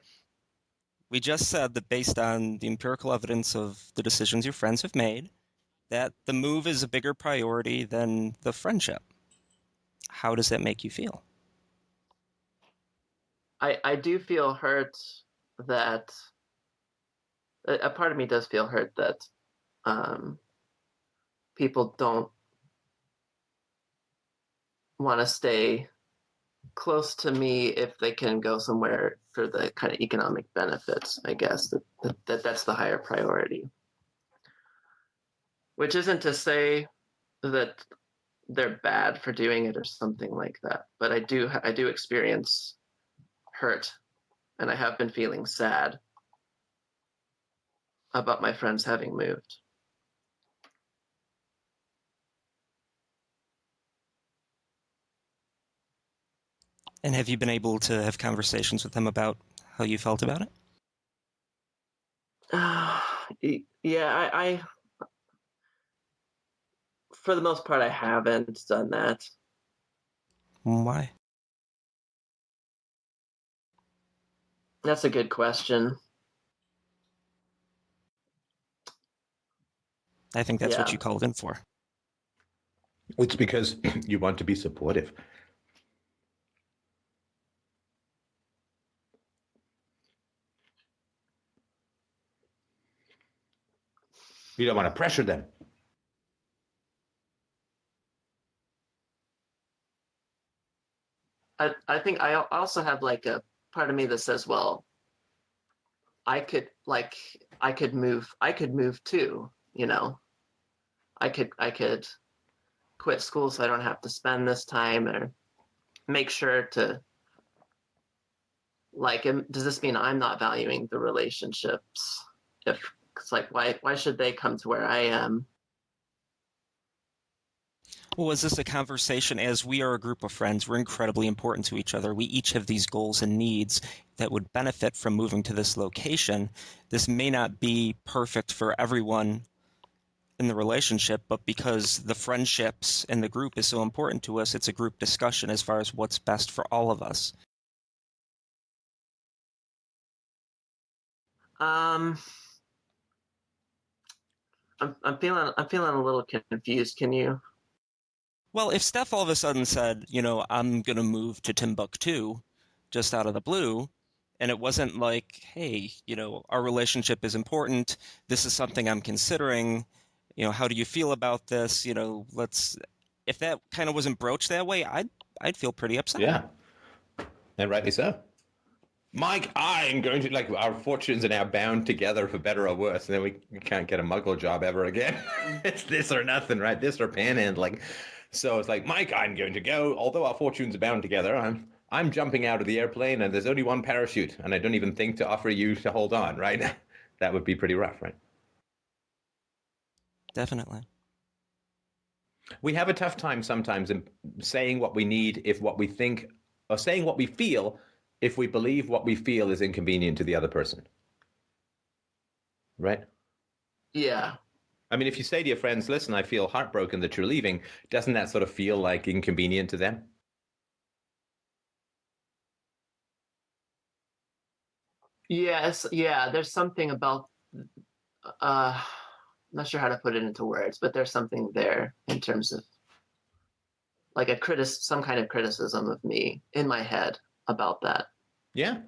We just said that based on the empirical evidence of the decisions your friends have made, that the move is a bigger priority than the friendship. How does that make you feel? I do feel hurt that a part of me does feel hurt that um, people don't want to stay close to me if they can go somewhere for the kind of economic benefits. I guess that's the higher priority. Which isn't to say that they're bad for doing it or something like that, but I do experience hurt, and I have been feeling sad about my friends having moved. And have you been able to have conversations with them about how you felt about it? Yeah, I for the most part I haven't done that. Why? That's a good question. I think that's what Yeah. you called in for. It's because you want to be supportive. You don't want to pressure them. I think I also have like a part of me that says, well, I could move too, you know. I could quit school so I don't have to spend this time, or make sure to like, does this mean I'm not valuing the relationships? If it's like, why should they come to where I am? Well, is this a conversation? As we are a group of friends, we're incredibly important to each other. We each have these goals and needs that would benefit from moving to this location. This may not be perfect for everyone in the relationship, but because the friendships and the group is so important to us, it's a group discussion as far as what's best for all of us. Um, I'm feeling a little confused. Can you? Well, if Steph all of a sudden said, I'm going to move to Timbuktu just out of the blue, and it wasn't like, hey, our relationship is important. This is something I'm considering. How do you feel about this? If that kind of wasn't broached that way, I'd feel pretty upset. Yeah, and rightly so. Mike, I am going to, like, our fortunes are now bound together for better or worse, and then we can't get a muggle job ever again. It's this or nothing, right? This or panhandling. So it's like, Mike, I'm going to go. Although our fortunes are bound together, I'm jumping out of the airplane, and there's only one parachute, and I don't even think to offer you to hold on, right? That would be pretty rough, right? Definitely. We have a tough time sometimes in saying what we need if what we think, or saying what we feel if we believe what we feel is inconvenient to the other person, right? Yeah. I mean, if you say to your friends, listen, I feel heartbroken that you're leaving, doesn't that sort of feel like inconvenient to them? Yes. Yeah. There's something about. I'm not sure how to put it into words, but there's something there in terms of like some kind of criticism of me in my head about that. Yeah.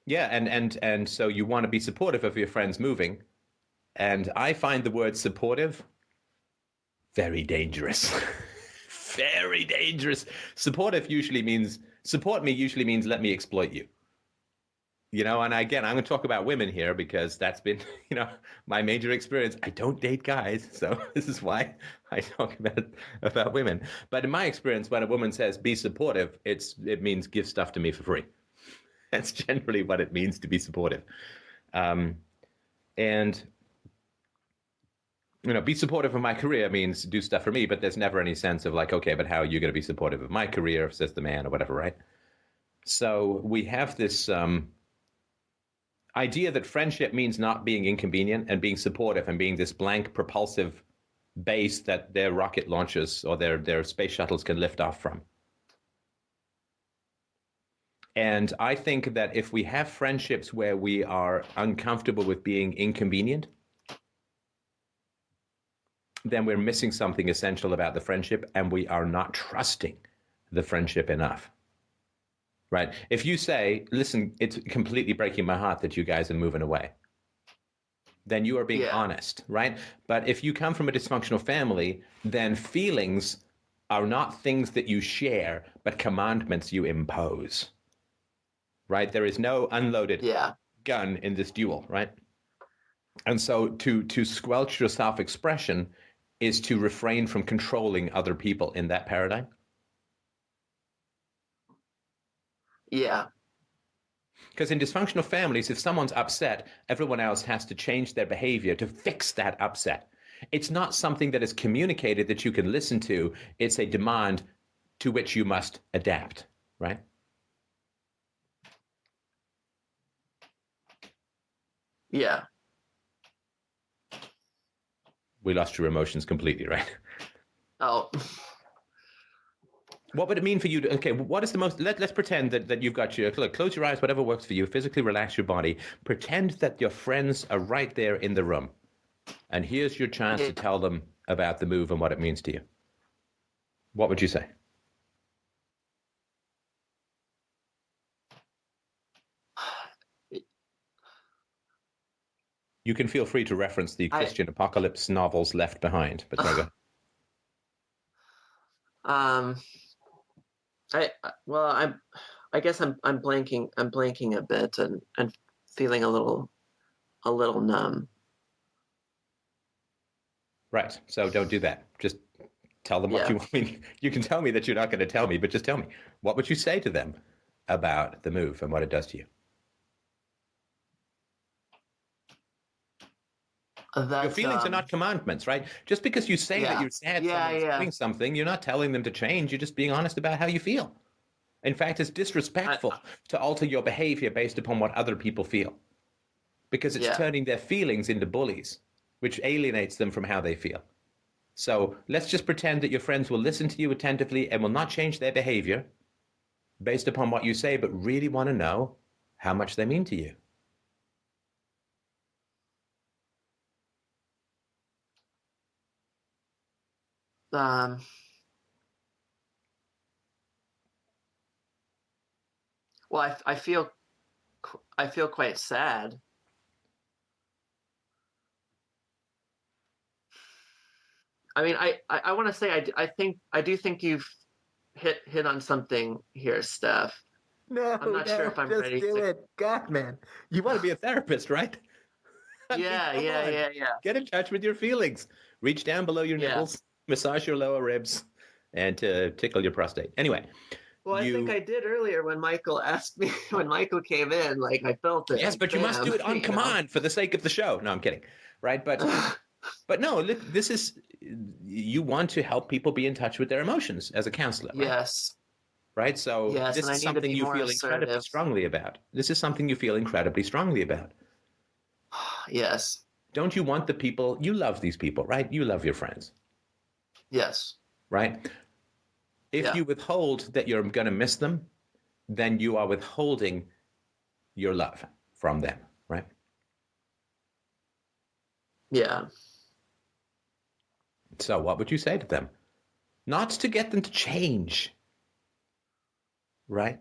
Yeah, and so you want to be supportive of your friends moving, and I find the word supportive very dangerous. Very dangerous. Support me usually means let me exploit you. And again, I'm going to talk about women here because that's been, my major experience. I don't date guys, so this is why I talk about women. But in my experience, when a woman says be supportive, it means give stuff to me for free. That's generally what it means to be supportive. And be supportive of my career means do stuff for me, but there's never any sense of like, okay, but how are you going to be supportive of my career, says the man, or whatever, right? So we have this idea that friendship means not being inconvenient and being supportive and being this blank propulsive base that their rocket launches or their space shuttles can lift off from. And I think that if we have friendships where we are uncomfortable with being inconvenient, then we're missing something essential about the friendship and we are not trusting the friendship enough. Right? If you say, listen, it's completely breaking my heart that you guys are moving away, then you are being honest, right? But if you come from a dysfunctional family, then feelings are not things that you share, but commandments you impose, right? There is no unloaded gun in this duel, right? And so to squelch your self-expression is to refrain from controlling other people in that paradigm. Yeah. Because in dysfunctional families, if someone's upset, everyone else has to change their behavior to fix that upset. It's not something that is communicated that you can listen to. It's a demand to which you must adapt, right? Yeah. We lost your emotions completely, right? Oh. What would it mean for you to, okay, what is the most, let's pretend that you've got your, look, close your eyes, whatever works for you, physically relax your body. Pretend that your friends are right there in the room. And here's your chance to tell them about the move and what it means to you. What would you say? You can feel free to reference the Christian apocalypse novels Left Behind, but sorry, go ahead. I guess I'm blanking a bit and feeling a little numb. Right. So don't do that. Just tell them what you want me. You can tell me that you're not going to tell me, but just tell me. What would you say to them about the move and what it does to you? Your feelings are not commandments, right? Just because you say that you're sad someone's doing something, you're not telling them to change. You're just being honest about how you feel. In fact, it's disrespectful to alter your behavior based upon what other people feel, because it's turning their feelings into bullies, which alienates them from how they feel. So let's just pretend that your friends will listen to you attentively and will not change their behavior based upon what you say, but really want to know how much they mean to you. Well, I feel quite sad. I mean, I want to say I do think you've hit on something here, Steph. No, I'm not sure no, if I'm just ready do to. it. God, man. You want to be a therapist, right? I mean, Yeah, come yeah, on. yeah, yeah. Get in touch with your feelings. Reach down below your Yeah. nipples, massage your lower ribs, and tickle your prostate. Anyway, Well, I think you I did earlier when Michael asked me when Michael came in. Like I felt it. yes, Like but you must bam, do it on you know. command for the sake of the show. No, I'm kidding. Right, but no, look, this is you want to help people be in touch with their emotions as a counselor, right? Yes, Right. So yes, this and I is need to something be you more feel incredibly assertive. strongly about. This is something you feel incredibly strongly about. Yes, Don't you want the people you love these people, right? You love your friends, yes, right? If yeah, you withhold that you're going to miss them, then you are withholding your love from them, right? yeah. So what would you say to them? Not to get them to change, right?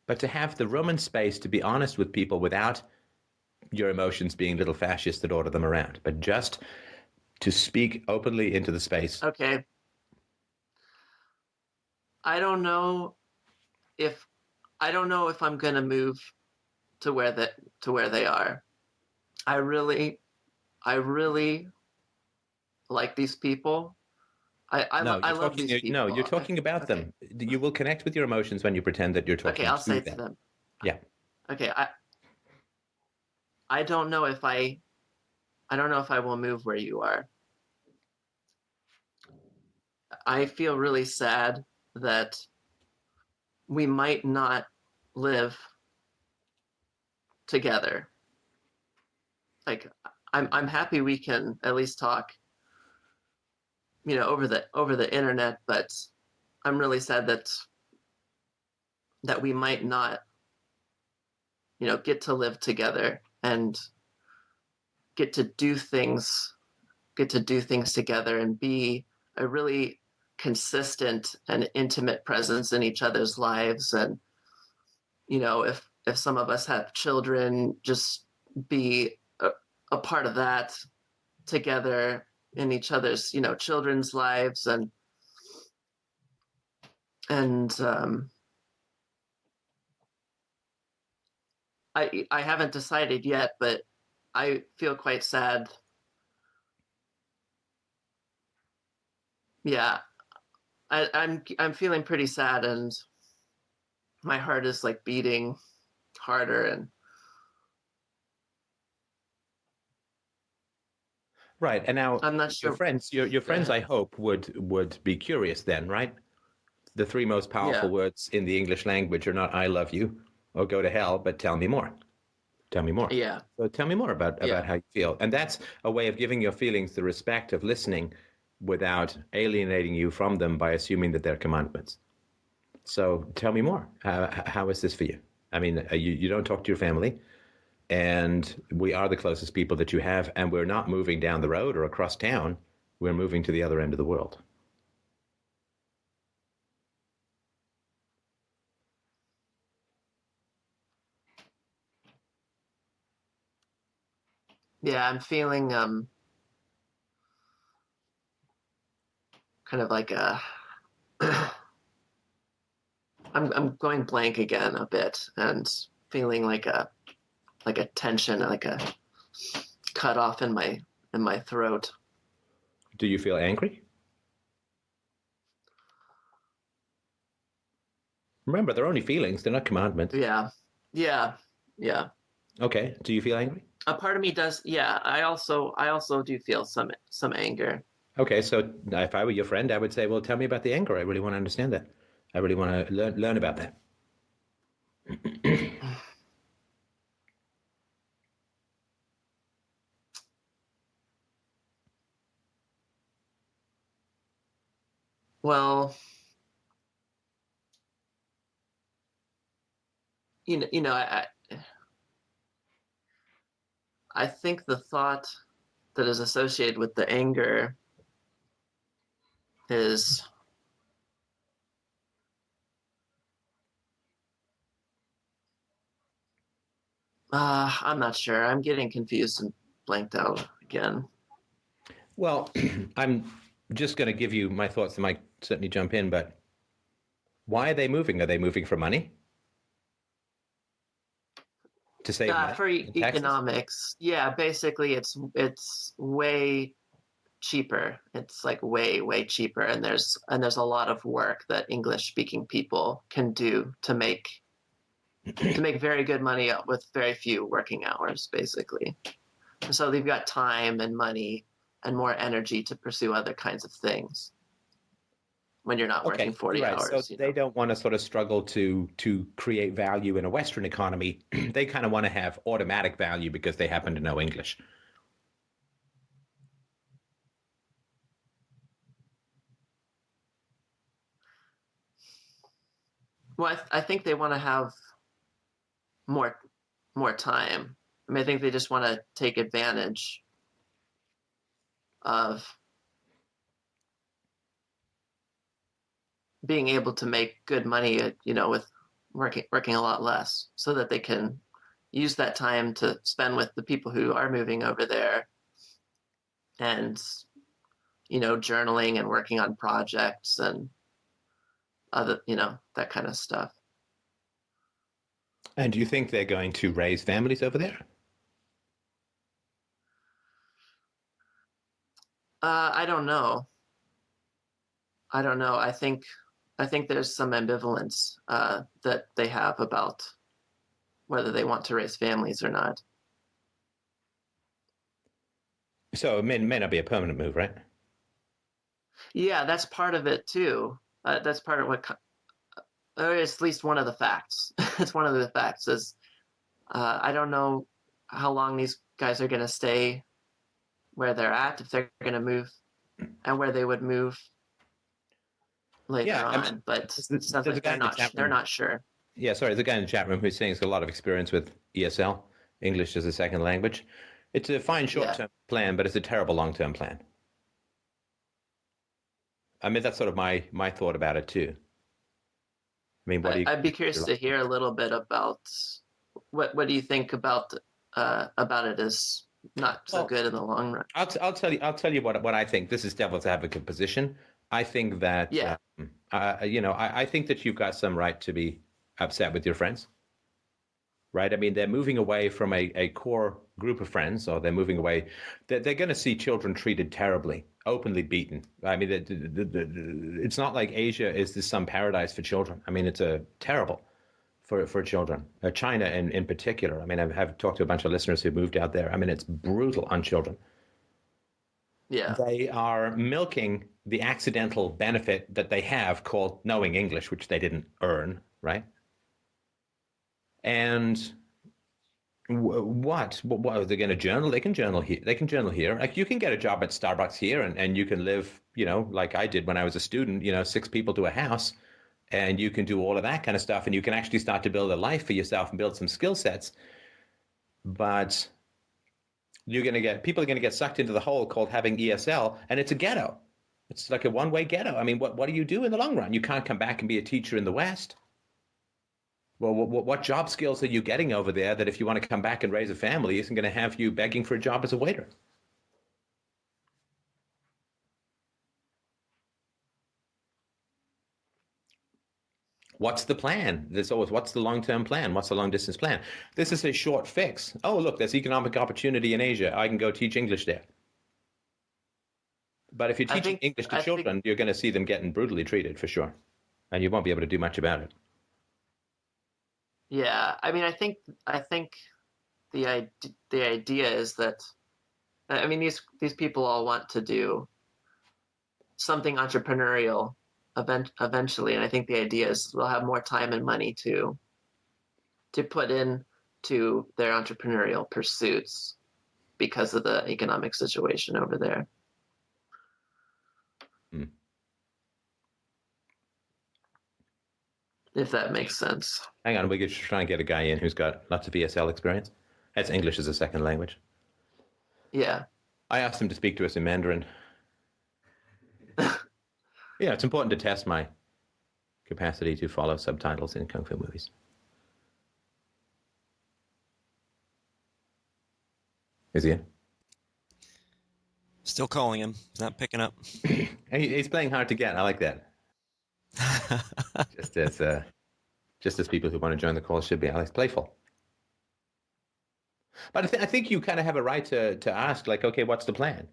But to have the room and space to be honest with people without your emotions being little fascists that order them around, but just to speak openly into the space. Okay. I don't know if I'm gonna move to where they are. I really like these people. No, I you're love talking. these No, you're people. talking about Okay. them. You will connect with your emotions when you pretend that you're Okay, talking I'll to say to them. them. Yeah. Okay, I don't know if I don't know if I will move where you are. I feel really sad that we might not live together. Like I'm happy we can at least talk, over the internet, but I'm really sad that we might not, get to live together and get to do things together and be a really consistent and intimate presence in each other's lives. And if some of us have children, just be a part of that together in each other's children's lives. And I haven't decided yet, but I feel quite sad. Yeah, I'm feeling pretty sad, and my heart is like beating harder. And Right. And now I'm not your sure. friends, your Go friends, ahead. I hope would be curious then, right? The three most Yeah, powerful words in the English language are not "I love you" or "Go to hell," but "Tell me more." Tell me more. yeah, So tell me more yeah, about how you feel, and that's a way of giving your feelings the respect of listening without alienating you from them by assuming that they're commandments. So tell me more. How is this for you? I mean, you don't talk to your family, and we are the closest people that you have, and we're not moving down the road or across town. We're moving to the other end of the world. yeah. I'm feeling kind of like a I'm going blank again a bit and feeling like a tension, like a cut off in my throat. Do you feel angry? Remember, they're only feelings; they're not commandments. Yeah, yeah, yeah. Okay. Do you feel angry? A part of me does. Yeah, I also do feel some anger. Okay. So if I were your friend, I would say, "Well, tell me about the anger. I really want to understand that. I really want to learn about that." Well, I think the thought that is associated with the anger is I'm not sure. I'm getting confused and blanked out again. Well, I'm just going to give you my thoughts. I might certainly jump in, but why are they moving? Are they moving for money? to save money For in taxes? economics, yeah, basically it's way cheaper. It's like way cheaper, and there's a lot of work that English speaking people can do to make very good money with very few working hours, basically. So they've got time and money and more energy to pursue other kinds of things when you're not working 40 right. hours. So they don't want to sort of struggle to create value in a Western economy. They kind of want to have automatic value because they happen to know English. Well, I think they want to have more time. I mean, I think they just want to take advantage of being able to make good money, with working a lot less, so that they can use that time to spend with the people who are moving over there, and journaling and working on projects and other, that kind of stuff. And do you think they're going to raise families over there? I don't know. I think there's some ambivalence that they have about whether they want to raise families or not. So it may not be a permanent move, right? Yeah, that's part of it too. That's part of what, or it's at least one of the facts. It's one of the facts is I don't know how long these guys are going to stay where they're at, if they're going to move, and where they would move later on. But it sounds like they're not sure. Yeah, sorry, the guy in the chat room who's saying he's got a lot of experience with ESL, English as a second language. It's a fine short-term plan, but it's a terrible long-term plan. I mean, that's sort of my thought about it too. I mean, I'd be curious to hear a little bit about what do you think about it is not so good in the long run. I'll tell you what I think. This is devil's advocate position. I think that I think that you've got some right to be upset with your friends, right? I mean, they're moving away from a core group of friends, or they're moving away. They're going to see children treated terribly, openly beaten. I mean, it's not like Asia is some paradise for children. I mean, it's terrible for children. China in particular. I mean, I've talked to a bunch of listeners who moved out there. I mean, it's brutal on children. Yeah. They are milking the accidental benefit that they have called knowing English, which they didn't earn, right? And what are they going to journal? They can journal here. They can journal here. Like, you can get a job at Starbucks here, and you can live, like I did when I was a student, 6 people to a house, and you can do all of that kind of stuff, and you can actually start to build a life for yourself and build some skill sets. But people are going to get sucked into the hole called having ESL, and it's a ghetto. It's like a one-way ghetto. I mean, what do you do in the long run? You can't come back and be a teacher in the West. Well, what job skills are you getting over there that if you want to come back and raise a family isn't going to have you begging for a job as a waiter? What's the plan? There's always, what's the long-term plan? What's the long-distance plan? This is a short fix. Oh, look, there's economic opportunity in Asia. I can go teach English there. But if you're teaching English to children, you're going to see them getting brutally treated for sure. And you won't be able to do much about it. Yeah, I mean, I think the idea is that, I mean, these people all want to do something entrepreneurial eventually, and I think the idea is they'll have more time and money to put into their entrepreneurial pursuits because of the economic situation over there. If that makes sense. Hang on, we could try and get a guy in who's got lots of ESL experience. That's English as a second language. Yeah. I asked him to speak to us in Mandarin. Yeah, it's important to test my capacity to follow subtitles in Kung Fu movies. Is he in? Still calling him. He's not picking up. He's playing hard to get. I like that. Just as people who want to join the call should be. I like playful. But I think you kind of have a right to ask, like, okay, what's the plan?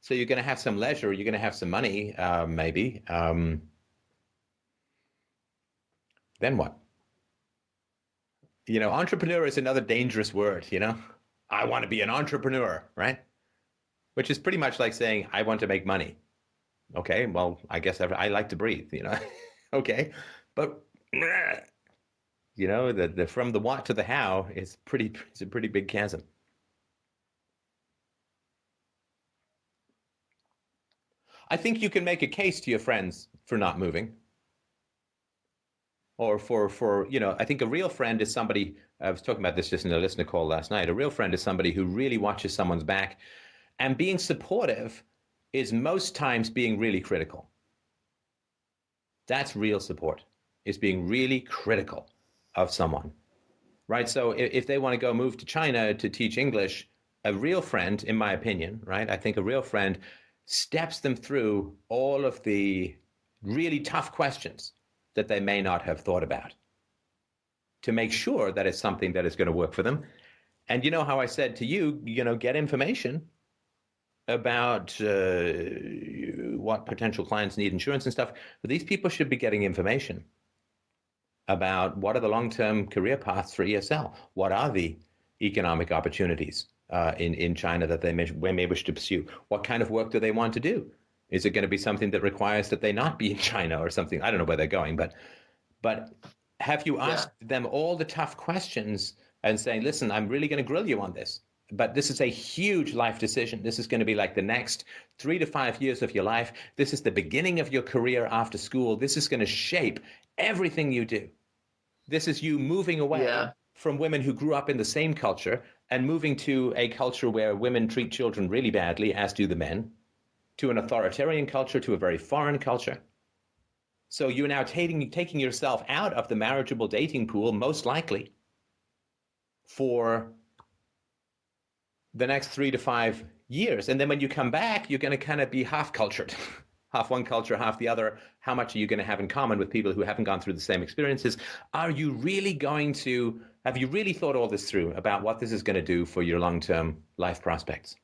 So you're going to have some leisure, you're going to have some money, maybe. Then what? Entrepreneur is another dangerous word, I want to be an entrepreneur, right? Which is pretty much like saying, I want to make money. Okay, well, I guess I like to breathe, Okay. But, the from the what to the how it's a pretty big chasm. I think you can make a case to your friends for not moving. Or I think a real friend is somebody, I was talking about this just in a listener call last night. A real friend is somebody who really watches someone's back, and being supportive is most times being really critical. That's real support, is being really critical of someone, right? So if they want to go move to China to teach English, a real friend, in my opinion, right? I think a real friend steps them through all of the really tough questions that they may not have thought about to make sure that it's something that is going to work for them. And you know how I said to you, get information about what potential clients need insurance and stuff. But these people should be getting information about what are the long-term career paths for ESL. What are the economic opportunities in China that they may wish to pursue? What kind of work do they want to do? Is it going to be something that requires that they not be in China or something? I don't know where they're going, but have you asked them all the tough questions and saying, listen, I'm really going to grill you on this, but this is a huge life decision. This is going to be like the next 3 to 5 years of your life. This is the beginning of your career after school. This is going to shape everything you do. This is you moving away from women who grew up in the same culture and moving to a culture where women treat children really badly, as do the men, to an authoritarian culture, to a very foreign culture. So you're now taking yourself out of the marriageable dating pool, most likely, for the next 3 to 5 years. And then when you come back, you're going to kind of be half cultured, half one culture, half the other. How much are you going to have in common with people who haven't gone through the same experiences? Have you really thought all this through about what this is going to do for your long-term life prospects?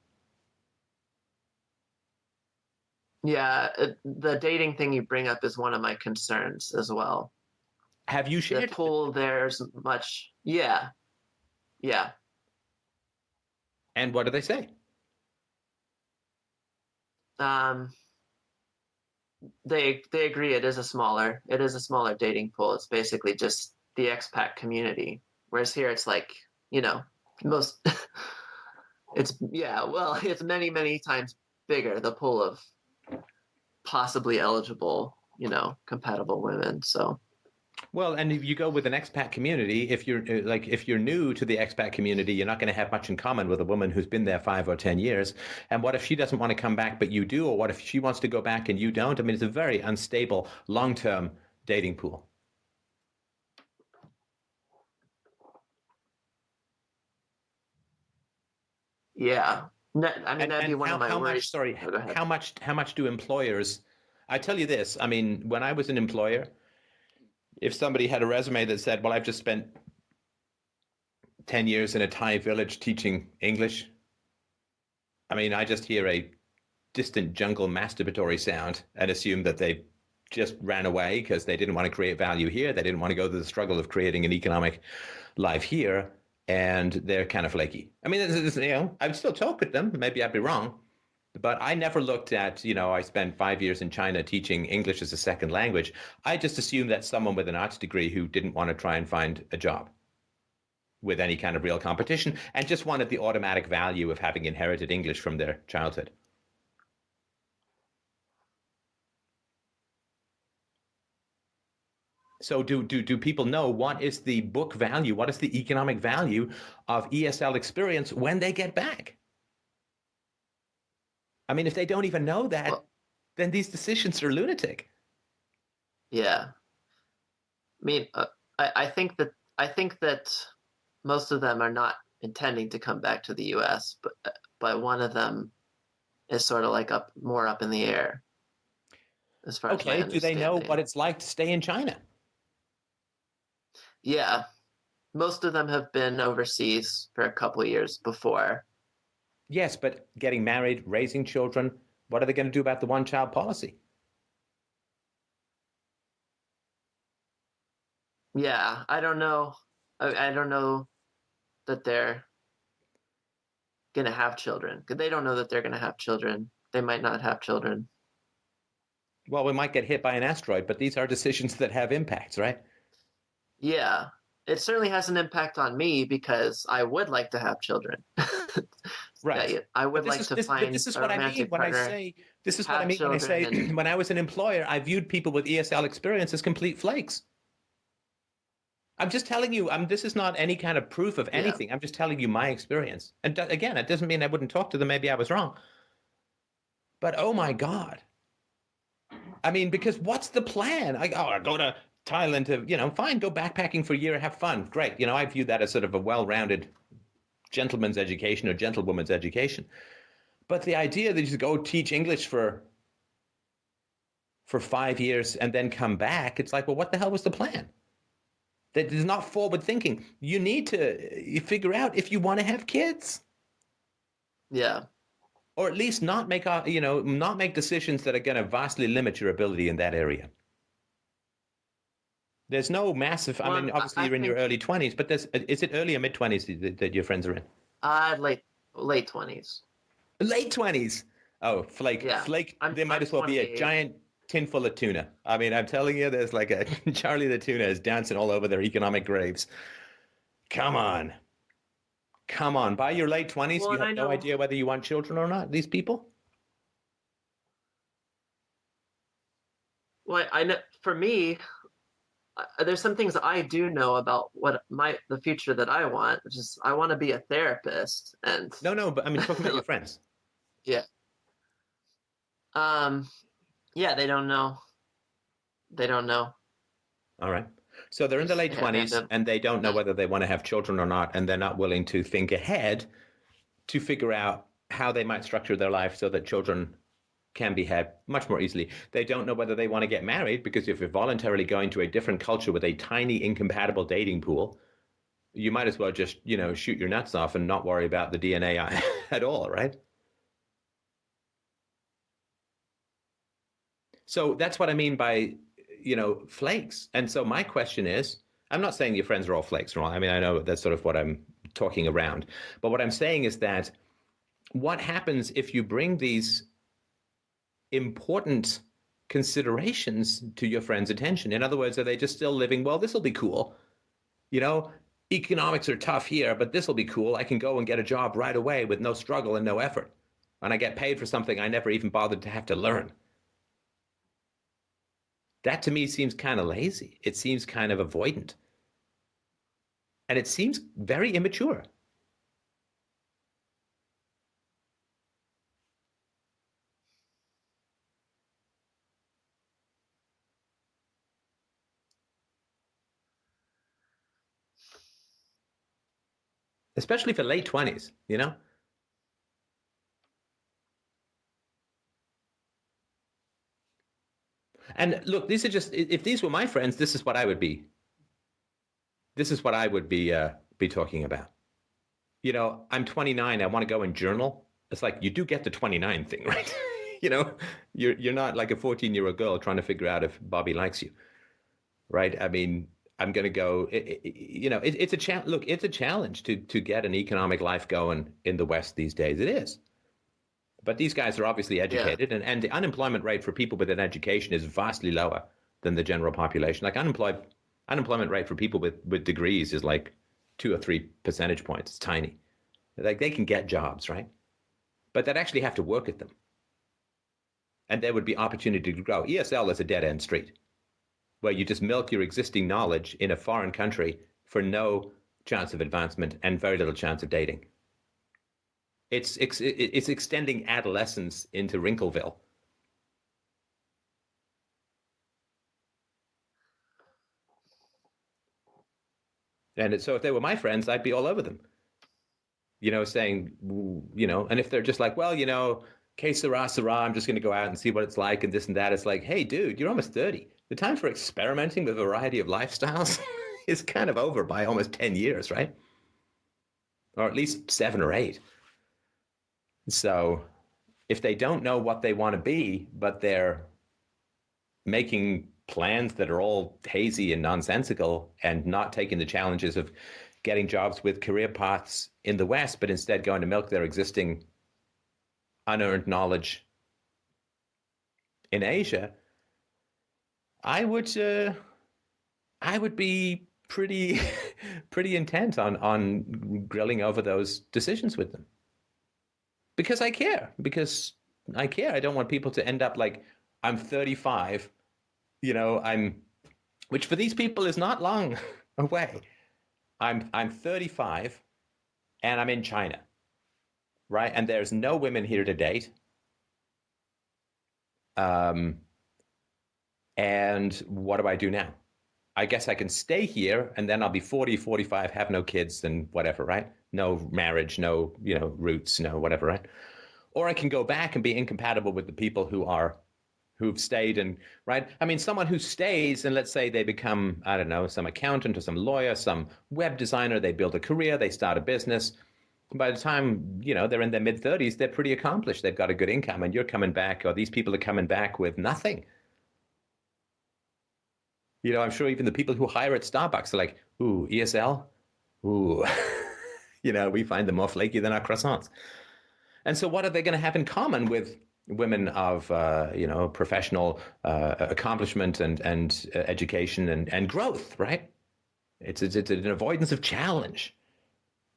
Yeah, the dating thing you bring up is one of my concerns as well. Have you shared? The pool there's much. Yeah. And what do they say? They agree it is a smaller dating pool. It's basically just the expat community. Whereas here it's like, most it's many, many times bigger, the pool of possibly eligible, compatible women. So well, and if you go with an expat community, if you're new to the expat community, you're not going to have much in common with a woman who's been there 5 or 10 years. And what if she doesn't want to come back, but you do? Or what if she wants to go back and you don't? I mean, it's a very unstable, long-term dating pool. Yeah. I mean, that'd be one of my worries. How much do employers? I tell you this. I mean, when I was an employer, if somebody had a resume that said, well, I've just spent 10 years in a Thai village teaching English, I mean, I just hear a distant jungle masturbatory sound and assume that they just ran away because they didn't want to create value here. They didn't want to go through the struggle of creating an economic life here. And they're kind of flaky. I mean, I would still talk with them. Maybe I'd be wrong. But I never looked at, I spent 5 years in China teaching English as a second language. I just assumed that someone with an arts degree who didn't want to try and find a job with any kind of real competition and just wanted the automatic value of having inherited English from their childhood. So do people know what is the book value, what is the economic value of ESL experience when they get back? I mean, if they don't even know that, then these decisions are lunatic. Yeah. I mean, I think that most of them are not intending to come back to the U.S., but one of them is sort of like more up in the air. As far as my do they know what it's like to stay in China? Yeah. Most of them have been overseas for a couple of years before. Yes, but getting married, raising children, what are they going to do about the one-child policy? Yeah, I don't know. I don't know that they're going to have children. They don't know that they're going to have children. They might not have children. Well, we might get hit by an asteroid, but these are decisions that have impacts, right? Yeah, it certainly has an impact on me because I would like to have children. Right. Yeah, I would like to find this is a what I mean romantic when I partner. say this is what I have mean when I say children and- when I was an employer, I viewed people with ESL experience as complete flakes. I'm just telling you, this is not any kind of proof of Yeah. anything. I'm just telling you my experience. And again, it doesn't mean I wouldn't talk to them. Maybe I was wrong. But oh my God. I mean, because what's the plan? I go to Thailand to, fine, go backpacking for a year, have fun. Great. I view that as sort of a well-rounded gentleman's education or gentlewoman's education. But the idea that you go teach English for 5 years and then come back, it's like, well, what the hell was the plan? That is not forward thinking. You need to figure out if you want to have kids. Yeah. Or at least not make decisions that are going to vastly limit your ability in that area. There's no massive. I mean, obviously you're in your early 20s, but is it early or mid 20s that your friends are in? Late 20s. Late 20s. Oh, flake. Yeah. Flake. There might as well be a giant tin full of tuna. I mean, I'm telling you, there's like a Charlie the tuna is dancing all over their economic graves. Come on. By your late 20s, you have no idea whether you want children or not, these people? Well, I know for me, there's some things that I do know about the future that I want, which is I want to be a therapist. And No, but I mean, talking about your friends. Yeah. Yeah, they don't know. All right. So they're in the late 20s and they don't know whether they want to have children or not, and they're not willing to think ahead to figure out how they might structure their life so that children can be had much more easily. They don't know whether they want to get married, because if you're voluntarily going to a different culture with a tiny incompatible dating pool, you might as well just, shoot your nuts off and not worry about the DNA at all, right? So that's what I mean by, flakes. And so my question is, I'm not saying your friends are all flakes, right? I mean, I know that's sort of what I'm talking around. But what I'm saying is that what happens if you bring these important considerations to your friends' attention? In other words, are they just still living, well, this will be cool. Economics are tough here, but this will be cool. I can go and get a job right away with no struggle and no effort. And I get paid for something I never even bothered to have to learn. That to me seems kind of lazy. It seems kind of avoidant. And it seems very immature. Especially for late 20s, And look, these are just, if these were my friends, this is what I would be. This is what I would be talking about. I'm 29. I want to go and journal. It's like, you do get the 29 thing, right? You're not like a 14-year-old girl trying to figure out if Bobby likes you, right? I mean, I'm going to go, it's a challenge to get an economic life going in the West these days. It is. But these guys are obviously educated, and the unemployment rate for people with an education is vastly lower than the general population. Like unemployment rate for people with degrees is like 2 or 3 percentage points. It's tiny. Like they can get jobs, right? But they'd actually have to work at them. And there would be opportunity to grow. ESL is a dead-end street where you just milk your existing knowledge in a foreign country for no chance of advancement and very little chance of dating. It's extending adolescence into Wrinkleville. And so if they were my friends, I'd be all over them, saying, and if they're just like, well, que sera, sera, I'm just going to go out and see what it's like and this and that. It's like, hey, dude, you're almost 30. The time for experimenting with a variety of lifestyles, is kind of over by almost 10 years, right? Or at least 7 or 8. So if they don't know what they want to be, but they're making plans that are all hazy and nonsensical and not taking the challenges of getting jobs with career paths in the West, but instead going to milk their existing unearned knowledge in Asia, I would be pretty pretty intent on grilling over those decisions with them. Because I care. Because I care. I don't want people to end up like, I'm 35, which for these people is not long away. I'm 35 and I'm in China, right? And there's no women here to date. And what do I do now? I guess I can stay here and then I'll be 40, 45, have no kids and whatever, right? No marriage, no, roots, no whatever, right? Or I can go back and be incompatible with the people who've stayed and, right? I mean, someone who stays and let's say they become, I don't know, some accountant or some lawyer, some web designer, they build a career, they start a business. By the time, they're in their mid-30s, they're pretty accomplished. They've got a good income and you're coming back, or these people are coming back with nothing. I'm sure even the people who hire at Starbucks are like, ooh, ESL? Ooh. We find them more flaky than our croissants. And so what are they going to have in common with women of, professional accomplishment and education and growth, right? It's an avoidance of challenge.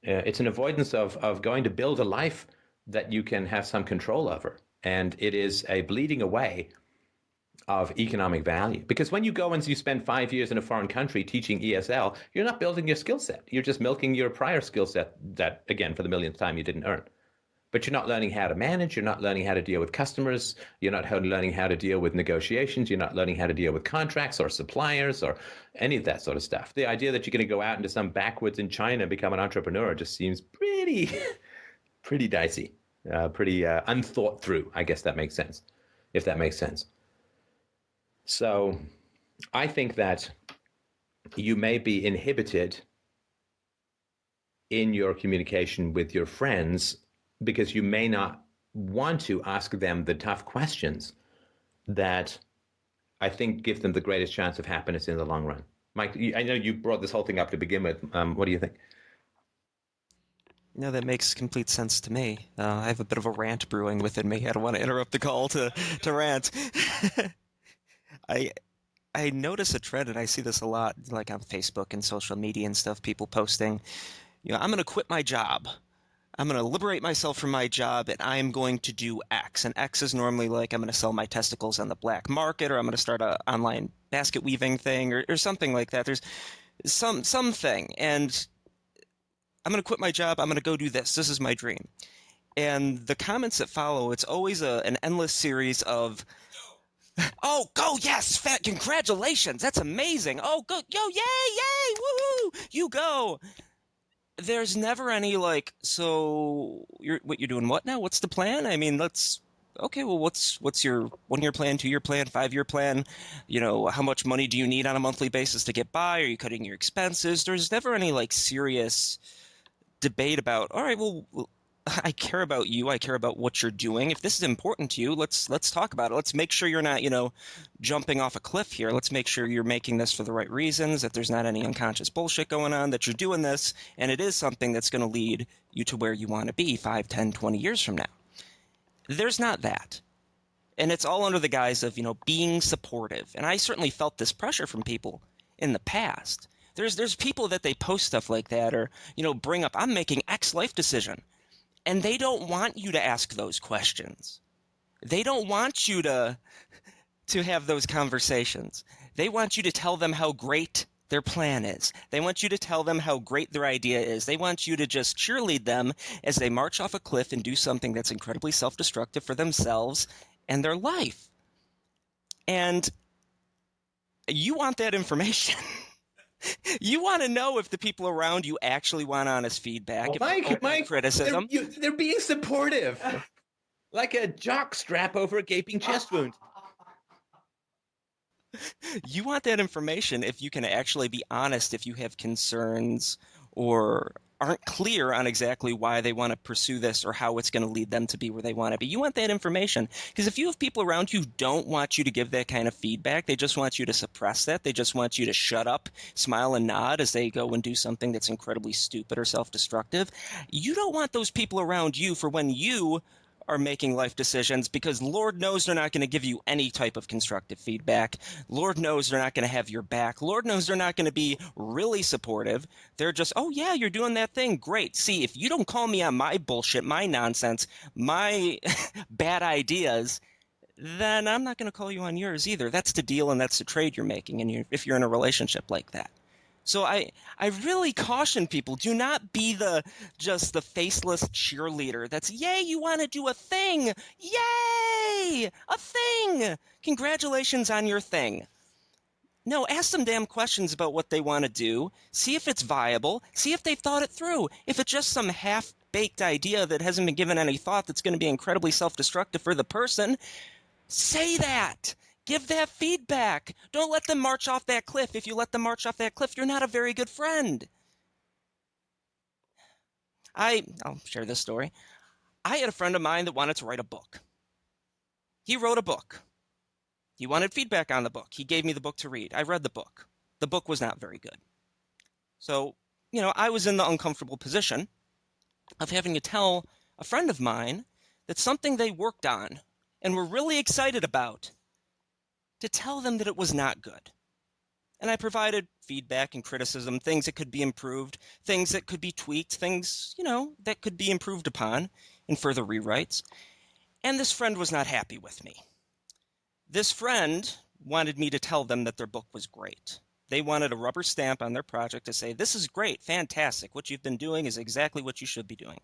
It's an avoidance of going to build a life that you can have some control over. And it is a bleeding away of economic value. Because when you go and you spend 5 years in a foreign country teaching ESL, you're not building your skill set. You're just milking your prior skill set that, again, for the millionth time, you didn't earn. But you're not learning how to manage. You're not learning how to deal with customers. You're not learning how to deal with negotiations. You're not learning how to deal with contracts or suppliers or any of that sort of stuff. The idea that you're going to go out into some backwoods in China and become an entrepreneur just seems pretty dicey, pretty unthought through. I guess that makes sense, if that makes sense. So I think that you may be inhibited in your communication with your friends because you may not want to ask them the tough questions that I think give them the greatest chance of happiness in the long run. Mike, I know you brought this whole thing up to begin with. What do you think? No, that makes complete sense to me. I have a bit of a rant brewing within me. I don't want to interrupt the call to rant. I notice a trend, and I see this a lot, like on Facebook and social media and stuff, people posting, I'm going to quit my job. I'm going to liberate myself from my job, and I'm going to do X. And X is normally like, I'm going to sell my testicles on the black market, or I'm going to start an online basket weaving thing, or something like that. There's something, and I'm going to quit my job. I'm going to go do this. This is my dream. And the comments that follow, it's always an endless series of, oh, go, yes, fat, congratulations, that's amazing. Oh, go, yo, yay, woohoo, you go. There's never any like, so you're doing what now? What's the plan? I mean, okay, well, what's your 1-year plan, 2-year plan, 5-year plan? How much money do you need on a monthly basis to get by? Are you cutting your expenses? There's never any like serious debate about, all right, well, I care about you. I care about what you're doing. If this is important to you, let's talk about it. Let's make sure you're not, jumping off a cliff here. Let's make sure you're making this for the right reasons, that there's not any unconscious bullshit going on, that you're doing this, and it is something that's going to lead you to where you want to be 5, 10, 20 years from now. There's not that. And it's all under the guise of, being supportive. And I certainly felt this pressure from people in the past. There's people that they post stuff like that or, bring up, I'm making X life decision. And they don't want you to ask those questions. They don't want you to have those conversations. They want you to tell them how great their plan is. They want you to tell them how great their idea is. They want you to just cheerlead them as they march off a cliff and do something that's incredibly self-destructive for themselves and their life. And you want that information. You want to know if the people around you actually want honest feedback, Mike, criticism. They're being supportive, like a jock strap over a gaping chest wound. You want that information if you can actually be honest if you have concerns or aren't clear on exactly why they want to pursue this or how it's going to lead them to be where they want to be. You want that information because if you have people around you who don't want you to give that kind of feedback, they just want you to suppress that. They just want you to shut up, smile and nod as they go and do something that's incredibly stupid or self-destructive. You don't want those people around you for when you are making life decisions because Lord knows they're not going to give you any type of constructive feedback. Lord knows they're not going to have your back. Lord knows they're not going to be really supportive. They're just, oh, yeah, you're doing that thing. Great. See, if you don't call me on my bullshit, my nonsense, my bad ideas, then I'm not going to call you on yours either. That's the deal and that's the trade you're making and if you're in a relationship like that. So I really caution people, do not be just the faceless cheerleader that's, yay, you want to do a thing. Yay, a thing. Congratulations on your thing. No, ask them damn questions about what they want to do. See if it's viable. See if they've thought it through. If it's just some half-baked idea that hasn't been given any thought that's going to be incredibly self-destructive for the person, say that. Give that feedback. Don't let them march off that cliff. If you let them march off that cliff, you're not a very good friend. I'll share this story. I had a friend of mine that wanted to write a book. He wrote a book. He wanted feedback on the book. He gave me the book to read. I read the book. The book was not very good. So, I was in the uncomfortable position of having to tell a friend of mine that something they worked on and were really excited about, to tell them that it was not good. And I provided feedback and criticism, things that could be improved, things that could be tweaked, things, that could be improved upon in further rewrites. And this friend was not happy with me. This friend wanted me to tell them that their book was great. They wanted a rubber stamp on their project to say, this is great, fantastic, what you've been doing is exactly what you should be doing.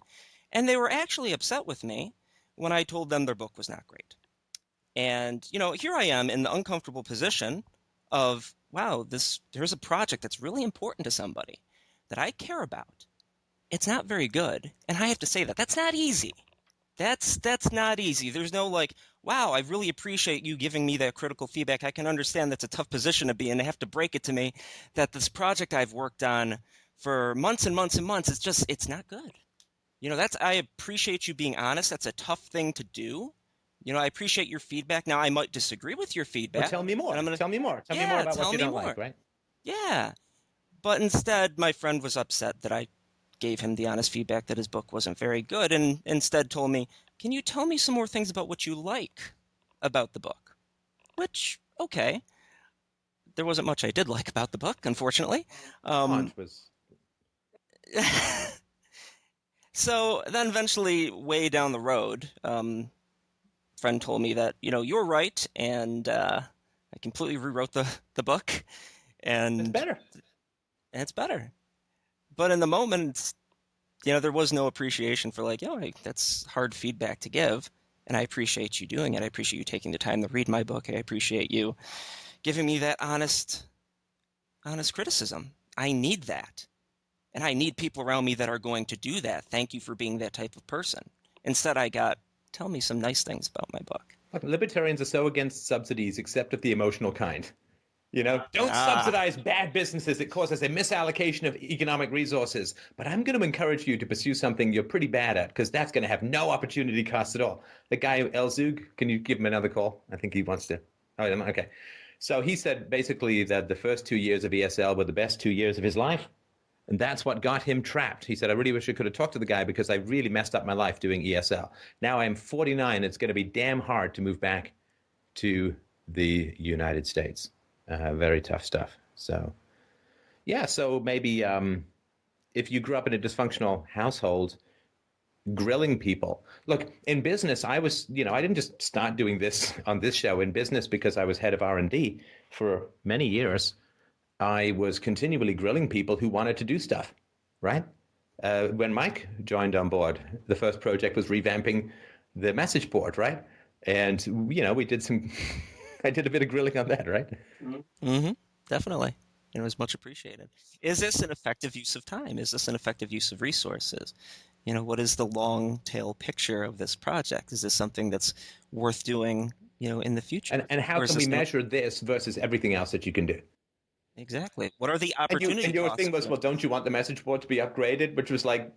And they were actually upset with me when I told them their book was not great. And, here I am in the uncomfortable position of, wow, there's a project that's really important to somebody that I care about. It's not very good. And I have to say that. That's not easy. That's not easy. There's no wow, I really appreciate you giving me that critical feedback. I can understand that's a tough position to be in. They have to break it to me that this project I've worked on for months and months and months, it's not good. I appreciate you being honest. That's a tough thing to do. I appreciate your feedback. Now, I might disagree with your feedback. Well, tell me more. Tell me more. Tell me more about what you don't like, right? Yeah. But instead, my friend was upset that I gave him the honest feedback that his book wasn't very good and instead told me, can you tell me some more things about what you like about the book? Which, okay. There wasn't much I did like about the book, unfortunately. So then eventually, way down the road, friend told me that, you're right, and I completely rewrote the book. And it's better. And it's better. But in the moment, there was no appreciation for that's hard feedback to give. And I appreciate you doing it. I appreciate you taking the time to read my book. I appreciate you giving me that honest criticism. I need that. And I need people around me that are going to do that. Thank you for being that type of person. Instead, I got, tell me some nice things about my book. Look, libertarians are so against subsidies, except of the emotional kind. Don't subsidize bad businesses. It causes a misallocation of economic resources. But I'm going to encourage you to pursue something you're pretty bad at, because that's going to have no opportunity cost at all. The guy, El Zug, can you give him another call? I think he wants to. Oh, okay. So he said basically that the first 2 years of ESL were the best 2 years of his life. And that's what got him trapped. He said, I really wish I could have talked to the guy because I really messed up my life doing ESL. Now I'm 49. It's going to be damn hard to move back to the United States. Very tough stuff. So, yeah, so maybe if you grew up in a dysfunctional household, grilling people. Look, in business, I was, I didn't just start doing this on this show. In business, because I was head of R&D for many years, I was continually grilling people who wanted to do stuff, right? When Mike joined on board, the first project was revamping the message board, right? And, we did some... I did a bit of grilling on that, right? Mm-hmm. Definitely. It was much appreciated. Is this an effective use of time? Is this an effective use of resources? What is the long tail picture of this project? Is this something that's worth doing in the future? And how Or is can we this gonna- measure this versus everything else that you can do? Exactly. What are the And opportunity your costs? thing was, well, don't you want the message board to be upgraded? Which was like,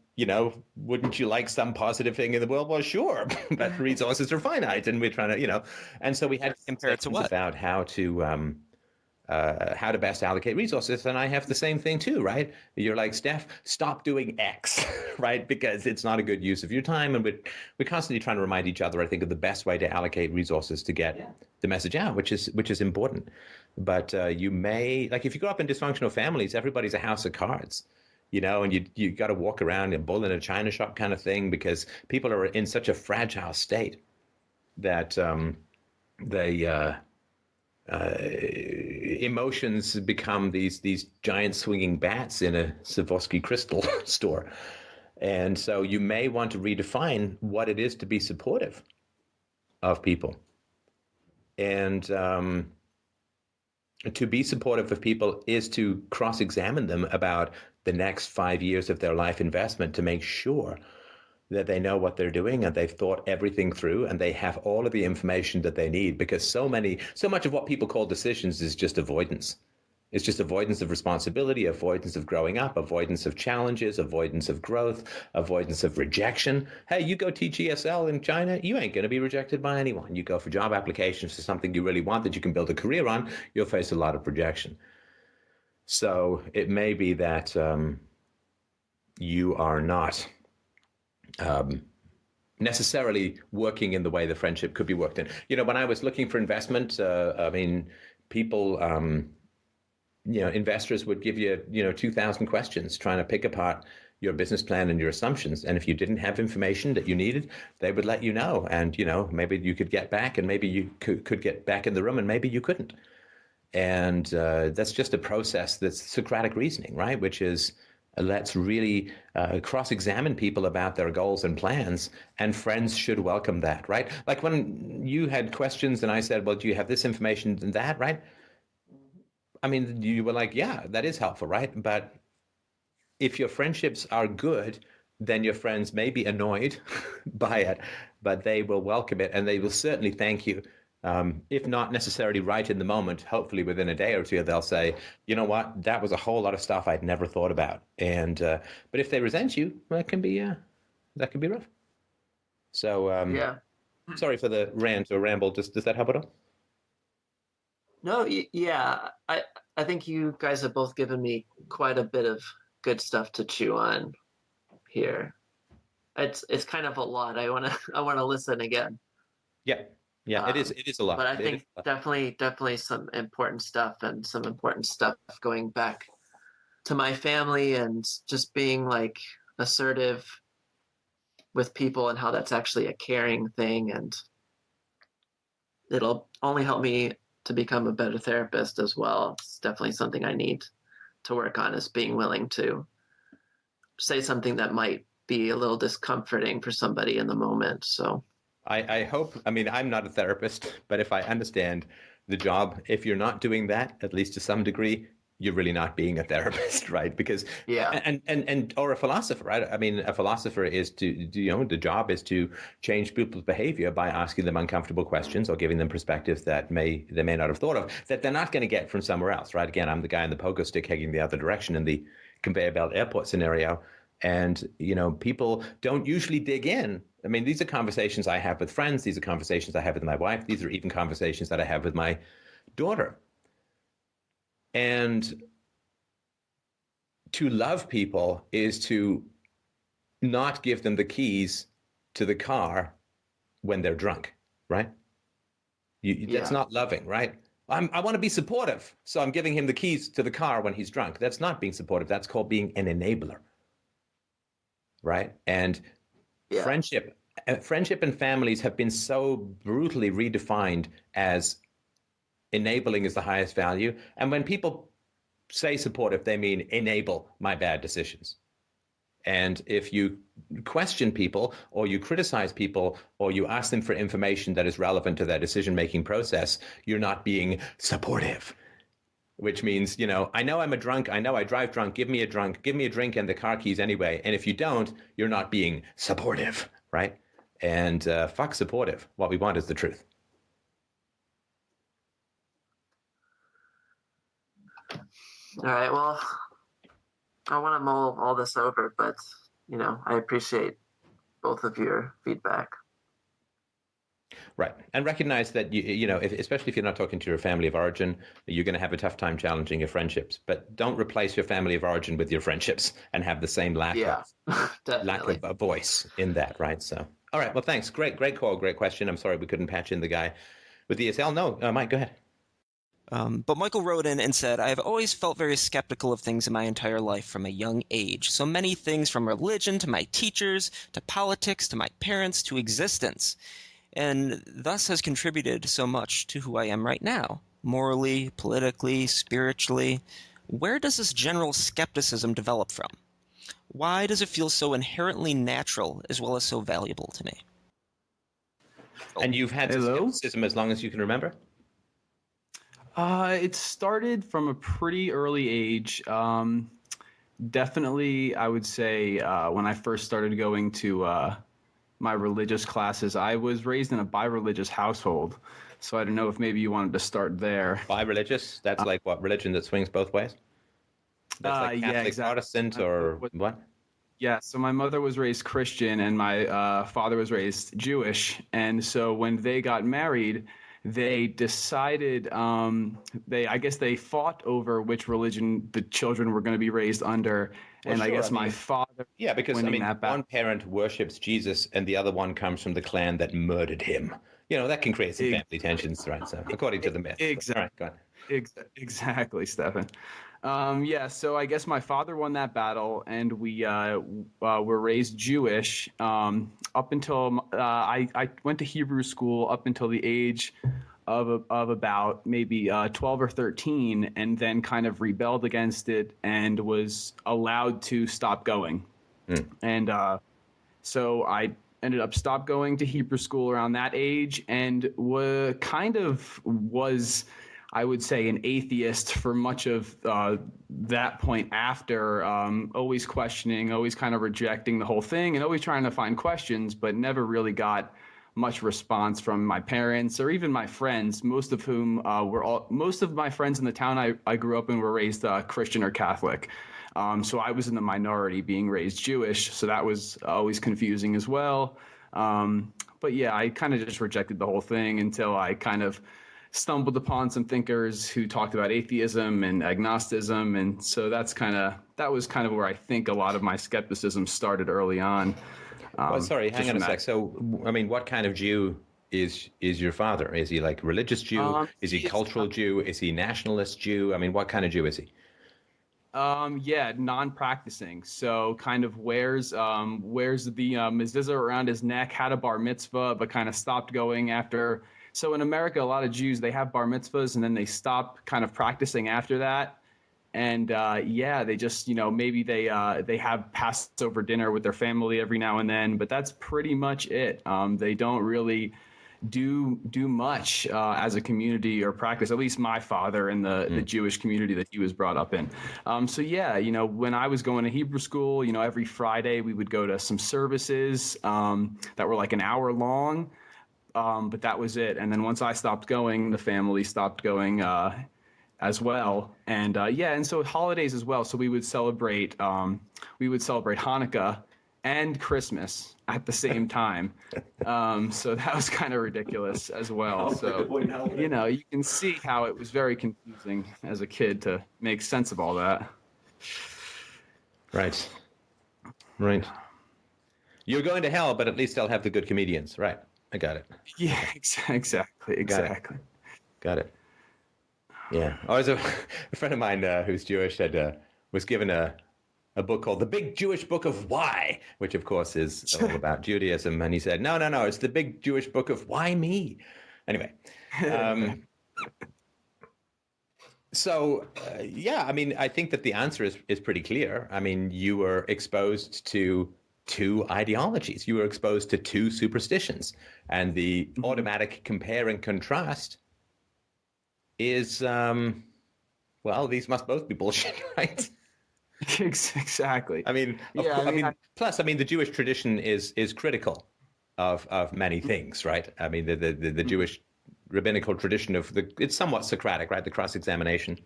wouldn't you like some positive thing in the world? Well, sure, but resources are finite, and we're trying to, and so we had Compare it to conversations what? about how to best allocate resources. And I have the same thing too, right? You're like, Steph, stop doing X, right? Because it's not a good use of your time. And we're constantly trying to remind each other, I think, of the best way to allocate resources to get the message out, which is important. But you may, like if you grow up in dysfunctional families, everybody's a house of cards, and you got to walk around and bull in a china shop kind of thing, because people are in such a fragile state that they emotions become these giant swinging bats in a Swarovski crystal store. And so you may want to redefine what it is to be supportive of people. And to be supportive of people is to cross-examine them about the next 5 years of their life investment to make sure that they know what they're doing and they've thought everything through and they have all of the information that they need, because so much of what people call decisions is just avoidance. It's just avoidance of responsibility, avoidance of growing up, avoidance of challenges, avoidance of growth, avoidance of rejection. Hey, you go teach ESL in China, you ain't going to be rejected by anyone. You go for job applications for something you really want that you can build a career on, you'll face a lot of rejection. So it may be that you are not necessarily working in the way the friendship could be worked in. When I was looking for investment, people, investors would give you, 2,000 questions trying to pick apart your business plan and your assumptions. And if you didn't have information that you needed, they would let you know. And, maybe you could get back and maybe you could get back in the room and maybe you couldn't. And that's just a process that's Socratic reasoning, right? Which is, let's really cross-examine people about their goals and plans, and friends should welcome that, right? Like when you had questions and I said, well, do you have this information and that, right? I mean, you were like, yeah, that is helpful, right? But if your friendships are good, then your friends may be annoyed by it, but they will welcome it and they will certainly thank you. If not necessarily right in the moment, hopefully within a day or two, they'll say, you know what, that was a whole lot of stuff I'd never thought about. And but if they resent you, that can be rough. So Yeah. sorry for the rant or ramble. Does that help at all? No, yeah. I think you guys have both given me quite a bit of good stuff to chew on here. It's kind of a lot. I wanna listen again. Yeah. Yeah, it is a lot. But I think definitely some important stuff, and some important stuff going back to my family and just being like assertive with people and how that's actually a caring thing, and it'll only help me to become a better therapist as well. It's definitely something I need to work on, is being willing to say something that might be a little discomforting for somebody in the moment. So I hope, I mean, I'm not a therapist, but if I understand the job, if you're not doing that, at least to some degree, you're really not being a therapist, right? Because or a philosopher, right? I mean, a philosopher is the job is to change people's behavior by asking them uncomfortable questions or giving them perspectives that they may not have thought of, that they're not going to get from somewhere else, right? Again, I'm the guy in the pogo stick heading the other direction in the conveyor belt airport scenario. And, people don't usually dig in. I mean, these are conversations I have with friends. These are conversations I have with my wife. These are even conversations that I have with my daughter. And to love people is to not give them the keys to the car when they're drunk, right? That's not loving, right? I want to be supportive, so I'm giving him the keys to the car when he's drunk. That's not being supportive. That's called being an enabler, right? And friendship and families have been so brutally redefined as enabling is the highest value. And when people say supportive, they mean enable my bad decisions. And if you question people or you criticize people or you ask them for information that is relevant to their decision-making process, you're not being supportive. Which means, I know I'm a drunk. I know I drive drunk. Give me a drink and the car keys anyway. And if you don't, you're not being supportive, right? And fuck supportive. What we want is the truth. All right. Well, I want to mull all this over, but I appreciate both of your feedback. Right. And recognize that, especially if you're not talking to your family of origin, you're going to have a tough time challenging your friendships. But don't replace your family of origin with your friendships and have the same lack Definitely. of a voice in that, right? So, all right. Well, thanks. Great call. Great question. I'm sorry we couldn't patch in the guy with the ESL. No, Mike, go ahead. But Michael wrote in and said, I have always felt very skeptical of things in my entire life from a young age. So many things, from religion to my teachers, to politics, to my parents, to existence. And thus has contributed so much to who I am right now, morally, politically, spiritually. Where does this general skepticism develop from? Why does it feel so inherently natural as well as so valuable to me? And you've had skepticism as long as you can remember? It started from a pretty early age. Definitely, I would say when I first started going to my religious classes, I was raised in a bi-religious household. So I don't know if maybe you wanted to start there. Bi-religious? That's like what? Religion that swings both ways? That's like Catholic, exactly. Protestant, or what? Yeah, so my mother was raised Christian and my father was raised Jewish. And so when they got married, they decided I guess they fought over which religion the children were going to be raised under. Well, and sure, I guess my father, yeah, because one parent worships Jesus and the other one comes from the clan that murdered him. That can create some family tensions, right? So according to the myth. Exactly. All right, go on. Exactly, Stefan. So I guess my father won that battle, and we were raised Jewish up until I went to Hebrew school up until the age of about maybe 12 or 13, and then kind of rebelled against it and was allowed to stop going. And so I ended up stopped going to Hebrew school around that age, and was, I would say, an atheist for much of that point after, always questioning, always kind of rejecting the whole thing, and always trying to find questions, but never really got much response from my parents or even my friends, most of my friends in the town I grew up in were raised Christian or Catholic. So I was in the minority being raised Jewish, so that was always confusing as well. But yeah, I kind of just rejected the whole thing until I kind of stumbled upon some thinkers who talked about atheism and agnosticism, and so that was kind of where I think a lot of my skepticism started early on. Well, sorry, hang on a sec. So, I mean, what kind of Jew is your father? Is he like religious Jew? Is he cultural Jew? Is he nationalist Jew? I mean, what kind of Jew is he? Yeah, non-practicing. So kind of wears the mezuzah around his neck, had a bar mitzvah, but kind of stopped going after. So in America, a lot of Jews, they have bar mitzvahs and then they stop kind of practicing after that. And they just, maybe they have Passover dinner with their family every now and then, but that's pretty much it. They don't really do much as a community or practice, at least my father and the Jewish community that he was brought up in. When I was going to Hebrew school, every Friday we would go to some services that were like an hour long, but that was it. And then once I stopped going, the family stopped going as well. And and so holidays as well. So we would celebrate Hanukkah and Christmas at the same time. So that was kind of ridiculous as well. So, you can see how it was very confusing as a kid to make sense of all that. Right. You're going to hell, but at least I'll have the good comedians. Right. I got it. Yeah, exactly. Got it. Yeah. I was a friend of mine who's Jewish was given a book called The Big Jewish Book of Why, which of course is all about Judaism. And he said, no, it's the Big Jewish Book of Why Me? Anyway. I mean, I think that the answer is pretty clear. I mean, you were exposed to two ideologies. You were exposed to two superstitions. And the automatic compare and contrast is, these must both be bullshit, right? Exactly. I mean, plus, the Jewish tradition is critical of many things, right? I mean, the Jewish rabbinical tradition it's somewhat Socratic, right? The cross-examination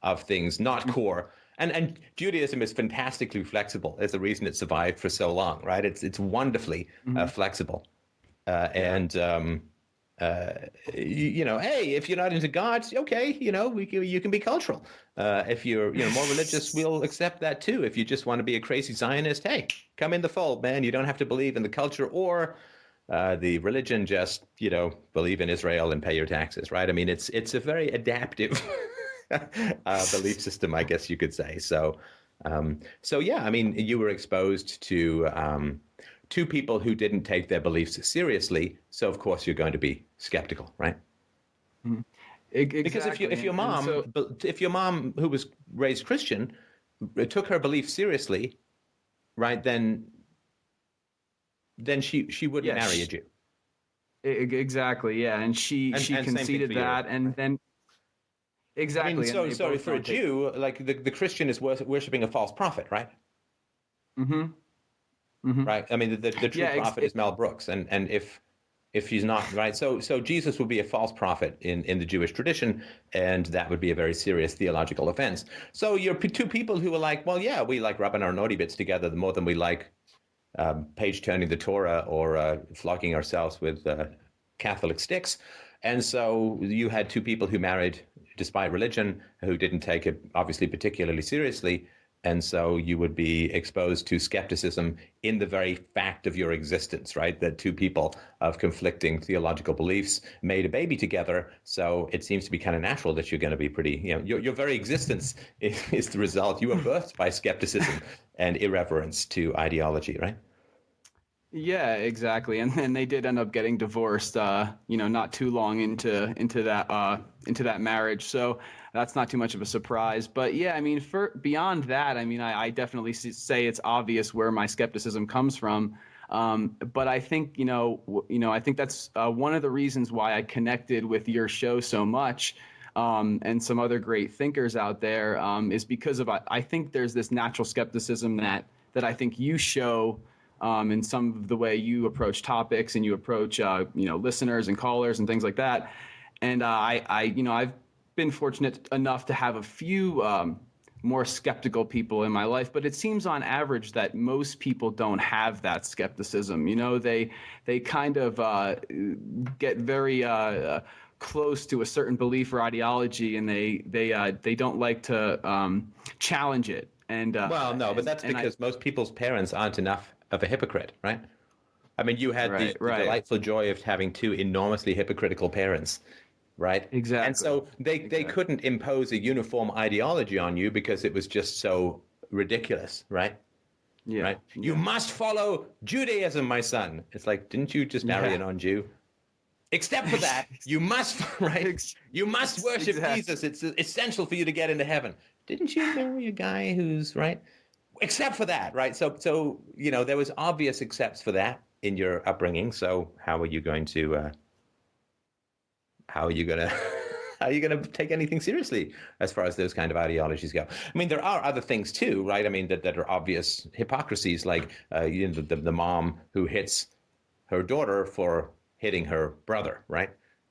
of things, not core. And Judaism is fantastically flexible. There's the reason it survived for so long, right? It's wonderfully flexible. And hey, if you're not into God, okay, you can be cultural. If you're more religious, we'll accept that too. If you just want to be a crazy Zionist, hey, come in the fold, man. You don't have to believe in the culture or the religion. Just believe in Israel and pay your taxes, right? I mean, it's a very adaptive belief system, I guess you could say. So yeah, I mean, you were exposed to two people who didn't take their beliefs seriously, so of course you're going to be skeptical, right? Exactly. Because if your mom who was raised Christian took her beliefs seriously, right, then she wouldn't marry a Jew. Exactly, yeah, and she conceded that, and then exactly. I mean, so for a Jew, like the Christian is worshiping a false prophet, right? Right. I mean, the true prophet is Mel Brooks, and if he's not, right, so Jesus would be a false prophet in the Jewish tradition, and that would be a very serious theological offense. So you're two people who are like, well, yeah, we like rubbing our naughty bits together more than we like page turning the Torah or flogging ourselves with Catholic sticks. And so you had two people who married despite religion, who didn't take it obviously particularly seriously. And so you would be exposed to skepticism in the very fact of your existence, right? That two people of conflicting theological beliefs made a baby together. So it seems to be kind of natural that you're going to be pretty, your very existence is the result. You were birthed by skepticism and irreverence to ideology, right? Yeah, exactly, and they did end up getting divorced, not too long into that marriage. So that's not too much of a surprise. But yeah, I mean, beyond that, I mean, I definitely say it's obvious where my skepticism comes from. But I think I think that's one of the reasons why I connected with your show so much. And some other great thinkers out there is because of I think there's this natural skepticism that I think you show. In some of the way you approach topics and you approach, listeners and callers and things like that. And I've been fortunate enough to have a few more skeptical people in my life, but it seems on average that most people don't have that skepticism. They kind of get very close to a certain belief or ideology, and they don't like to challenge it. And well, no, but that's because most people's parents aren't enough of a hypocrite, right? I mean, you had the delightful joy of having two enormously hypocritical parents, right? Exactly. And so they couldn't impose a uniform ideology on you because it was just so ridiculous, right? Yeah. Right? Yeah. You must follow Judaism, my son. It's like, didn't you just marry a non-Jew? Except for that, you must, right? You must worship Jesus. It's essential for you to get into heaven. Didn't you marry a guy who's, right? Except for that, right? So there was obvious excepts for that in your upbringing. So how are you going to take anything seriously as far as those kind of ideologies go? I mean, there are other things too, right? I mean, that are obvious hypocrisies, like the mom who hits her daughter for hitting her brother, right?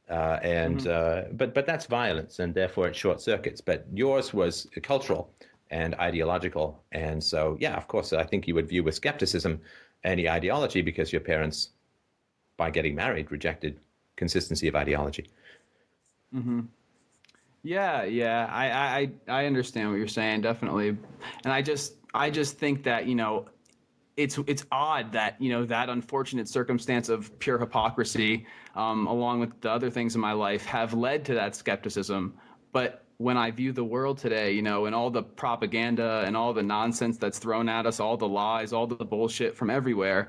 But that's violence, and therefore it short circuits. But yours was cultural and ideological. And so, yeah, of course, I think you would view with skepticism any ideology because your parents, by getting married, rejected consistency of ideology. Mm-hmm. Yeah. I understand what you're saying, definitely. And I just think that, it's odd that, that unfortunate circumstance of pure hypocrisy, along with the other things in my life, have led to that skepticism. But when I view the world today, and all the propaganda and all the nonsense that's thrown at us, all the lies, all the bullshit from everywhere,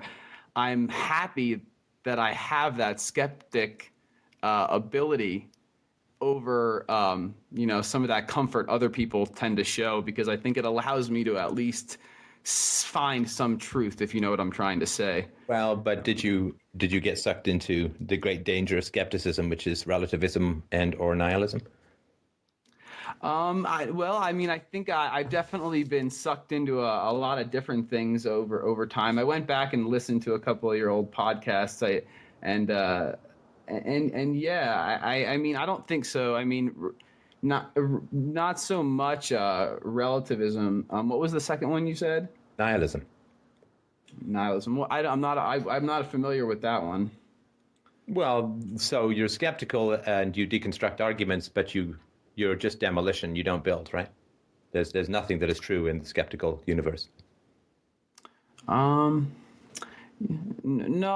I'm happy that I have that skeptic ability over, some of that comfort other people tend to show, because I think it allows me to at least find some truth, if you know what I'm trying to say. Well, but did you get sucked into the great danger of skepticism, which is relativism and or nihilism? I think I've definitely been sucked into a lot of different things over time. I went back and listened to a couple of your old podcasts, I mean, I don't think so. I mean, Not so much relativism. What was the second one you said? Nihilism. Nihilism. Well, I'm not familiar with that one. Well, so you're skeptical and you deconstruct arguments, but you're just demolition. You don't build, right? There's nothing that is true in the skeptical universe. No,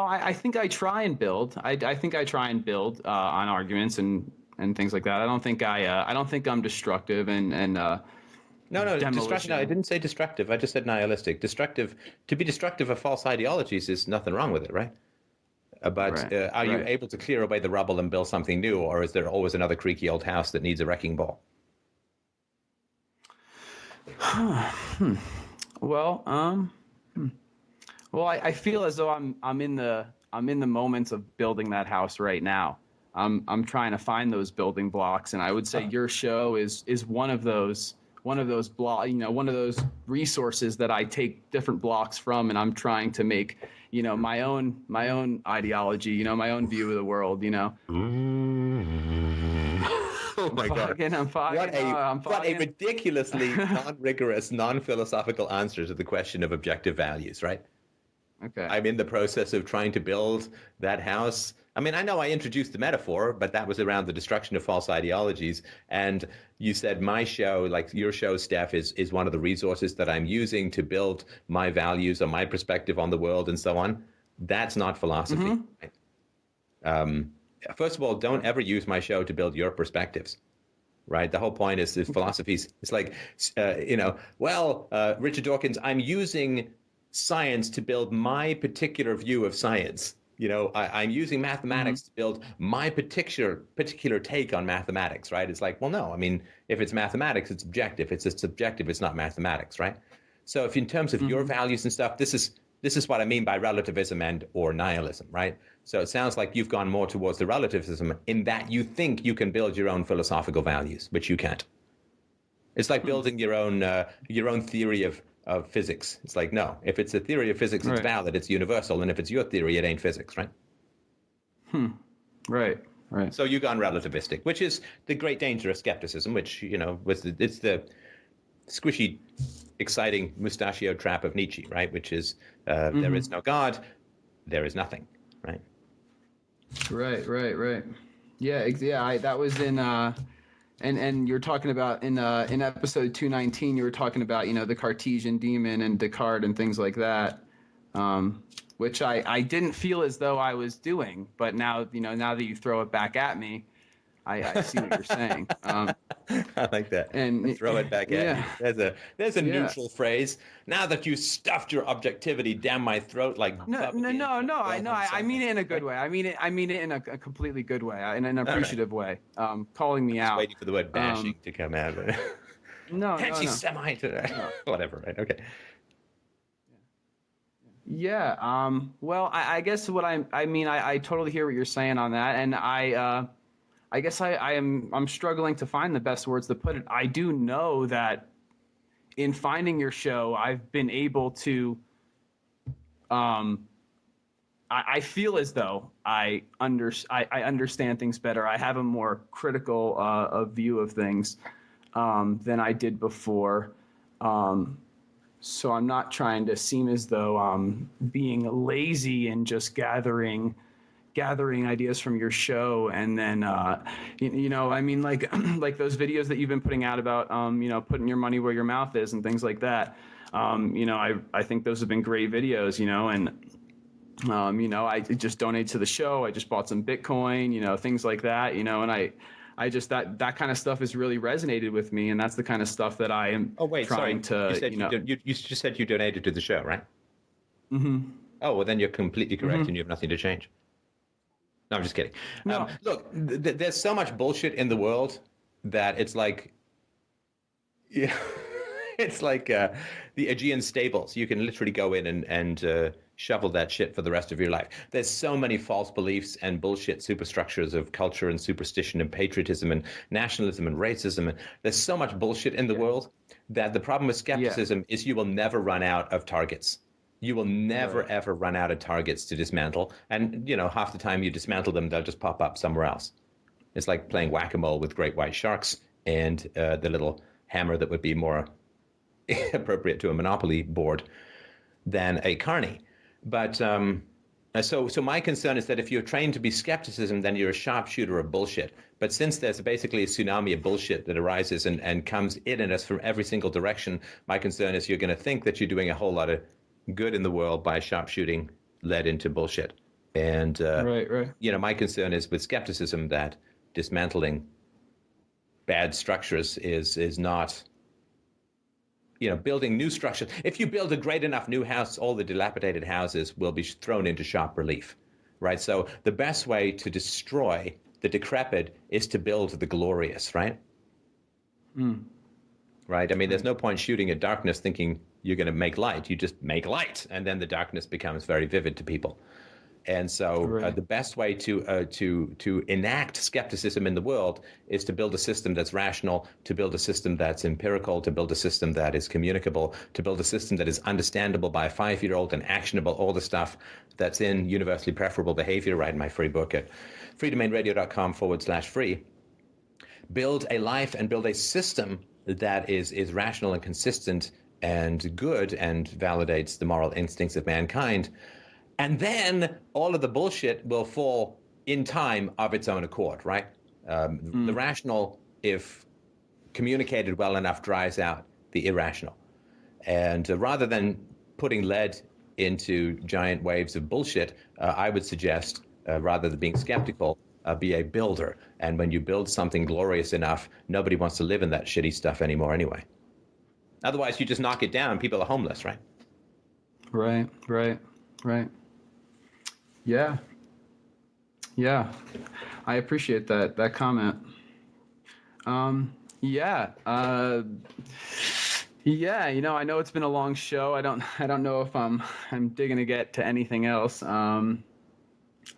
I think I try and build. I think I try and build on arguments and things like that. I don't think I'm destructive and No, demolition. no, I didn't say destructive. I just said nihilistic. Destructive. To be destructive of false ideologies is nothing wrong with it, right? But are you able to clear away the rubble and build something new, or is there always another creaky old house that needs a wrecking ball? Well, I feel as though I'm in the moments of building that house right now. I'm trying to find those building blocks, and I would say your show is one of those one of those resources that I take different blocks from, and I'm trying to make my own ideology, my own view of the world, Oh my God! What a ridiculously non-rigorous, non-philosophical answer to the question of objective values, right? Okay. I'm in the process of trying to build that house. I mean, I know I introduced the metaphor, but that was around the destruction of false ideologies. And you said my show, like your show, Steph, is one of the resources that I'm using to build my values or my perspective on the world and so on. That's not philosophy. Mm-hmm. Right? First of all, don't ever use my show to build your perspectives. Right. The whole point is philosophies. It's like, Richard Dawkins, I'm using science to build my particular view of science. I'm using mathematics to build my particular take on mathematics, right? It's like, well, no, I mean, if it's mathematics, it's objective. If it's subjective, it's not mathematics, right? So if in terms of your values and stuff, this is what I mean by relativism and or nihilism, right? So it sounds like you've gone more towards the relativism in that you think you can build your own philosophical values, which you can't. It's like building your own theory of physics. It's like, no, if it's a theory of physics, it's valid, it's universal, and if it's your theory, it ain't physics, right? Right. So you've gone relativistic, which is the great danger of skepticism, which, it's the squishy, exciting mustachioed trap of Nietzsche, right? Which is, there is no God, there is nothing, right? Right. Yeah, that was in... And you're talking about in episode 219, you were talking about the Cartesian demon and Descartes and things like that, which I didn't feel as though I was doing, but now now that you throw it back at me, I see what you're saying. I like that. And throw it back at you. There's a neutral phrase. Now that you stuffed your objectivity down my throat like no. I mean it in a good way. I mean it in a completely good way, in an appreciative way. Calling me out. Waiting for the word bashing to come out. No. Anti-Semite. Whatever. Right. Okay. Yeah. Well, I guess what I totally hear what you're saying on that, and I guess I'm struggling to find the best words to put it. I do know that in finding your show, I've been able to. I feel as though I understand things better. I have a more critical view of things than I did before. So I'm not trying to seem as though I'm being lazy and just gathering ideas from your show, and then I mean, like like those videos that you've been putting out about putting your money where your mouth is and things like that. I think those have been great videos, and I just donated to the show. I just bought some Bitcoin, things like that, and I just that kind of stuff has really resonated with me, and that's the kind of stuff that I am trying to. You just said you donated to the show, right? Mm-hmm. Oh, well, then you're completely correct, and you have nothing to change. No, I'm just kidding. No. Look, there's so much bullshit in the world that it's like, it's like the Aegean stables. You can literally go in and shovel that shit for the rest of your life. There's so many false beliefs and bullshit superstructures of culture and superstition and patriotism and nationalism and racism. And there's so much bullshit in the world that the problem with skepticism is you will never run out of targets. You will never, ever run out of targets to dismantle. And, half the time you dismantle them, they'll just pop up somewhere else. It's like playing whack-a-mole with great white sharks. and the little hammer that would be more appropriate to a Monopoly board than a carny. But so my concern is that if you're trained to be skepticism, then you're a sharpshooter of bullshit. But since there's basically a tsunami of bullshit that arises and comes in at us from every single direction, my concern is you're going to think that you're doing a whole lot of good in the world by sharpshooting led into bullshit. And Right. my concern is with skepticism that dismantling bad structures is not, building new structures. If you build a great enough new house, all the dilapidated houses will be thrown into sharp relief, right? So the best way to destroy the decrepit is to build the glorious, right? Right? I mean, there's no point shooting at darkness thinking you're going to make light. You just make light, and then the darkness becomes very vivid to people. And so the best way to enact skepticism in the world is to build a system that's rational, to build a system that's empirical, to build a system that is communicable, to build a system that is understandable by a 5-year-old and actionable, all the stuff that's in Universally Preferable Behavior, right in my free book at freedomainradio.com/free. Build a life and build a system that is rational and consistent and good and validates the moral instincts of mankind. And then all of the bullshit will fall in time of its own accord, right? The rational, if communicated well enough, dries out the irrational. And rather than putting lead into giant waves of bullshit, I would suggest, rather than being skeptical, be a builder. And when you build something glorious enough, nobody wants to live in that shitty stuff anymore anyway. Otherwise, you just knock it down, people are homeless, right? Right. Yeah. I appreciate that comment. Yeah, I know it's been a long show. I don't know if I'm digging to get to anything else. I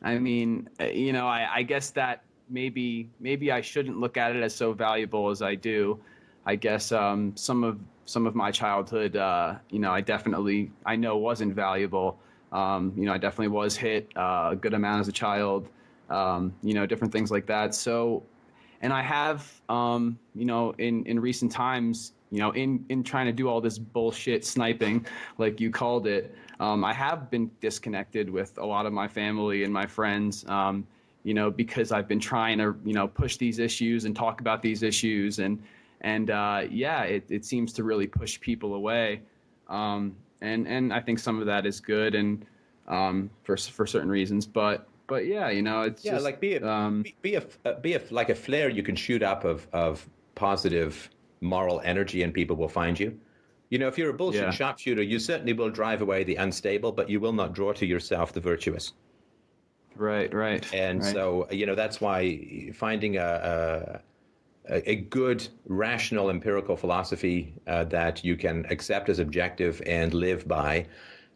mean, I guess that maybe I shouldn't look at it as so valuable as I do. I guess some of my childhood, I know wasn't valuable. I definitely was hit a good amount as a child, different things like that. So, and I have, in recent times, in trying to do all this bullshit sniping, like you called it, I have been disconnected with a lot of my family and my friends, because I've been trying to, push these issues and talk about these issues. And it seems to really push people away. And I think some of that is good and for certain reasons, but yeah, it's just like be like a flare you can shoot up of positive moral energy, and people will find you. If you're a bullshit sharpshooter, you certainly will drive away the unstable, but you will not draw to yourself the virtuous. Right. And so that's why finding a good, rational, empirical philosophy that you can accept as objective and live by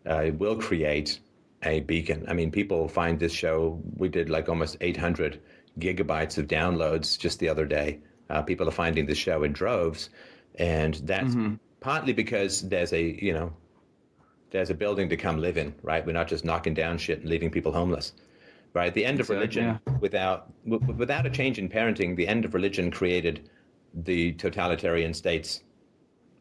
will create a beacon. I mean, people find this show, we did like almost 800 gigabytes of downloads just the other day. People are finding the show in droves, and that's partly because there's a building to come live in, right? We're not just knocking down shit and leaving people homeless. Right, the end of religion, without a change in parenting, the end of religion created the totalitarian states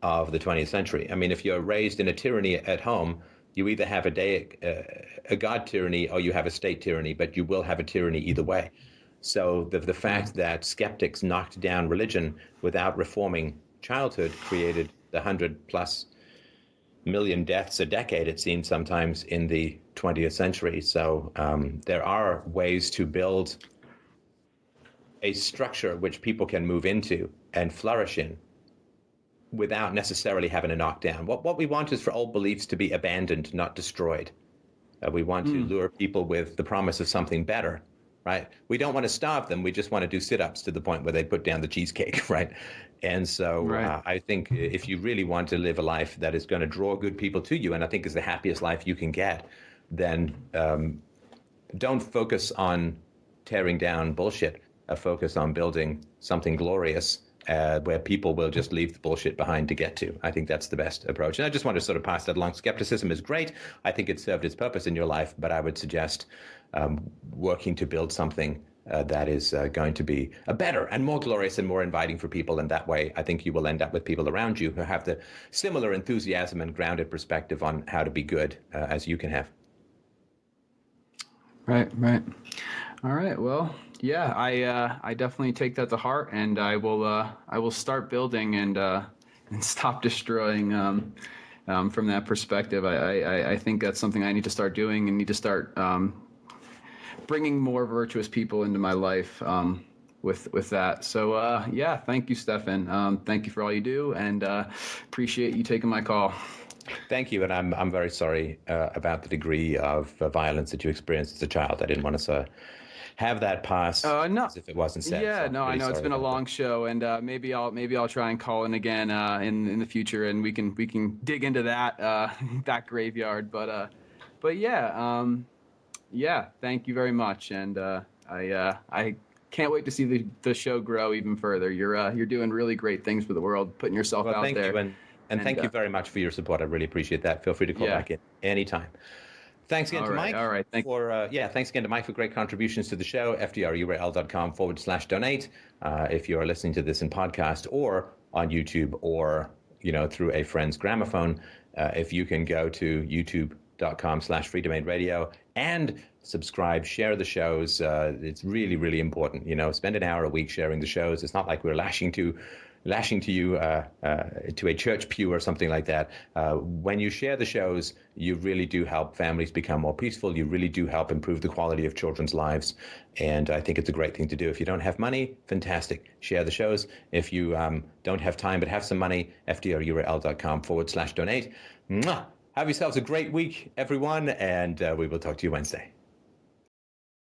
of the 20th century. I mean, if you're raised in a tyranny at home, you either have a God tyranny or you have a state tyranny, but you will have a tyranny either way. So the fact that skeptics knocked down religion without reforming childhood created the 100+ million deaths a decade, it seems sometimes, in the 20th century. So there are ways to build a structure which people can move into and flourish in without necessarily having a knockdown. What we want is for old beliefs to be abandoned, not destroyed. We want to lure people with the promise of something better, right? We don't want to starve them. We just want to do sit-ups to the point where they put down the cheesecake, right? And so I think if you really want to live a life that is going to draw good people to you, and I think is the happiest life you can get, then don't focus on tearing down bullshit. Focus on building something glorious where people will just leave the bullshit behind to get to. I think that's the best approach. And I just want to sort of pass that along. Skepticism is great. I think it served its purpose in your life, but I would suggest working to build something that is going to be better and more glorious and more inviting for people. And that way, I think you will end up with people around you who have the similar enthusiasm and grounded perspective on how to be good as you can have. Right. All right. Well, yeah, I definitely take that to heart, and I will start building and stop destroying. From that perspective, I think that's something I need to start doing, and need to start bringing more virtuous people into my life with that. So yeah, thank you, Stefan. Thank you for all you do, and appreciate you taking my call. Thank you, and I'm very sorry about the degree of violence that you experienced as a child. I didn't want to have that pass No. as if it wasn't said. Yeah, so no, I know it's been a long show, and maybe I'll try and call in again in the future, and we can dig into that that graveyard. But yeah, thank you very much, and I can't wait to see the show grow even further. You're doing really great things for the world, putting yourself out thank there. you, and thank you very much for your support. I really appreciate that. Feel free to call back in anytime. Thanks again to Mike. All right. Thanks again to Mike for great contributions to the show. FDRURL.com/donate. If you are listening to this in podcast or on YouTube or through a friend's gramophone, if you can go to youtube.com/Freedomain Radio and subscribe, share the shows. It's really, really important. Spend an hour a week sharing the shows. It's not like we're lashing to you to a church pew or something like that. When you share the shows, you really do help families become more peaceful. You really do help improve the quality of children's lives. And I think it's a great thing to do. If you don't have money, fantastic. Share the shows. If you don't have time but have some money, FDRURL.com/donate. Have yourselves a great week, everyone, and we will talk to you Wednesday.